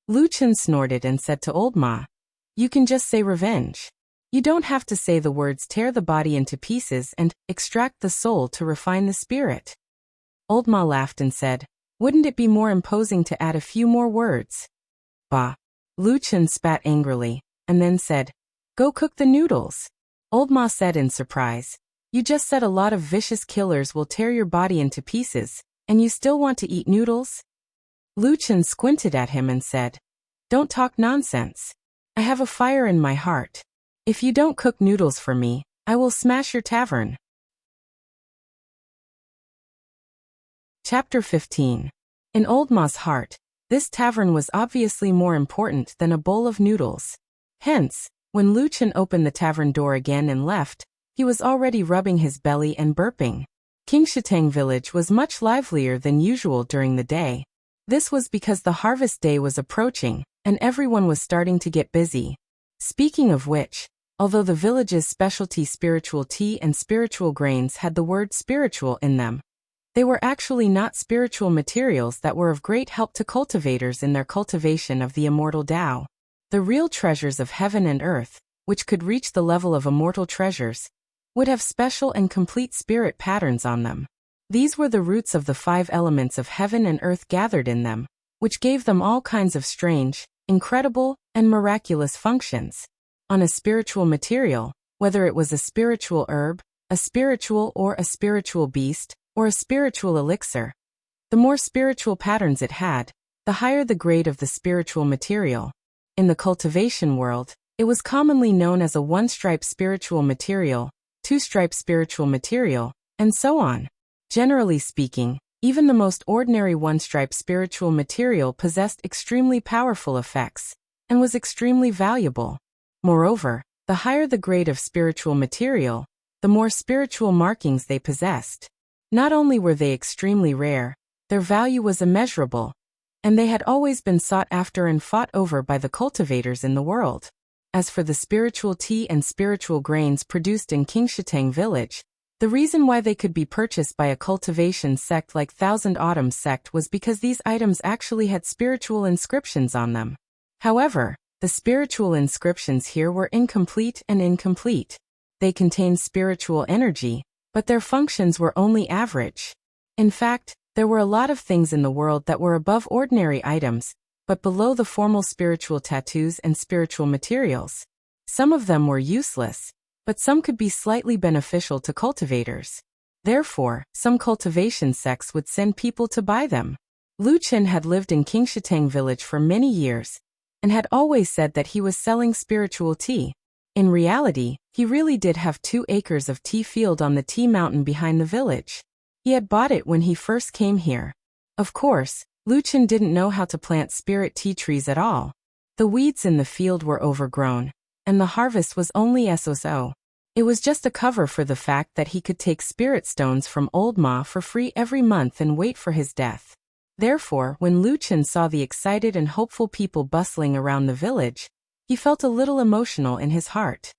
Lu Chen snorted and said to Old Ma, "You can just say revenge. You don't have to say the words tear the body into pieces and extract the soul to refine the spirit." Old Ma laughed and said, "Wouldn't it be more imposing to add a few more words?" "Bah." Lu Chen spat angrily, and then said, "Go cook the noodles." Old Ma said in surprise, "You just said a lot of vicious killers will tear your body into pieces, and you still want to eat noodles?" Lu Chen squinted at him and said, "Don't talk nonsense. I have a fire in my heart. If you don't cook noodles for me, I will smash your tavern." Chapter 15. In Old Ma's heart, this tavern was obviously more important than a bowl of noodles. Hence, when Lu Chen opened the tavern door again and left, he was already rubbing his belly and burping. Qingshatang village was much livelier than usual during the day. This was because the harvest day was approaching, and everyone was starting to get busy. Speaking of which, although the village's specialty spiritual tea and spiritual grains had the word spiritual in them, they were actually not spiritual materials that were of great help to cultivators in their cultivation of the immortal Tao. The real treasures of heaven and earth, which could reach the level of immortal treasures, would have special and complete spirit patterns on them. These were the roots of the 5 elements of heaven and earth gathered in them, which gave them all kinds of strange, incredible, and miraculous functions. On a spiritual material, whether it was a spiritual herb, a spiritual beast, or a spiritual elixir, the more spiritual patterns it had, the higher the grade of the spiritual material. In the cultivation world, it was commonly known as a 1-stripe spiritual material, 2-stripe spiritual material, and so on. Generally speaking, even the most ordinary 1-stripe spiritual material possessed extremely powerful effects, and was extremely valuable. Moreover, the higher the grade of spiritual material, the more spiritual markings they possessed. Not only were they extremely rare, Their value was immeasurable, and they had always been sought after and fought over by the cultivators in the world. As for the spiritual tea and spiritual grains produced in Qingshitang village, the reason why they could be purchased by a cultivation sect like Thousand Autumns sect was because these items actually had spiritual inscriptions on them. However, the spiritual inscriptions here were incomplete. They contained spiritual energy, but their functions were only average. In fact, there were a lot of things in the world that were above ordinary items, but below the formal spiritual tattoos and spiritual materials. Some of them were useless, but some could be slightly beneficial to cultivators. Therefore, some cultivation sects would send people to buy them. Lu Chen had lived in Qingshitang village for many years, and had always said that he was selling spiritual tea. In reality, he really did have 2 acres of tea field on the tea mountain behind the village. He had bought it when he first came here. Of course, Lu Chen didn't know how to plant spirit tea trees at all. The weeds in the field were overgrown, and the harvest was only so-so. It was just a cover for the fact that he could take spirit stones from Old Ma for free every month and wait for his death. Therefore, when Lu Chen saw the excited and hopeful people bustling around the village, he felt a little emotional in his heart.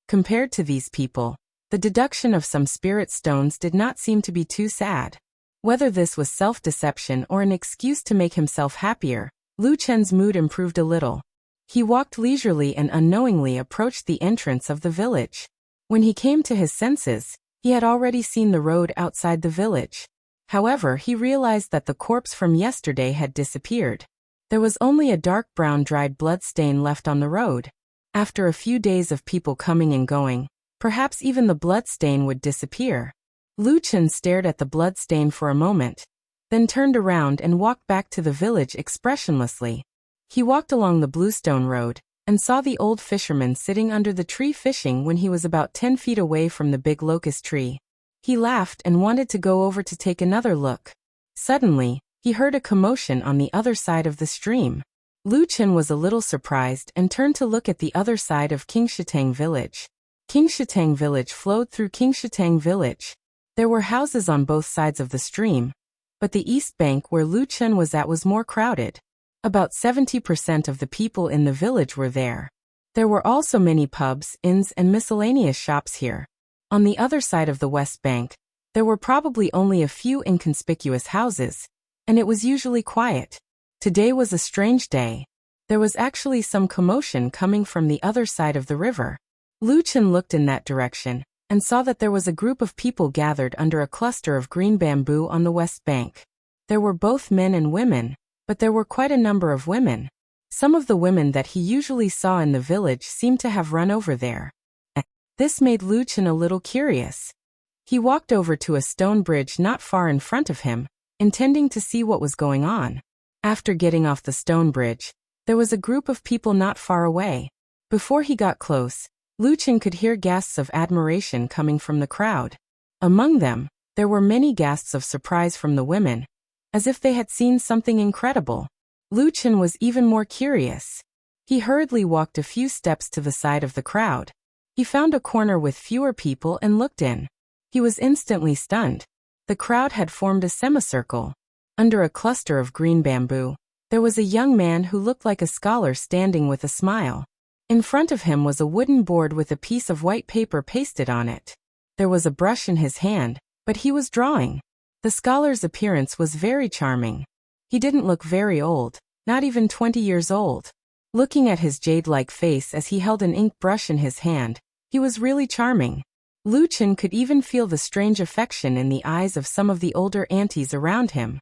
Compared to these people, the deduction of some spirit stones did not seem to be too sad. Whether this was self-deception or an excuse to make himself happier, Lu Chen's mood improved a little. He walked leisurely and unknowingly approached the entrance of the village. When he came to his senses, he had already seen the road outside the village. However, he realized that the corpse from yesterday had disappeared. There was only a dark brown dried blood stain left on the road. After a few days of people coming and going, perhaps even the blood stain would disappear. Lu Chen stared at the blood stain for a moment, then turned around and walked back to the village expressionlessly. He walked along the bluestone road, and saw the old fisherman sitting under the tree fishing when he was about 10 feet away from the big locust tree. He laughed and wanted to go over to take another look. Suddenly, he heard a commotion on the other side of the stream. Lu Chen was a little surprised and turned to look at the other side of Qingshitang village. Qingshitang village flowed through Qingshitang village. There were houses on both sides of the stream, but the east bank where Lu Chen was at was more crowded. About 70% of the people in the village were there. There were also many pubs, inns, and miscellaneous shops here. On the other side of the west bank, there were probably only a few inconspicuous houses, and it was usually quiet. Today was a strange day. There was actually some commotion coming from the other side of the river. Lu Chen looked in that direction, and saw that there was a group of people gathered under a cluster of green bamboo on the west bank. There were both men and women, but there were quite a number of women. Some of the women that he usually saw in the village seemed to have run over there. This made Lu Chen a little curious. He walked over to a stone bridge not far in front of him, intending to see what was going on. After getting off the stone bridge, there was a group of people not far away. Before he got close, Lu Chen could hear gasps of admiration coming from the crowd. Among them, there were many gasps of surprise from the women, as if they had seen something incredible. Lu Chen was even more curious. He hurriedly walked a few steps to the side of the crowd. He found a corner with fewer people and looked in. He was instantly stunned. The crowd had formed a semicircle. Under a cluster of green bamboo, there was a young man who looked like a scholar standing with a smile. In front of him was a wooden board with a piece of white paper pasted on it. There was a brush in his hand, but he was drawing. The scholar's appearance was very charming. He didn't look very old, not even 20 years old. Looking at his jade-like face as he held an ink brush in his hand, he was really charming. Lu Chen could even feel the strange affection in the eyes of some of the older aunties around him.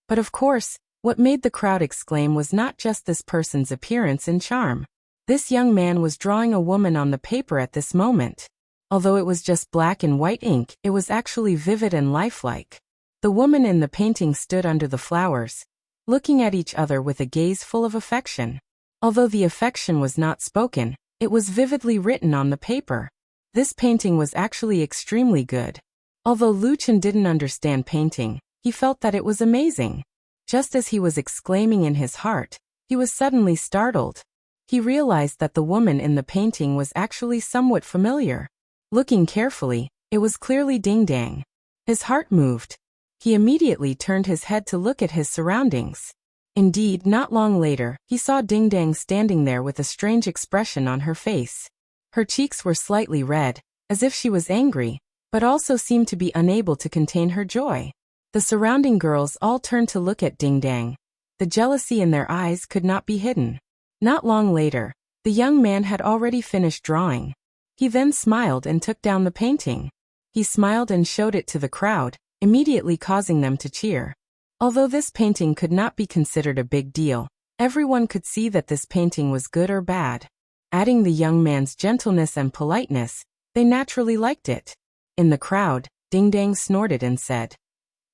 But of course, what made the crowd exclaim was not just this person's appearance and charm. This young man was drawing a woman on the paper at this moment. Although it was just black and white ink, it was actually vivid and lifelike. The woman in the painting stood under the flowers, looking at each other with a gaze full of affection. Although the affection was not spoken, it was vividly written on the paper. This painting was actually extremely good. Although Lu Chen didn't understand painting, he felt that it was amazing. Just as he was exclaiming in his heart, he was suddenly startled. He realized that the woman in the painting was actually somewhat familiar. Looking carefully, it was clearly Ding Dang. His heart moved. He immediately turned his head to look at his surroundings. Indeed, not long later, he saw Ding Dang standing there with a strange expression on her face. Her cheeks were slightly red, as if she was angry, but also seemed to be unable to contain her joy. The surrounding girls all turned to look at Ding Dang. The jealousy in their eyes could not be hidden. Not long later, the young man had already finished drawing. He then smiled and took down the painting. He smiled and showed it to the crowd, immediately causing them to cheer. Although this painting could not be considered a big deal, everyone could see that this painting was good or bad. Adding the young man's gentleness and politeness, they naturally liked it. In the crowd, Ding Dang snorted and said,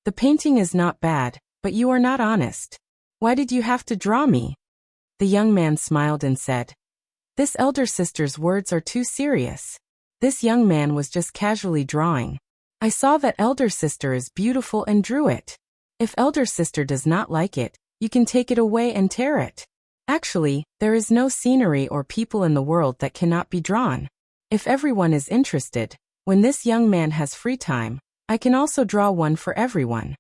"The painting is not bad, but you are not honest. Why did you have to draw me?" The young man smiled and said, "This elder sister's words are too serious. This young man was just casually drawing. I saw that elder sister is beautiful and drew it. If elder sister does not like it, you can take it away and tear it. Actually, there is no scenery or people in the world that cannot be drawn. If everyone is interested, when this young man has free time, I can also draw one for everyone."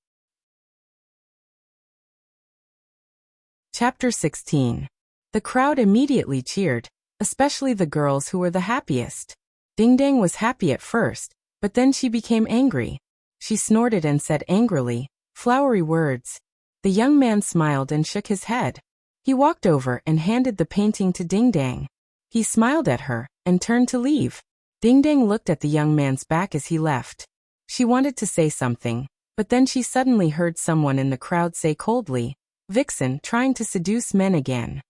Chapter 16. The crowd immediately cheered, especially the girls who were the happiest. Ding Dang was happy at first, but then she became angry. She snorted and said angrily, "Flowery words." The young man smiled and shook his head. He walked over and handed the painting to Ding Dang. He smiled at her and turned to leave. Ding Dang looked at the young man's back as he left. She wanted to say something, but then she suddenly heard someone in the crowd say coldly, "Vixen trying to seduce men again."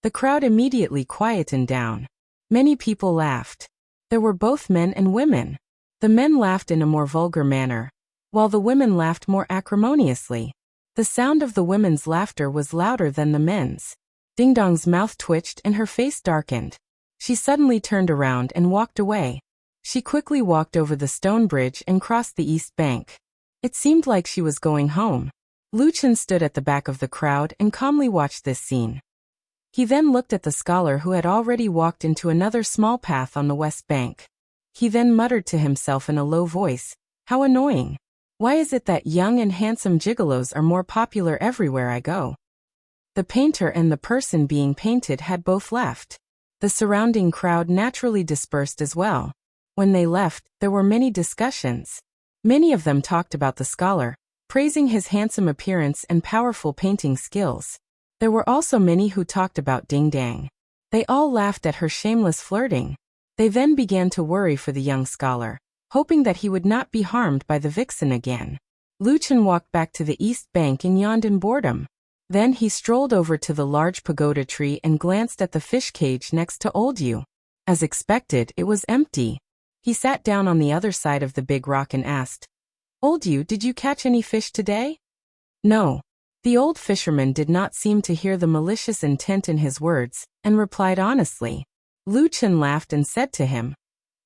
The crowd immediately quietened down. Many people laughed. There were both men and women. The men laughed in a more vulgar manner, while the women laughed more acrimoniously. The sound of the women's laughter was louder than the men's. Ding Dong's mouth twitched and her face darkened. She suddenly turned around and walked away. She quickly walked over the stone bridge and crossed the east bank. It seemed like she was going home. Lu Chen stood at the back of the crowd and calmly watched this scene. He then looked at the scholar who had already walked into another small path on the west bank. He then muttered to himself in a low voice, "How annoying. Why is it that young and handsome gigolos are more popular everywhere I go?" The painter and the person being painted had both left. The surrounding crowd naturally dispersed as well. When they left, there were many discussions. Many of them talked about the scholar, praising his handsome appearance and powerful painting skills. There were also many who talked about Ding Dang. They all laughed at her shameless flirting. They then began to worry for the young scholar, hoping that he would not be harmed by the vixen again. Lu Chen walked back to the east bank and yawned in boredom. Then he strolled over to the large pagoda tree and glanced at the fish cage next to Old Yu. As expected, it was empty. He sat down on the other side of the big rock and asked, "Old Yu, did you catch any fish today?" "No." The old fisherman did not seem to hear the malicious intent in his words, and replied honestly. Lu Chen laughed and said to him,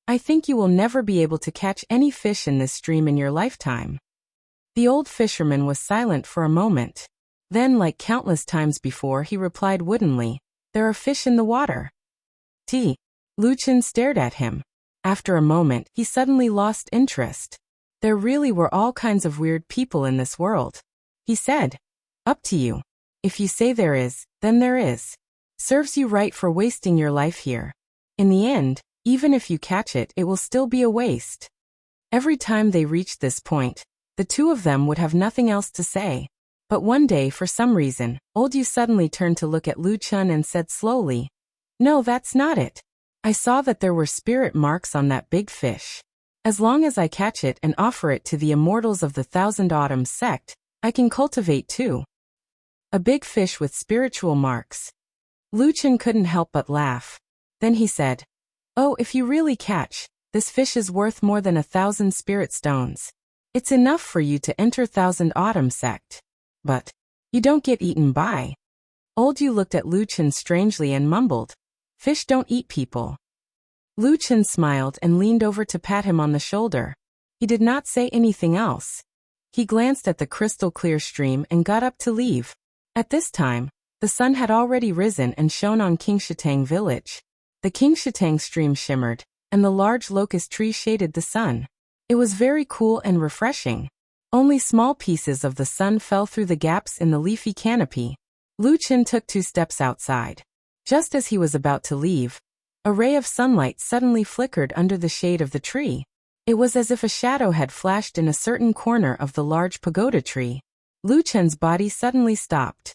"I think you will never be able to catch any fish in this stream in your lifetime." The old fisherman was silent for a moment. Then, like countless times before, he replied woodenly, "There are fish in the water." T. Lu Chen stared at him. After a moment, he suddenly lost interest. There really were all kinds of weird people in this world. He said, "Up to you. If you say there is, then there is. Serves you right for wasting your life here. In the end, even if you catch it, it will still be a waste." Every time they reached this point, the two of them would have nothing else to say. But one day, for some reason, Old Yu suddenly turned to look at Lu Chen and said slowly, "No, that's not it. I saw that there were spirit marks on that big fish. As long as I catch it and offer it to the immortals of the Thousand Autumns sect, I can cultivate too. A big fish with spiritual marks." Lu Chen couldn't help but laugh. Then he said, "Oh, if you really catch, this fish is worth more than 1,000 spirit stones. It's enough for you to enter Thousand Autumn sect. But you don't get eaten by." Old Yu looked at Lu Chen strangely and mumbled, "Fish don't eat people." Lu Chen smiled and leaned over to pat him on the shoulder. He did not say anything else. He glanced at the crystal-clear stream and got up to leave. At this time, the sun had already risen and shone on Qingshatang village. The Qingshatang stream shimmered, and the large locust tree shaded the sun. It was very cool and refreshing. Only small pieces of the sun fell through the gaps in the leafy canopy. Lu Chen took 2 steps outside. Just as he was about to leave, a ray of sunlight suddenly flickered under the shade of the tree. It was as if a shadow had flashed in a certain corner of the large pagoda tree. Lu Chen's body suddenly stopped.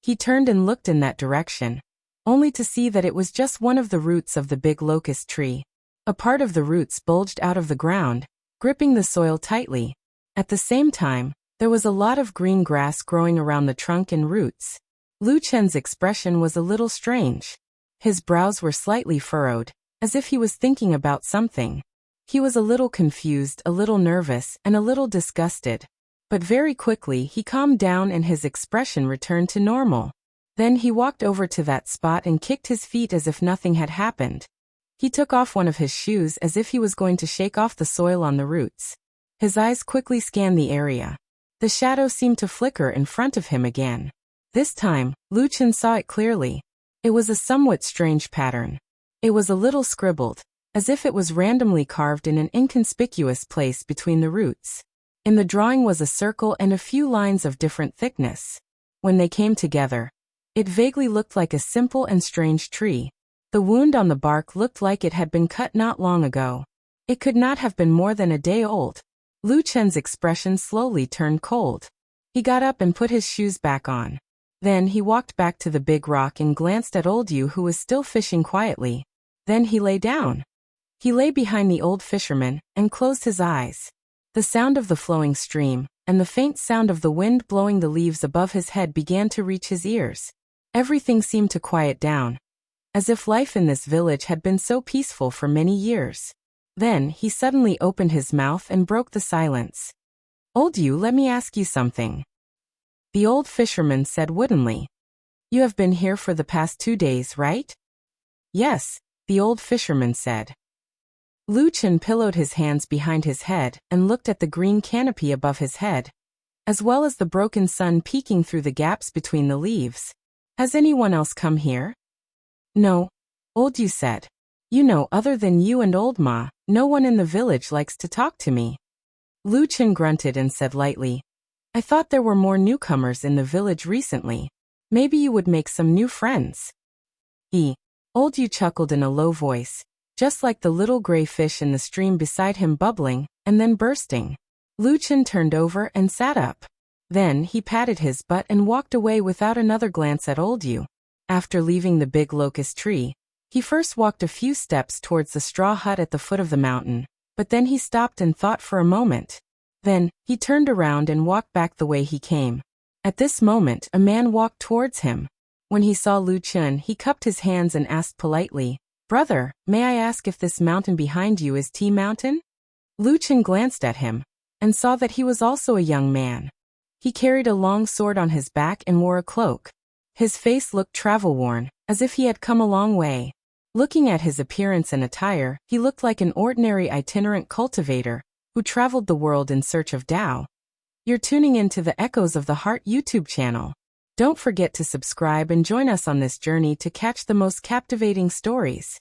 He turned and looked in that direction, only to see that it was just one of the roots of the big locust tree. A part of the roots bulged out of the ground, gripping the soil tightly. At the same time, there was a lot of green grass growing around the trunk and roots. Lu Chen's expression was a little strange. His brows were slightly furrowed, as if he was thinking about something. He was a little confused, a little nervous, and a little disgusted. But very quickly he calmed down and his expression returned to normal. Then he walked over to that spot and kicked his feet as if nothing had happened. He took off one of his shoes as if he was going to shake off the soil on the roots. His eyes quickly scanned the area. The shadow seemed to flicker in front of him again. This time, Lu Chen saw it clearly. It was a somewhat strange pattern. It was a little scribbled, as if it was randomly carved in an inconspicuous place between the roots. In the drawing was a circle and a few lines of different thickness. When they came together, it vaguely looked like a simple and strange tree. The wound on the bark looked like it had been cut not long ago. It could not have been more than a day old. Lu Chen's expression slowly turned cold. He got up and put his shoes back on. Then he walked back to the big rock and glanced at old Yu, who was still fishing quietly. Then he lay down. He lay behind the old fisherman and closed his eyes. The sound of the flowing stream and the faint sound of the wind blowing the leaves above his head began to reach his ears. Everything seemed to quiet down, as if life in this village had been so peaceful for many years. Then he suddenly opened his mouth and broke the silence. "Old Yu, let me ask you something," the old fisherman said woodenly. "You have been here for the past 2 days, right?" "Yes," the old fisherman said. Lu Chen pillowed his hands behind his head and looked at the green canopy above his head, as well as the broken sun peeking through the gaps between the leaves. "Has anyone else come here?" "No," old Yu said. "You know, other than you and old Ma, no one in the village likes to talk to me." Lu Chen grunted and said lightly, "I thought there were more newcomers in the village recently. Maybe you would make some new friends." Old Yu chuckled in a low voice, just like the little gray fish in the stream beside him bubbling and then bursting. Lu Chen turned over and sat up. Then he patted his butt and walked away without another glance at old Yu. After leaving the big locust tree, he first walked a few steps towards the straw hut at the foot of the mountain, but then he stopped and thought for a moment. Then, he turned around and walked back the way he came. At this moment, a man walked towards him. When he saw Lu Chen, he cupped his hands and asked politely, "Brother, may I ask if this mountain behind you is Tea Mountain?" Lu Chen glanced at him and saw that he was also a young man. He carried a long sword on his back and wore a cloak. His face looked travel-worn, as if he had come a long way. Looking at his appearance and attire, he looked like an ordinary itinerant cultivator who traveled the world in search of Tao. You're tuning into the Echoes of the Heart YouTube channel. Don't forget to subscribe and join us on this journey to catch the most captivating stories.